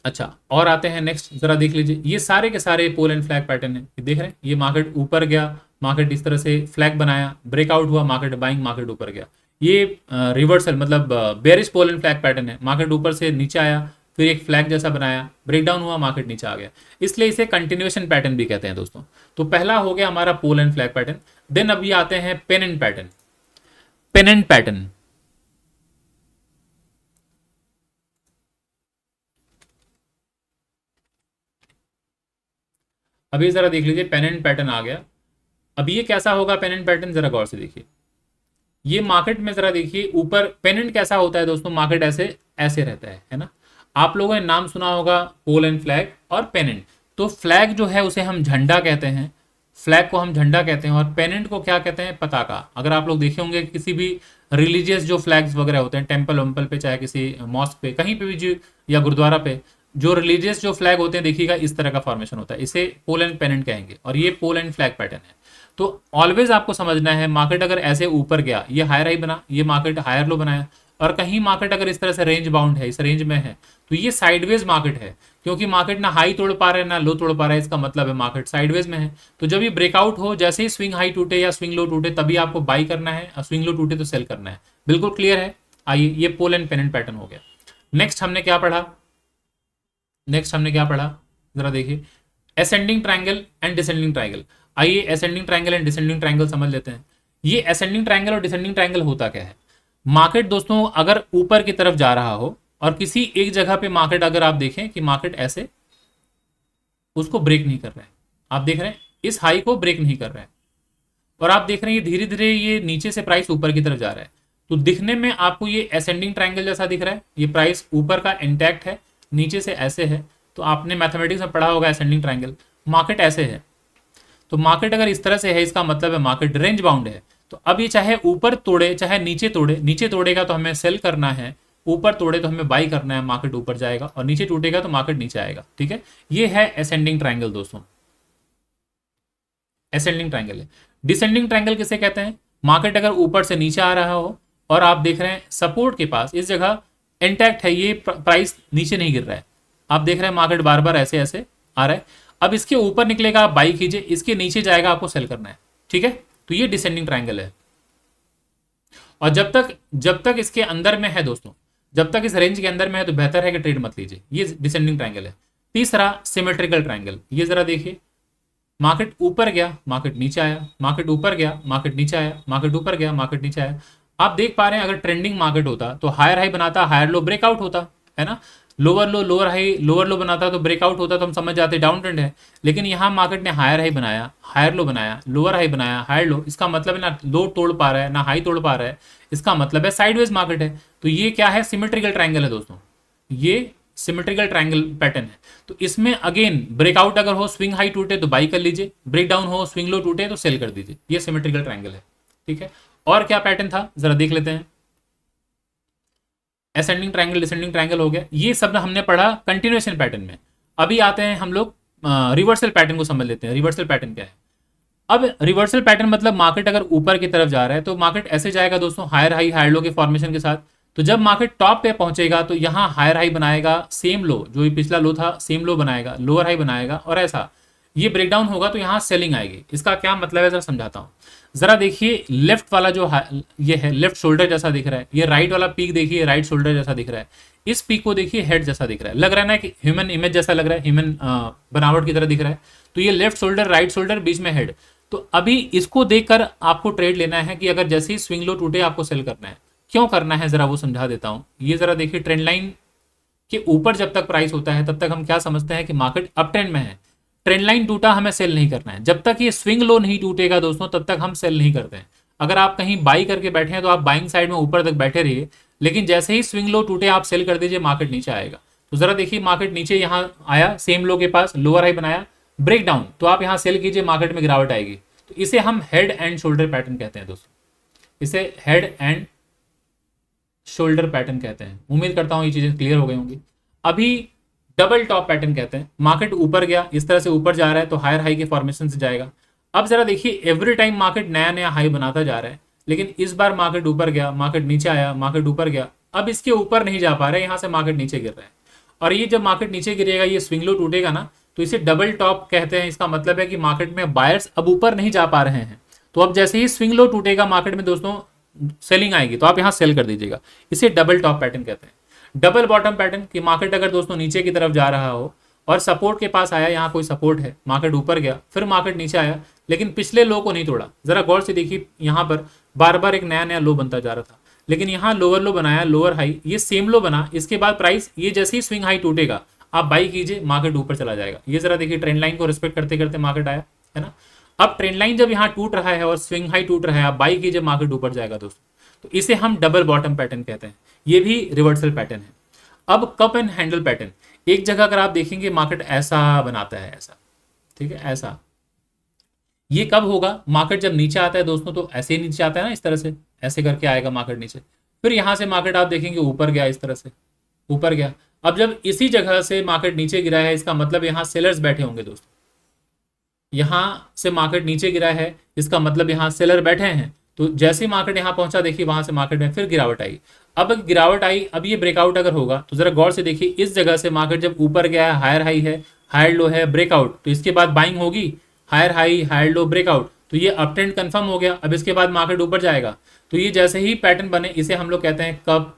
अच्छा, और आते हैं नेक्स्ट, जरा देख लीजिए ये सारे के सारे पोल एंड फ्लैग पैटर्न है, देख रहे हैं। ये मार्केट ऊपर गया, मार्केट इस तरह से फ्लैग बनाया, ब्रेकआउट हुआ, मार्केट बाइंग, मार्केट ऊपर गया। ये रिवर्सल मतलब bearish pole and flag pattern है, मार्केट ऊपर से नीचे आया, फिर एक फ्लैग जैसा बनाया, ब्रेकडाउन हुआ, मार्केट नीचे आ गया, इसलिए इसे कंटिन्यूएशन पैटर्न भी कहते हैं दोस्तों। तो पहला हो गया हमारा pole and flag pattern. Then अभी आते हैं पेनेंट पैटर्न। पेनेंट पैटर्न, अभी जरा देख लीजिए पेनेंट पैटर्न आ गया। अब ये कैसा होगा पेनेंट पैटर्न, जरा गौर से देखिए। ये मार्केट में जरा देखिए ऊपर पेनेंट कैसा होता है दोस्तों, मार्केट ऐसे ऐसे रहता है ना। आप लोगों ने नाम सुना होगा पोल एंड फ्लैग और पेनेंट। तो फ्लैग जो है उसे हम झंडा कहते हैं, फ्लैग को हम झंडा कहते हैं, और पेनेंट को क्या कहते हैं, पताका। अगर आप लोग देखे होंगे किसी भी रिलीजियस जो फ्लैग्स वगैरह होते हैं, टेम्पल वम्पल पे, चाहे किसी मॉस्क पे, कहीं पे भी जो, या गुरुद्वारा पे जो रिलीजियस जो फ्लैग होते हैं देखिएगा इस तरह का फॉर्मेशन होता है, इसे पोल एंड पेनेंट कहेंगे, और ये पोल एंड फ्लैग पैटर्न है। तो ऑलवेज आपको समझना है मार्केट अगर ऐसे ऊपर गया, ये हायर हाई बना, ये मार्केट हायर लो बनाया, और कहीं मार्केट अगर इस तरह से रेंज बाउंड है, इस रेंज में है, तो ये साइडवेज मार्केट है, क्योंकि मार्केट ना हाई तोड़ पा रहा है ना लो तोड़ पा रहा है, इसका मतलब है मार्केट साइडवेज में है। तो जब ये ब्रेकआउट हो, जैसे ही स्विंग हाई टूटे या स्विंग लो टूटे, तभी आपको बाई करना है, और स्विंग लो टूटे तो सेल करना है। बिल्कुल क्लियर है। आइए, ये पोल एंड पेनेंट पैटर्न हो गया। नेक्स्ट हमने क्या पढ़ा, जरा देखिए, ascending triangle and descending triangle. आइए ascending triangle and descending triangle समझ लेते हैं। ये असेंडिंग ट्रायंगल और डिसेंडिंग ट्रायंगल होता क्या है। मार्केट दोस्तों अगर ऊपर की तरफ जा रहा हो, और किसी एक जगह पे मार्केट अगर आप देखें कि मार्केट ऐसे उसको ब्रेक नहीं कर रहा है, आप देख रहे हैं इस हाई को ब्रेक नहीं कर रहा है, और आप देख रहे हैं ये धीरे धीरे ये नीचे से प्राइस ऊपर की तरफ जा रहा है, तो दिखने में आपको ये असेंडिंग ट्रायंगल जैसा दिख रहा है। ये प्राइस ऊपर का इंटैक्ट है, नीचे से ऐसे है, तो आपने मैथमेटिक्स में पढ़ा होगा असेंडिंग ट्रायंगल। मार्केट ऐसे है, तो मार्केट अगर इस तरह से है, इसका मतलब है मार्केट रेंज बाउंड है। तो अब ये चाहे ऊपर तोड़े चाहे नीचे तोड़े, नीचे तोड़ेगा तो हमें सेल करना है, ऊपर तोड़े तो हमें बाई करना है, मार्केट ऊपर जाएगा, और नीचे टूटेगा तो मार्केट नीचे आएगा। ठीक है, ये है असेंडिंग ट्रायंगल दोस्तों, असेंडिंग ट्रायंगल है। डिसेंडिंग ट्रायंगल किसे कहते हैं, मार्केट अगर ऊपर से नीचे आ रहा हो और आप देख रहे हैं सपोर्ट के पास इस जगह इंटैक्ट है, ये प्राइस नीचे नहीं गिर रहा है, आप देख रहे हैं मार्केट बार बार ऐसे ऐसे आ रहा है, अब इसके ऊपर निकलेगा आप बाई कीजिए, इसके नीचे जाएगा आपको सेल करना है, ठीक है। तो ये डिसेंडिंग ट्रायंगल है। और जब तक इसके अंदर में है दोस्तों, जब तक इस रेंज के अंदर में है तो बेहतर है कि ट्रेड मत लीजिए, ये डिसेंडिंग ट्रायंगल है। तीसरा सिमेट्रिकल ट्रायंगल, ये जरा देखिए, मार्केट ऊपर गया मार्केट नीचे आया, मार्केट ऊपर गया मार्केट नीचे आया, मार्केट ऊपर गया मार्केट नीचे आया। आप देख पा रहे हैं अगर ट्रेंडिंग मार्केट होता तो हायर हाई बनाता, हायर लो ब्रेकआउट होता है ना, lower low lower high lower लो बनाता तो ब्रेकआउट होता, तो हम समझ जाते डाउन ट्रेंड है। लेकिन यहाँ मार्केट ने हायर हाई बनाया, हायर लो बनाया, लोअर हाई बनाया, हायर लो, इसका मतलब है ना लो तोड़ पा रहा है ना हाई तोड़ पा रहा है, इसका मतलब है साइडवेज मार्केट है। तो ये क्या है, सिमेट्रिकल ट्रायंगल है दोस्तों, ये सिमेट्रिकल ट्रायंगल पैटर्न है। तो इसमें अगेन ब्रेकआउट अगर हो, स्विंग हाई टूटे तो बाई कर लीजिए, ब्रेक डाउन हो, स्विंग लो टूटे तो सेल कर दीजिए, ये सिमेट्रिकल ट्रायंगल है, ठीक है। और क्या पैटर्न था जरा देख लेते हैं। असेंडिंग ट्रायंगल, डिसेंडिंग ट्रायंगल हो गया, ये सब हमने पढ़ा कंटिन्यूएशन पैटर्न में। अभी आते हैं हम लोग रिवर्सल पैटर्न को समझ लेते हैं। रिवर्सल पैटर्न क्या है? अब रिवर्सल पैटर्न मतलब मार्केट अगर ऊपर की तरफ जा रहा है तो मार्केट ऐसे जाएगा दोस्तों, हायर हाई हायर लो के फॉर्मेशन के साथ। तो जब मार्केट टॉप पे पहुंचेगा तो यहाँ हायर हाई बनाएगा, सेम लो जो पिछला लो था सेम लो बनाएगा, लोअर हाई बनाएगा, और ऐसा ये ब्रेकडाउन होगा तो यहाँ सेलिंग आएगी। इसका क्या मतलब है जरा समझाता हूँ। जरा देखिए लेफ्ट वाला जो ये है लेफ्ट शोल्डर जैसा दिख रहा है, ये राइट वाला पीक देखिए राइट शोल्डर जैसा दिख रहा है, इस पीक को देखिए हेड जैसा दिख रहा है, लग रहा है ना कि ह्यूमन इमेज जैसा लग रहा है, ह्यूमन बनावट की तरह दिख रहा है। तो ये लेफ्ट शोल्डर राइट शोल्डर बीच में हेड। तो अभी इसको देखकर आपको ट्रेड लेना है कि अगर जैसे ही स्विंग लो टूटे आपको सेल करना है। क्यों करना है जरा वो समझा देता हूं। ये जरा देखिए ट्रेंड लाइन के ऊपर जब तक प्राइस होता है तब तक हम क्या समझते हैं कि मार्केट अप ट्रेंड में है। ट्रेंड लाइन टूटा हमें सेल नहीं करना है, जब तक ये स्विंग लो नहीं टूटेगा दोस्तों तब तक हम सेल नहीं करते हैं। अगर आप कहीं बाई करके बैठे हैं तो आप बाइंग साइड में ऊपर तक बैठे रहिए, लेकिन जैसे ही स्विंग लो टूटे आप सेल कर दीजिए, मार्केट नीचे आएगा। तो जरा देखिए मार्केट नीचे यहाँ आया, सेम लो के पास लोअर हाई बनाया, ब्रेक डाउन, तो आप यहाँ सेल कीजिए, मार्केट में गिरावट आएगी। तो इसे हम हेड एंड शोल्डर पैटर्न कहते हैं दोस्तों, इसे हेड एंड शोल्डर पैटर्न कहते हैं। उम्मीद करता हूं ये चीजें क्लियर हो गई होंगी। अभी डबल टॉप पैटर्न कहते हैं, मार्केट ऊपर गया इस तरह से ऊपर जा रहा है तो हायर हाई के फॉर्मेशन से जाएगा। अब जरा देखिए एवरी टाइम मार्केट नया नया हाई बनाता जा रहा है, लेकिन इस बार मार्केट ऊपर गया मार्केट नीचे आया, मार्केट ऊपर गया, अब इसके ऊपर नहीं जा पा रहा है, यहाँ से मार्केट नीचे गिर रहा है। और ये जब मार्केट नीचे गिरेगा ये स्विंग लो टूटेगा ना, तो इसे डबल टॉप कहते हैं। इसका मतलब है कि मार्केट में बायर्स अब ऊपर नहीं जा पा रहे हैं, तो अब जैसे ही स्विंग लो टूटेगा मार्केट में दोस्तों सेलिंग आएगी, तो आप यहां सेल कर दीजिएगा। इसे डबल टॉप पैटर्न कहते हैं। डबल बॉटम पैटर्न कि मार्केट अगर दोस्तों नीचे की तरफ जा रहा हो और सपोर्ट के पास आया, यहाँ कोई सपोर्ट है, मार्केट ऊपर गया फिर मार्केट नीचे आया लेकिन पिछले लो को नहीं तोड़ा। जरा गौर से देखिए यहाँ पर बार बार एक नया नया लो बनता जा रहा था, लेकिन यहाँ लोअर लो बनाया, लोअर हाई, ये सेम लो बना, इसके बाद प्राइस ये जैसे ही स्विंग हाई टूटेगा आप बाई कीजिए, मार्केट ऊपर चला जाएगा। ये जरा देखिए ट्रेंड लाइन को रिस्पेक्ट करते करते मार्केट आया है ना। अब ट्रेंड लाइन जब यहाँ टूट रहा है और स्विंग हाई टूट रहा है, आप बाई कीजिए, मार्केट ऊपर जाएगा दोस्तों। तो इसे हम डबल बॉटम पैटर्न कहते हैं, ये भी रिवर्सल पैटर्न है। अब कप एंड हैंडल पैटर्न, एक जगह अगर आप देखेंगे मार्केट ऐसा बनाता है, ऐसा, ठीक है, ऐसा। ये कब होगा? मार्केट जब नीचे आता है दोस्तों तो ऐसे ही नीचे आता है ना, इस तरह से ऐसे करके आएगा मार्केट नीचे, फिर यहां से मार्केट आप देखेंगे ऊपर गया, इस तरह से ऊपर गया। अब जब इसी जगह से मार्केट नीचे गिरा है, इसका मतलब यहां सेलर्स बैठे होंगे दोस्तों। यहां से मार्केट नीचे गिरा है, इसका मतलब यहां सेलर बैठे हैं। तो जैसे ही मार्केट यहां पहुंचा देखिए वहां से मार्केट में फिर गिरावट आई। अब गिरावट आई, अब ये ब्रेकआउट अगर होगा तो जरा गौर से देखिए, इस जगह से मार्केट जब ऊपर गया है, हायर हाई है, हायर लो है, ब्रेकआउट, तो इसके बाद बाइंग होगी, higher high higher low breakout, तो ये अप ट्रेंड कंफर्म हो गया। अब इसके बाद मार्केट ऊपर जाएगा। तो ये जैसे ही पैटर्न बने इसे हम लोग कहते हैं कप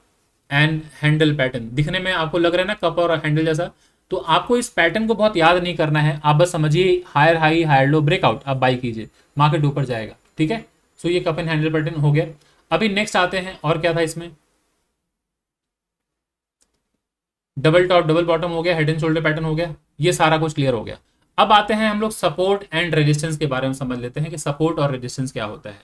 एंड हैंडल पैटर्न। दिखने में आपको लग रहा है ना कप और हैंडल जैसा, तो आपको इस पैटर्न को बहुत याद नहीं करना है, आप बस समझिए higher high higher low breakout, आप बाई कीजिए, मार्केट ऊपर जाएगा, ठीक है। सो ये कप एंड हैंडल पैटर्न हो गया। अभी नेक्स्ट आते हैं, और क्या था इसमें, डबल टॉप डबल बॉटम हो गया, हेड एंड शोल्डर पैटर्न हो गया, ये सारा कुछ क्लियर हो गया। अब आते हैं हम लोग सपोर्ट एंड रेजिस्टेंस के बारे में समझ लेते हैं कि सपोर्ट और रेजिस्टेंस क्या होता है।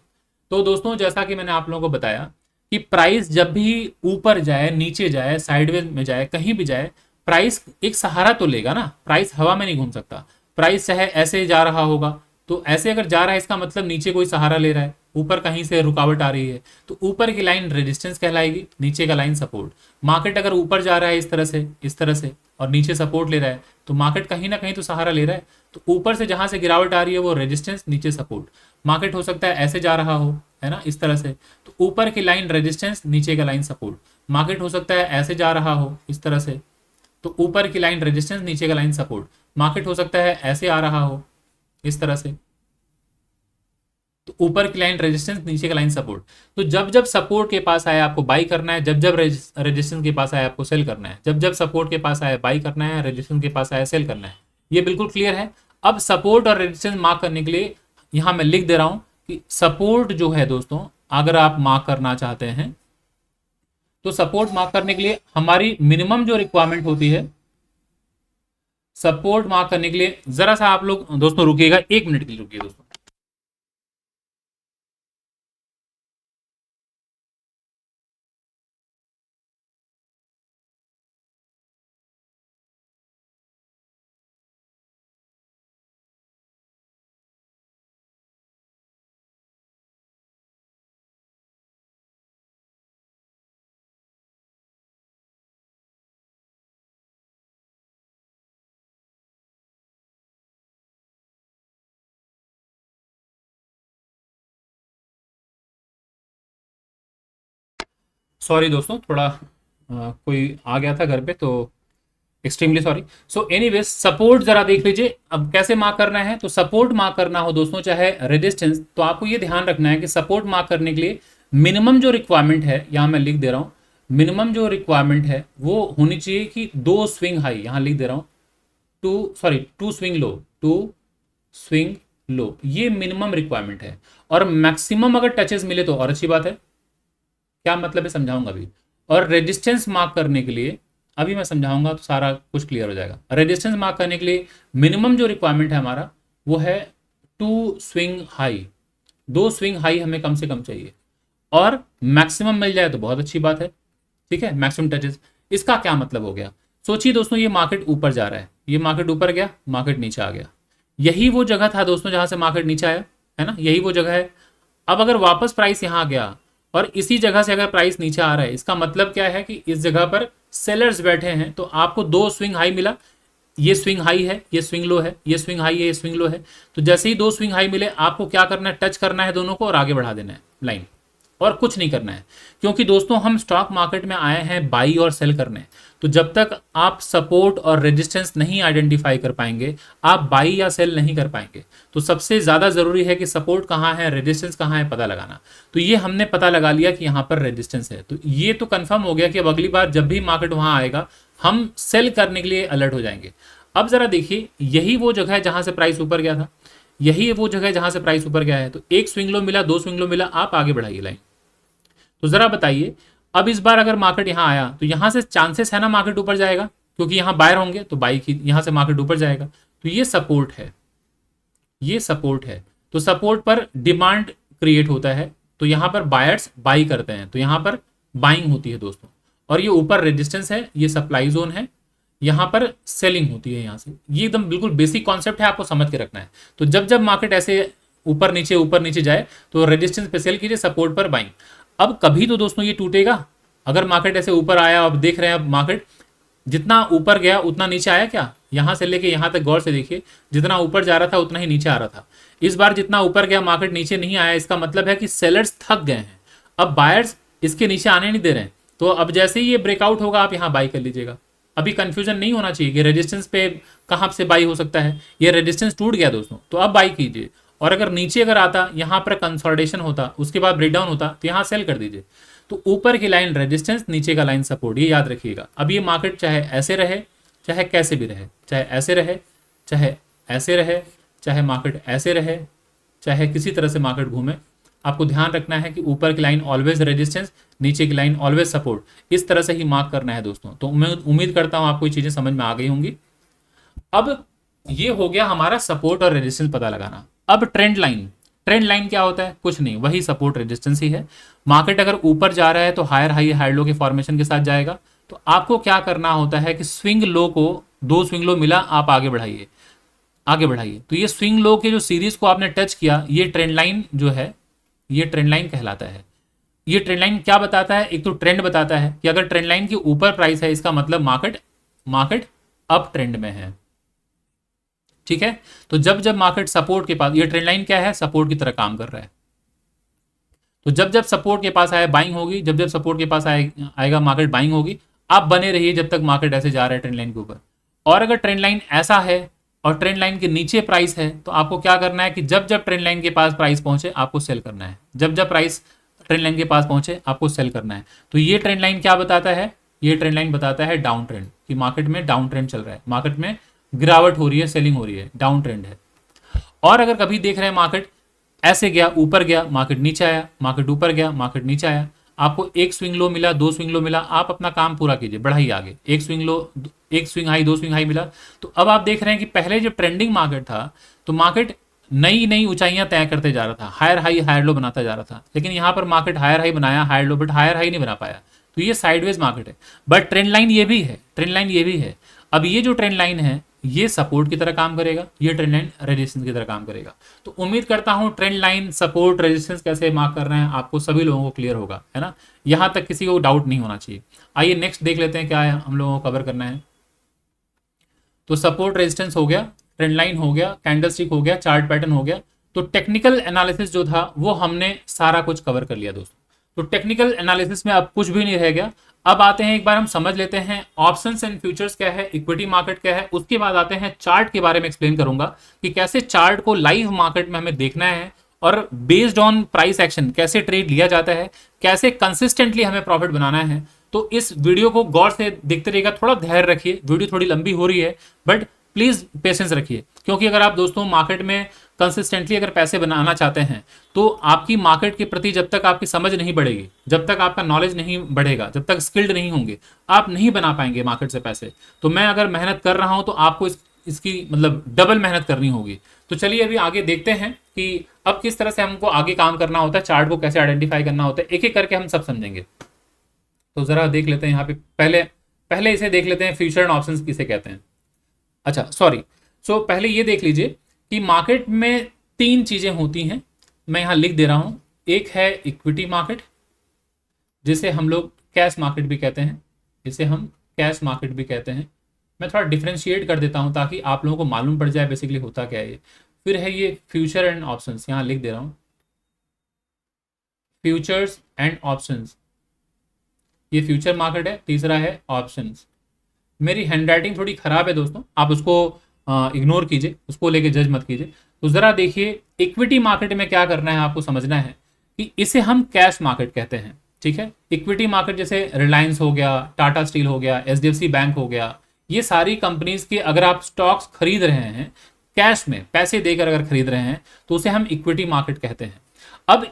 तो दोस्तों जैसा कि मैंने आप लोगों को बताया कि प्राइस जब भी ऊपर जाए, नीचे जाए, साइडवेज में जाए, कहीं भी जाए, प्राइस एक सहारा तो लेगा ना, प्राइस हवा में नहीं घूम सकता। प्राइस चाहे ऐसे जा रहा होगा, तो ऐसे अगर जा रहा है इसका मतलब नीचे कोई सहारा ले रहा है, ऊपर कहीं से रुकावट आ रही है, तो ऊपर की लाइन रेजिस्टेंस कहलाएगी, नीचे का लाइन सपोर्ट। मार्केट अगर ऊपर जा रहा है इस तरह से और नीचे सपोर्ट ले रहा है, तो तो मार्केट कहीं ना कहीं तो सहारा ले रहा है। तो ऊपर से जहां से गिरावट आ रही है वो रेजिस्टेंस, नीचे सपोर्ट। मार्केट हो सकता है ऐसे जा रहा हो, है ना, इस तरह से, तो ऊपर की लाइन रेजिस्टेंस, नीचे का लाइन सपोर्ट। मार्केट हो सकता है ऐसे जा रहा हो इस तरह से, तो ऊपर की लाइन रेजिस्टेंस, नीचे का लाइन सपोर्ट। मार्केट हो सकता है ऐसे आ रहा हो इस तरह से, तो ऊपर की लाइन रेजिस्टेंस, नीचे का लाइन सपोर्ट। तो जब जब सपोर्ट के पास आए आपको बाई करना है, जब जब रेजिस्टेंस के पास आए आपको सेल करना है, जब जब सपोर्ट के पास आए बाई करना है, रेजिस्टेंस के पास आए सेल करना है। ये बिल्कुल क्लियर है। अब सपोर्ट और रेजिस्टेंस मार्क करने के लिए यहां मैं लिख दे रहा हूं कि सपोर्ट जो है दोस्तों, अगर आप मार्क करना चाहते हैं तो सपोर्ट मार्क करने के लिए हमारी मिनिमम जो रिक्वायरमेंट होती है, सपोर्ट मार्क करने के लिए, जरा सा आप लोग दोस्तों रुकिएगा, 1 मिनट के लिए रुकिए दोस्तों। सॉरी दोस्तों, थोड़ा कोई आ गया था घर पे, तो extremely sorry. So anyways, support जरा देख लीजिए। अब कैसे मार्क करना है, तो सपोर्ट मार्क करना हो दोस्तों चाहे रेजिस्टेंस, तो आपको ये ध्यान रखना है कि सपोर्ट मार्क करने के लिए मिनिमम जो रिक्वायरमेंट है, यहां मैं लिख दे रहा हूं, मिनिमम जो रिक्वायरमेंट है वो होनी चाहिए कि 2 स्विंग हाई, यहां लिख दे रहा हूं, 2 स्विंग लो, 2 स्विंग लो, ये मिनिमम रिक्वायरमेंट है। और मैक्सिमम अगर टचेस मिले तो और अच्छी बात है। क्या मतलब है समझाऊंगा अभी। और रेजिस्टेंस मार्क करने के लिए अभी मैं समझाऊंगा तो सारा कुछ क्लियर हो जाएगा। रेजिस्टेंस मार्क करने के लिए मिनिमम जो रिक्वायरमेंट है हमारा वो है 2 स्विंग हाई, 2 स्विंग हाई हमें कम से कम चाहिए। और मैक्सिमम मिल जाए तो बहुत अच्छी बात है, ठीक है, मैक्सिमम टचेस। इसका क्या मतलब हो गया, सोचिए दोस्तों, ये मार्केट ऊपर जा रहा है, ये मार्केट ऊपर गया, मार्केट नीचे आ गया। यही वो जगह था दोस्तों जहां से मार्केट नीचे आया, है ना, यही वो जगह है। अब अगर वापस प्राइस यहां आ गया और इसी जगह से अगर प्राइस नीचे आ रहा है, इसका मतलब क्या है कि इस जगह पर सेलर्स बैठे हैं, तो आपको 2 स्विंग हाई मिला। ये स्विंग हाई है, ये स्विंग लो है, ये स्विंग हाई है, ये स्विंग लो है। तो जैसे ही 2 स्विंग हाई मिले, आपको क्या करना है, टच करना है दोनों को और आगे बढ़ा देना है लाइन, और कुछ नहीं करना है। क्योंकि दोस्तों हम स्टॉक मार्केट में आए हैं बाई और सेल करने, तो जब तक आप सपोर्ट और रेजिस्टेंस नहीं आइडेंटिफाई कर पाएंगे, आप बाई या सेल नहीं कर पाएंगे। तो सबसे ज़्यादा ज़रूरी है कि सपोर्ट कहाँ है, रेजिस्टेंस कहाँ है, पता लगाना। तो ये हमने पता लगा लिया कि यहाँ पर रेजिस्टेंस है, तो ये तो कंफर्म हो गया कि अब अगली बार जब भी मार्केट वहाँ आएगा, हम सेल करने के लिए अलर्ट हो जाएंगे। अब जरा देखिए, यही वो जगह है जहाँ से प्राइस ऊपर गया था, यही वो जगह है जहाँ से प्राइस ऊपर गया है। तो 1 स्विंग लो मिला, 2 स्विंग लो मिला, आप आगे बढ़ाइए लाइन। तो जरा बताइए, अब इस बार अगर मार्केट यहां आया तो यहां से चांसेस है ना मार्केट ऊपर जाएगा, क्योंकि यहां बायर होंगे तो बाई की, यहां से मार्केट ऊपर जाएगा। तो ये सपोर्ट है, ये सपोर्ट है। तो सपोर्ट पर डिमांड क्रिएट होता है, तो यहां पर बायर्स बाई करते हैं, तो यहां पर बाइंग होती है दोस्तों। और ये ऊपर रेजिस्टेंस है, ये सप्लाई जोन है, यहां पर सेलिंग होती है यहां से। ये एकदम बिल्कुल बेसिक कॉन्सेप्ट है, आपको समझ के रखना है। तो जब जब मार्केट ऐसे ऊपर नीचे जाए तो रेजिस्टेंस पे सेल कीजिए, सपोर्ट पर बाइंग। अब कभी तो दोस्तों ये टूटेगा। अगर मार्केट ऐसे ऊपर आया, अब देख रहे हैं, अब मार्केट जितना ऊपर गया उतना नीचे आया क्या, यहां से लेके यहां तक गौर से देखिए, जितना ऊपर जा रहा था उतना ही नीचे आ रहा था। इस बार जितना ऊपर गया मार्केट नीचे नहीं आया, इसका मतलब है कि सेलर्स थक गए हैं, अब बायर्स इसके नीचे आने नहीं दे रहे हैं। तो अब जैसे ही ये ब्रेकआउट होगा, आप यहां बाई कर लीजिएगा। अभी कंफ्यूजन नहीं होना चाहिए कि रेजिस्टेंस पे कहां से बाई हो सकता है। ये रेजिस्टेंस टूट गया दोस्तों, तो अब बाई कीजिए। और अगर नीचे अगर आता, यहां पर कंसोलिडेशन होता, उसके बाद ब्रेकडाउन होता, तो यहां सेल कर दीजिए। तो ऊपर की लाइन रेजिस्टेंस, नीचे का लाइन सपोर्ट, ये याद रखिएगा। अब ये मार्केट चाहे ऐसे रहे, चाहे कैसे भी रहे, चाहे ऐसे रहे, चाहे ऐसे रहे, चाहे मार्केट ऐसे रहे, चाहे किसी तरह से मार्केट घूमे, आपको ध्यान रखना है कि ऊपर की लाइन ऑलवेज रेजिस्टेंस, नीचे की लाइन ऑलवेज सपोर्ट। इस तरह से ही मार्क करना है दोस्तों। तो मैं उम्मीद करता हूं आपको ये चीजें समझ में आ गई होंगी। अब ये हो गया हमारा सपोर्ट और रेजिस्टेंस पता लगाना। अब ट्रेंड लाइन, ट्रेंड लाइन क्या होता है, कुछ नहीं, वही सपोर्ट रेजिस्टेंस ही है। मार्केट अगर ऊपर जा रहा है तो हायर हाई हायर लो के फॉर्मेशन के साथ जाएगा। तो आपको क्या करना होता है कि स्विंग लो को, 2 स्विंग लो मिला, आप आगे बढ़ाइए, आगे बढ़ाइए। तो ये स्विंग लो के जो सीरीज को आपने टच किया, ये ट्रेंड लाइन जो है, ये ट्रेंड लाइन कहलाता है। ये ट्रेंड लाइन क्या बताता है, एक तो ट्रेंड बताता है कि अगर ट्रेंड लाइन के ऊपर प्राइस है, इसका मतलब मार्केट अप ट्रेंड में है। ठीक है। तो जब जब मार्केट सपोर्ट के पास, ये ट्रेंड लाइन क्या है, सपोर्ट की तरह काम कर रहा है, तो जब जब सपोर्ट के पास आए बाइंग होगी, जब जब सपोर्ट के पास आएगा मार्केट बाइंग होगी। आप बने रहिए जब तक मार्केट ऐसे जा रहा है ट्रेंड लाइन के ऊपर। और अगर ट्रेंड लाइन ऐसा है और ट्रेंड लाइन के नीचे प्राइस है, तो आपको क्या करना है कि जब जब ट्रेंड लाइन के पास प्राइस पहुंचे आपको सेल करना है, जब जब प्राइस ट्रेंड लाइन के पास पहुंचे आपको सेल करना है। तो ये ट्रेंड लाइन क्या बताता है, ये ट्रेंड लाइन बताता है डाउन ट्रेंड, कि मार्केट में डाउन ट्रेंड चल रहा है, मार्केट में गिरावट हो रही है, सेलिंग हो रही है, डाउन ट्रेंड है। और अगर कभी देख रहे हैं मार्केट ऐसे गया, ऊपर गया, मार्केट नीचे आया, मार्केट ऊपर गया, मार्केट नीचे आया, आपको एक स्विंग लो मिला, दो स्विंग लो मिला, आप अपना काम पूरा कीजिए, बढ़ाइए आगे। एक स्विंग लो, एक स्विंग हाई, दो स्विंग हाई मिला, तो अब आप देख रहे हैं कि पहले जब ट्रेंडिंग मार्केट था तो मार्केट नई नई ऊंचाइयां तय करते जा रहा था, हायर हाई हायर लो बनाता जा रहा था। लेकिन यहाँ पर मार्केट हायर हाई बनाया, higher low, but higher high नहीं बना पाया। तो ये साइडवेज मार्केट है। बट ट्रेंड लाइन ये भी है, ट्रेंड लाइन ये भी है। अब ये जो ट्रेंड लाइन है ये सपोर्ट की तरह काम करेगा, ये ट्रेंड लाइन रेजिस्टेंस की तरह काम करेगा। तो उम्मीद करता हूं ट्रेंड लाइन, सपोर्ट, रेजिस्टेंस कैसे मार्क कर रहे हैं आपको सभी लोगों को क्लियर होगा, है ना। यहां तक किसी को डाउट नहीं होना चाहिए। आइए नेक्स्ट देख लेते हैं क्या है हम लोगों को कवर करना है। तो सपोर्ट रेजिस्टेंस हो गया, ट्रेंड लाइन हो गया, कैंडलस्टिक हो गया, चार्ट पैटर्न हो गया। तो टेक्निकल एनालिसिस जो था वो हमने सारा कुछ कवर कर लिया दोस्तों। तो टेक्निकल एनालिसिस में अब कुछ भी नहीं रह गया। अब आते हैं, एक बार हम समझ लेते हैं ऑप्शंस एंड फ्यूचर्स क्या है, इक्विटी मार्केट क्या है। उसके बाद आते हैं चार्ट के बारे में एक्सप्लेन करूंगा कि कैसे चार्ट को लाइव मार्केट में हमें देखना है और बेस्ड ऑन प्राइस एक्शन कैसे ट्रेड लिया जाता है, कैसे कंसिस्टेंटली हमें प्रॉफिट बनाना है। तो इस वीडियो को गौर से देखते रहिएगा, थोड़ा धैर्य रखिए, वीडियो थोड़ी लंबी हो रही है बट प्लीज पेशेंस रखिए। क्योंकि अगर आप दोस्तों मार्केट में कंसिस्टेंटली अगर पैसे बनाना चाहते हैं तो आपकी मार्केट के प्रति जब तक आपकी समझ नहीं बढ़ेगी, जब तक आपका नॉलेज नहीं बढ़ेगा, जब तक स्किल्ड नहीं होंगे, आप नहीं बना पाएंगे मार्केट से पैसे। तो मैं अगर मेहनत कर रहा हूं तो आपको इसकी मतलब डबल मेहनत करनी होगी। तो चलिए अभी आगे देखते हैं कि अब किस तरह से हमको आगे काम करना होता है, चार्ट को कैसे आइडेंटिफाई करना होता है, एक एक करके हम सब समझेंगे। तो जरा देख लेते हैं यहाँ पे, पहले इसे देख लेते हैं, फ्यूचर एंड ऑप्शंस किसे कहते हैं। अच्छा सॉरी, सो पहले ये देख लीजिए कि मार्केट में तीन चीजें होती हैं, मैं यहां लिख दे रहा हूं। एक है इक्विटी मार्केट, जिसे हम लोग कैश मार्केट भी कहते हैं, जिसे हम कैश मार्केट भी कहते हैं। मैं थोड़ा डिफ्रेंशिएट कर देता हूं ताकि आप लोगों को मालूम पड़ जाए बेसिकली होता क्या है ये। फिर है ये फ्यूचर एंड ऑप्शंस, यहां लिख दे रहा हूं, फ्यूचर्स एंड ऑप्शंस, ये फ्यूचर मार्केट है। तीसरा है ऑप्शंस। मेरी हैंडराइटिंग थोड़ी खराब है दोस्तों, आप उसको इग्नोर कीजिए, उसको लेके जज मत कीजिए। तो जरा देखिए इक्विटी मार्केट में क्या करना है, आपको समझना है कि इसे हम कैश मार्केट कहते हैं, ठीक है। इक्विटी मार्केट जैसे रिलायंस हो गया, टाटा स्टील हो गया, एचडीएफसी बैंक हो गया, ये सारी कंपनीज के अगर आप स्टॉक्स खरीद रहे हैं कैश में, पैसे देकर अगर खरीद रहे हैं तो उसे हम इक्विटी मार्केट कहते हैं। अब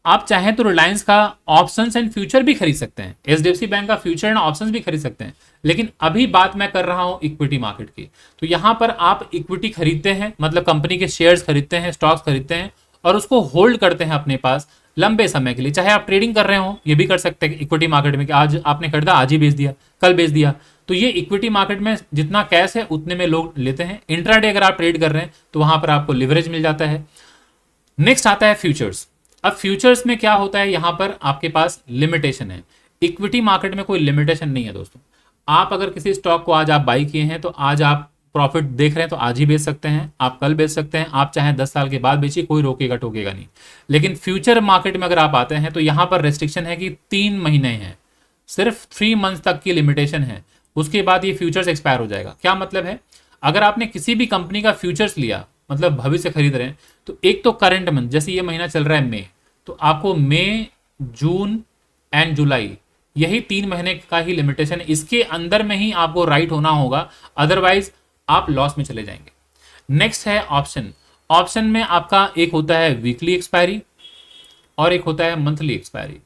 आप चाहें तो रिलायंस का ऑप्शंस एंड फ्यूचर भी खरीद सकते हैं, एचडीएफसी बैंक का फ्यूचर एंड ऑप्शंस भी खरीद सकते हैं, लेकिन अभी बात मैं कर रहा हूं इक्विटी मार्केट की। तो यहां पर आप इक्विटी खरीदते हैं, मतलब कंपनी के शेयर्स खरीदते हैं, स्टॉक्स खरीदते हैं और उसको होल्ड करते हैं अपने पास लंबे समय के लिए। चाहे आप ट्रेडिंग कर रहे हो, ये भी कर सकते हैं इक्विटी मार्केट में कि आज आपने खरीदा, आज ही बेच दिया, कल बेच दिया। तो ये इक्विटी मार्केट में जितना कैश है उतने में लोग लेते हैं। इंट्राडे अगर आप ट्रेड कर रहे हैं तो वहां पर आपको लिवरेज मिल जाता है। नेक्स्ट आता है फ्यूचर्स। अब फ्यूचर्स में क्या होता है, यहां पर आपके पास लिमिटेशन है। इक्विटी मार्केट में कोई लिमिटेशन नहीं है दोस्तों। आप अगर किसी स्टॉक को आज आप बाई किए हैं तो आज आप प्रॉफिट देख रहे हैं तो आज ही बेच सकते हैं, आप कल बेच सकते हैं, आप चाहे 10 साल के बाद बेचिए, कोई रोकेगा टोकेगा नहीं। लेकिन फ्यूचर मार्केट में अगर आप आते हैं तो यहां पर रेस्ट्रिक्शन है कि 3 महीने हैं, सिर्फ 3 मंथ तक की लिमिटेशन है, उसके बाद ये फ्यूचर्स एक्सपायर हो जाएगा। क्या मतलब है, अगर आपने किसी भी कंपनी का फ्यूचर्स लिया, मतलब भविष्य खरीद रहे हैं, तो एक तो करंट मंथ, जैसे ये महीना चल रहा है मई, तो आपको मई, जून एंड जुलाई, यही 3 महीने का ही लिमिटेशन है, इसके अंदर में ही आपको राइट होना होगा, अदरवाइज आप लॉस में चले जाएंगे। नेक्स्ट है ऑप्शन। ऑप्शन में आपका एक होता है वीकली एक्सपायरी और एक होता है मंथली एक्सपायरी।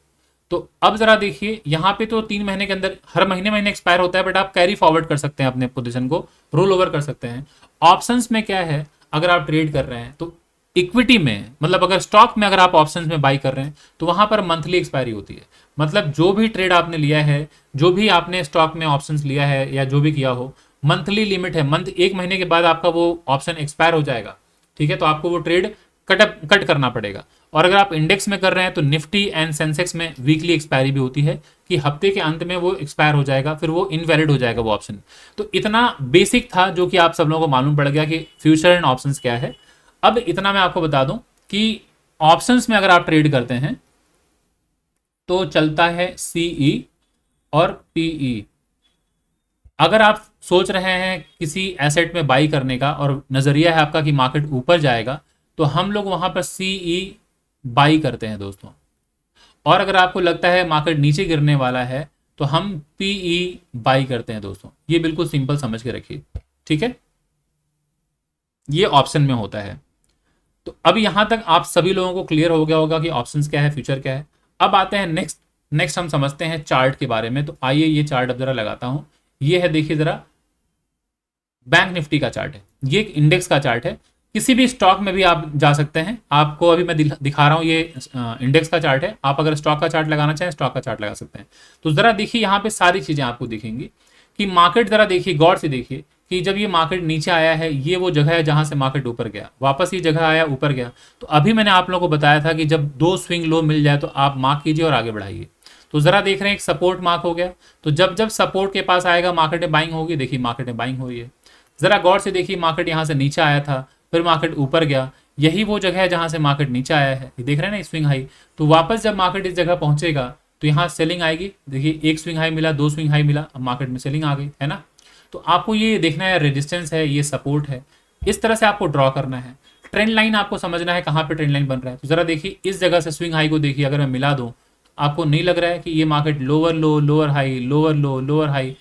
तो अब जरा देखिए यहाँ पे तो 3 महीने के अंदर हर महीने एक्सपायर होता है, बट आप कैरी फॉरवर्ड कर सकते हैं, अपने पोजीशन को रोल ओवर कर सकते हैं। ऑप्शंस में क्या है, अगर आप ट्रेड कर रहे हैं तो इक्विटी में, मतलब अगर स्टॉक में अगर आप ऑप्शंस में बाई कर रहे हैं तो वहां पर मंथली एक्सपायरी होती है। मतलब जो भी ट्रेड आपने लिया है, जो भी आपने स्टॉक में ऑप्शंस लिया है या जो भी किया हो, मंथली लिमिट है, मंथ 1 महीने के बाद आपका वो ऑप्शन एक्सपायर हो जाएगा, ठीक है। तो आपको वो ट्रेड कट करना पड़ेगा। और अगर आप इंडेक्स में कर रहे हैं तो निफ्टी एंड सेंसेक्स में वीकली एक्सपायरी भी होती है कि हफ्ते के अंत में वो एक्सपायर हो जाएगा, फिर वो इनवैलिड हो जाएगा वो ऑप्शन। तो इतना बेसिक था जो कि आप सब लोगों को मालूम पड़ गया कि फ्यूचर एंड ऑप्शंस क्या है। अब इतना मैं आपको बता दूं कि ऑप्शंस में अगर आप ट्रेड करते हैं तो चलता है सीई और पीई। अगर आप सोच रहे हैं किसी एसेट में बाई करने का और नजरिया है आपका कि मार्केट ऊपर जाएगा, तो हम लोग वहां पर सीई बाई करते हैं दोस्तों। और अगर आपको लगता है मार्केट नीचे गिरने वाला है तो हम पीई बाई करते हैं दोस्तों। ये बिल्कुल सिंपल समझ के रखिए, ठीक है। ये ऑप्शन में होता है। तो अब यहां तक आप सभी लोगों को क्लियर हो गया होगा कि ऑप्शंस क्या है, फ्यूचर क्या है। अब आते हैं नेक्स्ट हम समझते हैं चार्ट के बारे में। तो आइए ये चार्ट अब जरा लगाता हूं। ये है, देखिए जरा, बैंक निफ्टी का चार्ट है। ये एक इंडेक्स का चार्ट है। किसी भी स्टॉक में भी आप जा सकते हैं। आपको अभी मैं दिखा रहा हूं, ये इंडेक्स का चार्ट है। आप अगर स्टॉक का चार्ट लगाना चाहें स्टॉक का चार्ट लगा सकते हैं। तो जरा देखिए यहाँ पे सारी चीजें आपको दिखेंगी कि मार्केट, जरा देखिए गौर से देखिए कि जब ये मार्केट नीचे आया है, ये वो जगह है जहां से मार्केट ऊपर गया, वापस ये जगह आया, ऊपर गया। तो अभी मैंने आप लोगों को बताया था कि जब दो स्विंग लो मिल जाए तो आप मार्क कीजिए और आगे बढ़ाइए। तो जरा देख रहे हैं एक सपोर्ट मार्क हो गया। तो जब जब सपोर्ट के पास आएगा मार्केट में बाइंग होगी। देखिए मार्केट में बाइंग हुई है। जरा गौर से देखिए, मार्केट यहाँ से नीचे आया था, फिर मार्केट ऊपर गया। यही वो जगह है जहां से मार्केट नीचे आया है। ये देख रहे हैं ना, स्विंग हाई। तो वापस जब मार्केट इस जगह पहुंचेगा तो यहाँ सेलिंग आएगी। देखिए एक स्विंग हाई मिला, दो स्विंग हाई मिला, अब मार्केट में सेलिंग आ गई है ना। तो आपको ये देखना है, रेजिस्टेंस है, ये सपोर्ट है। इस तरह से आपको ड्रॉ करना है। ट्रेंड लाइन आपको समझना है कहाँ पे ट्रेंड लाइन बन रहा है। तो जरा देखिए इस जगह से स्विंग हाई को देखिए, अगर मैं मिला दूं, आपको नहीं लग रहा है कि ये market lower low, lower high, lower low, lower high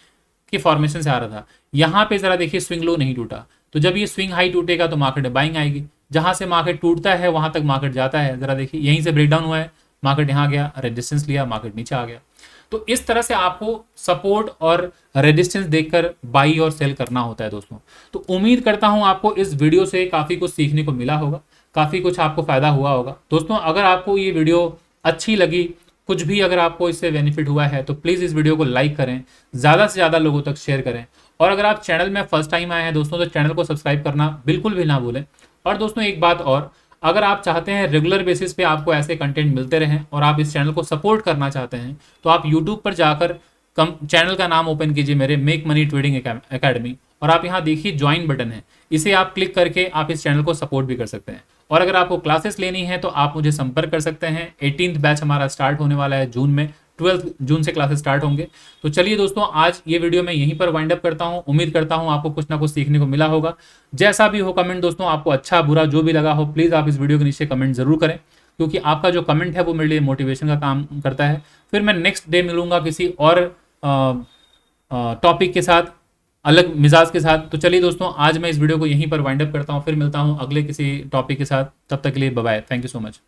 के फॉर्मेशन से आ रहा था। यहाँ पे जरा देखिए स्विंग लो नहीं टूटा। तो जब ये स्विंग हाई टूटेगा तो मार्केट में बाइंग आएगी। जहां से मार्केट टूटता है वहां तक मार्केट जाता है। जरा देखिए यहीं से ब्रेकडाउन हुआ है, मार्केट यहाँ गया, रेजिस्टेंस लिया, मार्केट नीचे आ गया। तो इस तरह से आपको सपोर्ट और रेजिस्टेंस देखकर बाई और सेल करना होता है दोस्तों। तो उम्मीद करता हूं आपको इस वीडियो से काफी कुछ सीखने को मिला होगा, काफी कुछ आपको फायदा हुआ होगा। दोस्तों अगर आपको ये वीडियो अच्छी लगी, कुछ भी अगर आपको इससे बेनिफिट हुआ है, तो प्लीज इस वीडियो को लाइक करें, ज्यादा से ज्यादा लोगों तक शेयर करें। और अगर आप चैनल में फर्स्ट टाइम आए हैं दोस्तों, तो चैनल को सब्सक्राइब करना बिल्कुल भी ना भूलें। और दोस्तों एक बात और, अगर आप चाहते हैं रेगुलर बेसिस पे आपको ऐसे कंटेंट मिलते रहें और आप इस चैनल को सपोर्ट करना चाहते हैं, तो आप यूट्यूब पर जाकर चैनल का नाम ओपन कीजिए, मेरे मेक मनी ट्रेडिंग एकेडमी, और आप यहाँ देखिए ज्वाइन बटन है, इसे आप क्लिक करके आप इस चैनल को सपोर्ट भी कर सकते हैं। और अगर आपको क्लासेस लेनी है तो आप मुझे संपर्क कर सकते हैं। 18th बैच हमारा स्टार्ट होने वाला है जून में, 12 जून से क्लासेस स्टार्ट होंगे। तो चलिए दोस्तों, आज ये वीडियो मैं यहीं पर वाइंड अप करता हूं। उम्मीद करता हूं आपको कुछ ना कुछ सीखने को मिला होगा। जैसा भी हो कमेंट दोस्तों, आपको अच्छा बुरा जो भी लगा हो, प्लीज़ आप इस वीडियो के नीचे कमेंट जरूर करें, क्योंकि आपका जो कमेंट है वो मेरे लिए मोटिवेशन का काम करता है। फिर मैं नेक्स्ट डे मिलूंगा किसी और टॉपिक के साथ, अलग मिजाज के साथ। तो चलिए दोस्तों, आज मैं इस वीडियो को यहीं पर वाइंड अप करता हूँ, फिर मिलता हूँ अगले किसी टॉपिक के साथ। तब तक के लिए bye bye, thank you so much.